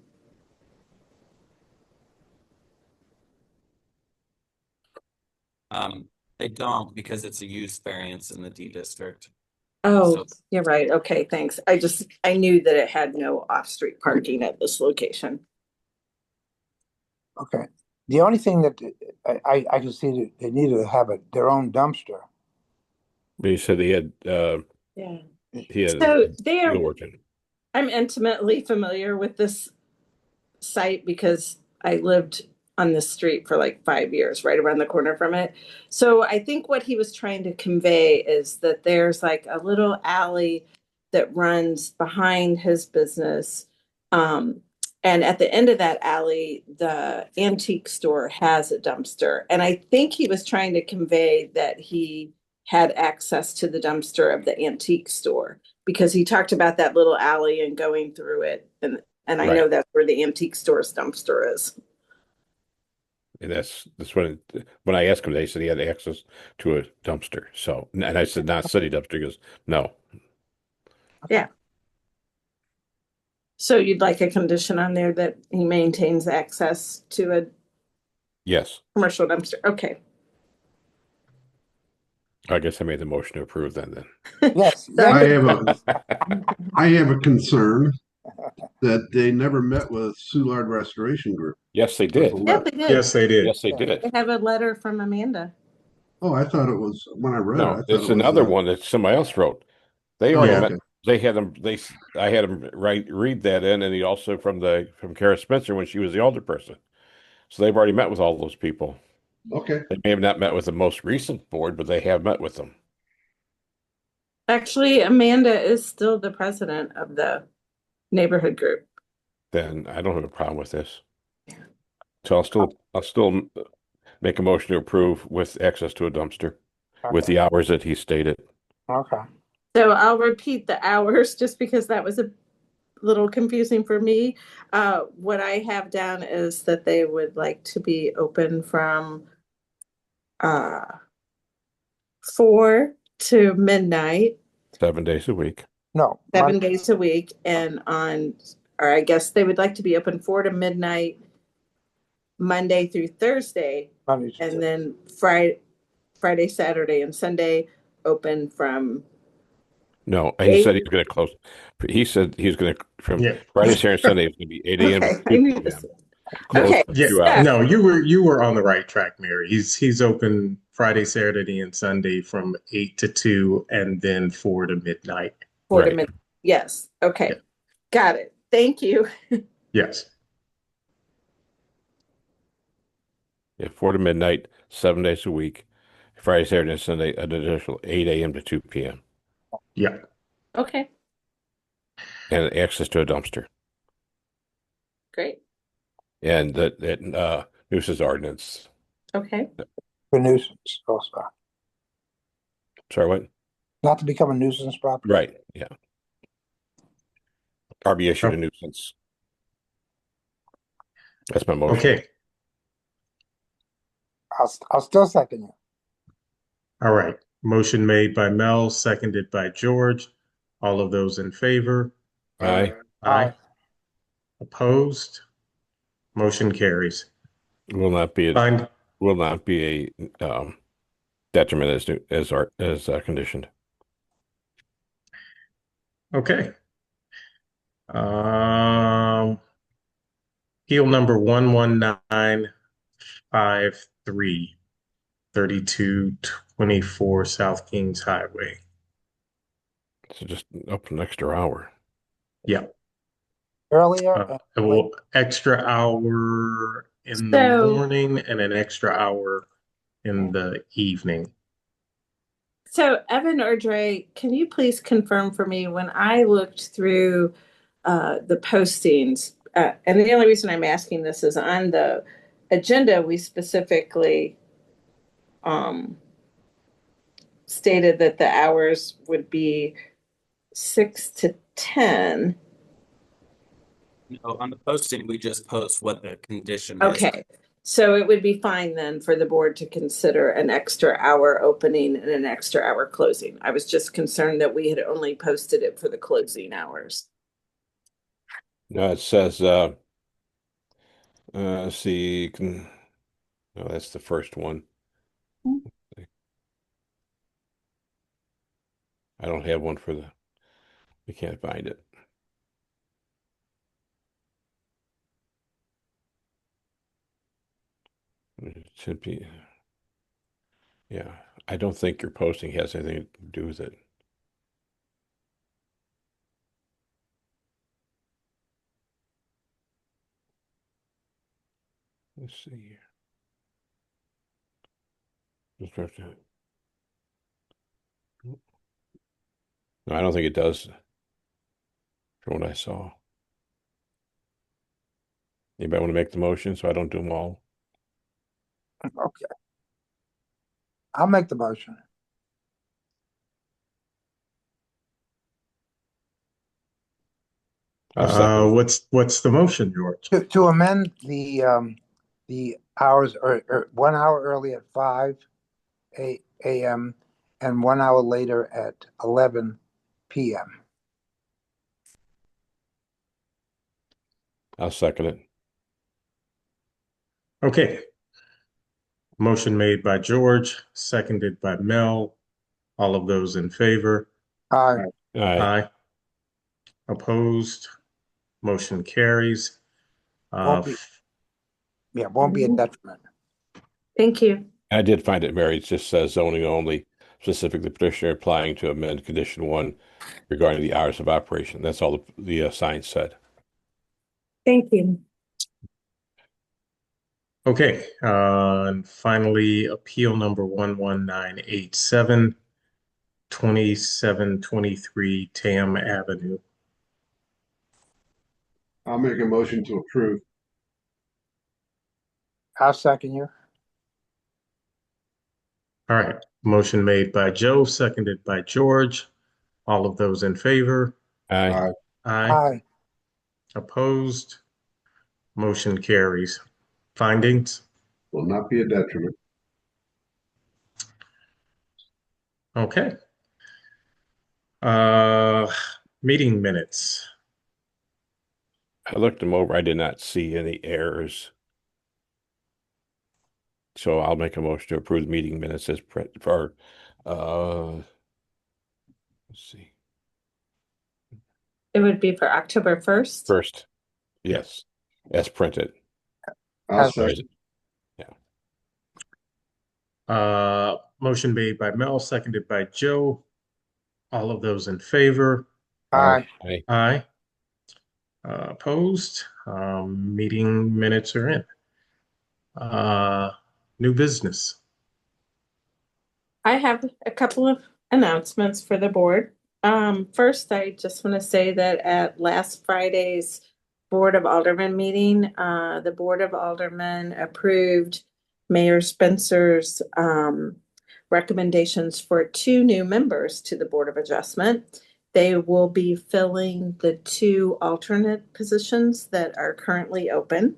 They don't because it's a use variance in the D district. Oh, you're right. Okay, thanks. I knew that it had no off-street parking at this location. Okay. The only thing that I can see that they needed to have their own dumpster. But you said he had Yeah. he had So they're, steel working. I'm intimately familiar with this site because I lived on this street for like 5 years, right around the corner from it. So I think what he was trying to convey is that there's like a little alley that runs behind his business. And at the end of that alley, the antique store has a dumpster. And I think he was trying to convey that he had access to the dumpster of the antique store because he talked about that little alley and going through it. And I know Right. that's where the antique store's dumpster is. And that's when I asked him, they said he had access to a dumpster. So, and I said, not city dumpster. He goes, no. Yeah. So you'd like a condition on there that he maintains access to a Yes. commercial dumpster? Okay. I guess I made the motion to approve then. Yes. I have a concern that they never met with Soulard Restoration Group. Yes, they did. Yeah, they did. Yes, they did. Yes, they did. They have a letter from Amanda. Oh, I thought it was, when I read it, I No, thought it's it was another one that somebody else wrote. They Oh, already yeah. met. okay. They had them. I had them read that in, and he also from Kara Spencer when she was the alderperson. So they've already met with all those people. Okay. They may have not met with the most recent board, but they have met with them. Actually, Amanda is still the president of the neighborhood group. Then I don't have a problem with this. So I'll still make a motion to approve with access to a dumpster with the hours that he stated. Okay. So I'll repeat the hours just because that was a little confusing for me. What I have down is that they would like to be open from 4 to midnight, 7 days a week. No. 7 days a week, and or I guess they would like to be open 4 to midnight, Monday through Thursday, and then Friday, Saturday, and Sunday open from. No, he said he was going to close. He said he was going to from Friday, Saturday, and Sunday. It's going to be 8 a.m. Okay, to I 2 knew p.m. this. Closed Okay, for Yeah, 2 hours. no, you were on the right track, Mary. He's open Friday, Saturday, and Sunday from 8 to 2, and then 4 to midnight. 4 to midnight. Yes. Okay. Yeah. Got it. Thank you. Yes. Yeah, 4 to midnight, 7 days a week. Friday, Saturday, and Sunday, an additional 8 a.m. to 2 p.m. Yeah. Okay. And access to a dumpster. Great. And that nuisance ordinance. Okay. For nuisance also. Sorry, what? Not to become a nuisance property. Right, yeah. Or be issued a nuisance. That's my motion. Okay. I'll still second you. All right. Motion made by Mel, seconded by George. All of those in favor? Aye. Aye. Opposed? Motion carries. Will not be Fine. a detriment as conditioned. Okay. Appeal number 11953, 3224 South Kings Highway. So just up an extra hour. Yeah. Earlier. Well, extra hour in the morning and an extra hour in the evening. So Evan or Dre, can you please confirm for me when I looked through the postings, and the only reason I'm asking this is on the agenda, we specifically stated that the hours would be 6 to 10. No, on the posting, we just post what the condition is. Okay. So it would be fine then for the board to consider an extra hour opening and an extra hour closing. I was just concerned that we had only posted it for the closing hours. No, it says let's see, no, that's the first one. I don't have one for we can't find it. It should be, yeah. I don't think your posting has anything to do with it. Let's see here. Just have to. No, I don't think it does. From what I saw. Anybody want to make the motion so I don't do them all? Okay. I'll make the motion. I'll second. What's the motion, George? To amend the hours or 1 hour early at 5 a.m. and 1 hour later at 11 p.m. I'll second it. Okay. Motion made by George, seconded by Mel. All of those in favor? Aye. Aye. Opposed? Motion carries. Won't be a detriment. Thank you. I did find it, Mary. It just says zoning only, specifically petitioner applying to amend condition 1 regarding the hours of operation. That's all the sign said. Thank you. Okay, and finally, appeal number 11987, 2723 Tam Avenue. I'll make a motion to approve. I'll second you. All right, motion made by Joe, seconded by George. All of those in favor? Aye. Aye. Opposed? Motion carries. Findings? Will not be a detriment. Okay. Meeting minutes. I looked them over. I did not see any errors. So I'll make a motion to approve the meeting minutes as print for, let's see. It would be for October 1st. First, yes, as printed. I'll Sorry. second. Motion made by Mel, seconded by Joe. All of those in favor? Aye. Aye. Opposed? Meeting minutes are in. New business. I have a couple of announcements for the board. First, I just want to say that at last Friday's Board of Aldermen meeting, the Board of Aldermen approved Mayor Spencer's recommendations for 2 new members to the Board of Adjustment. They will be filling the 2 alternate positions that are currently open.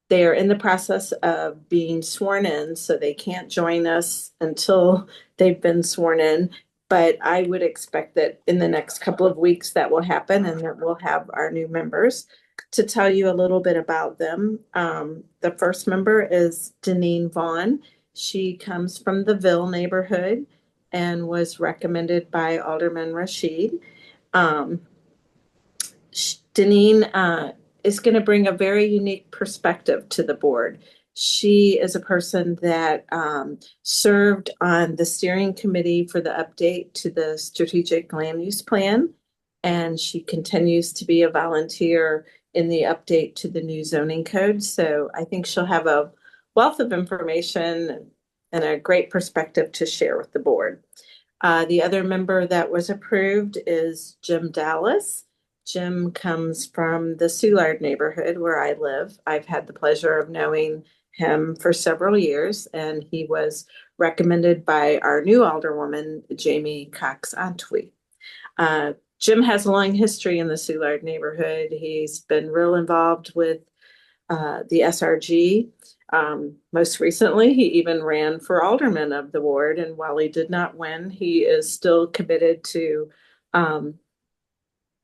They are in the process of being sworn in, so they can't join us until they've been sworn in. But I would expect that in the next couple of weeks that will happen and that we'll have our new members. To tell you a little bit about them, the first member is Deneen Vaughn. She comes from the Ville neighborhood and was recommended by Alderman Rashid. Deneen is going to bring a very unique perspective to the board. She is a person that served on the steering committee for the update to the strategic land use plan, and she continues to be a volunteer in the update to the new zoning code. So I think she'll have a wealth of information and a great perspective to share with the board. The other member that was approved is Jim Dallas. Jim comes from the Soulard neighborhood where I live. I've had the pleasure of knowing him for several years, and he was recommended by our new alderwoman, Jamie Cox-Antwi. Jim has a long history in the Soulard neighborhood. He's been real involved with the SRG. Most recently, he even ran for alderman of the ward, and while he did not win, he is still committed to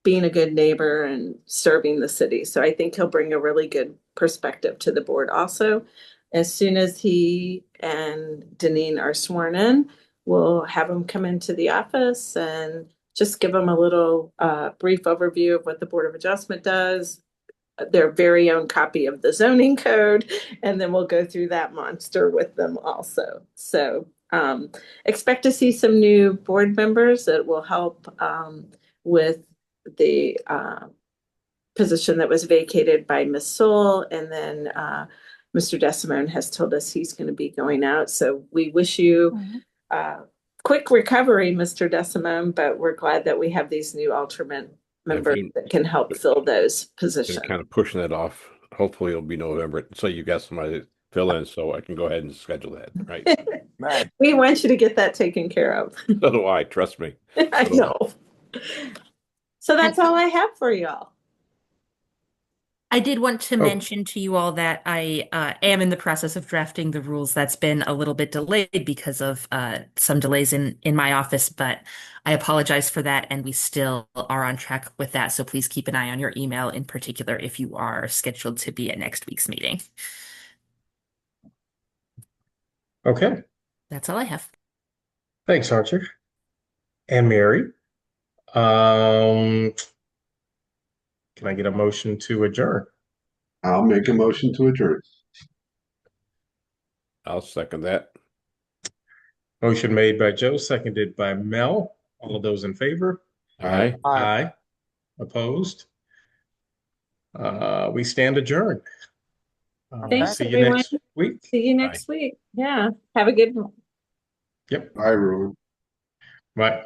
being a good neighbor and serving the city. So I think he'll bring a really good perspective to the board also. As soon as he and Deneen are sworn in, we'll have him come into the office and just give them a little brief overview of what the Board of Adjustment does, their very own copy of the zoning code, and then we'll go through that monster with them also. So expect to see some new board members that will help with the position that was vacated by Ms. Soul, and then Mr. Desimone has told us he's going to be going out. So we wish you quick recovery, Mr. Desimone, but we're glad that we have these new alternate members you- that can help fill those Been positions. kind of pushing that off. Hopefully it'll be November, so you got somebody to fill in, so I can go ahead and schedule that, right? Right. We want you to get that taken care of. So do I, trust me. I So- know. So that's all I have for y'all. I did want to Oh. mention to you all that I am in the process of drafting the rules. That's been a little bit delayed because of some delays in my office, but I apologize for that, and we still are on track with that. So please keep an eye on your email in particular if you are scheduled to be at next week's meeting. Okay, That's all I have. thanks, Archer. And Mary, can I get a motion to adjourn? I'll make a motion to adjourn. I'll second that. Motion made by Joe, seconded by Mel. All of those in favor? Aye. Aye. Opposed? We stand adjourned. Thanks, See you everyone. next week. See you next week. Yeah. Have a good one. Yep. Bye, everyone. Bye.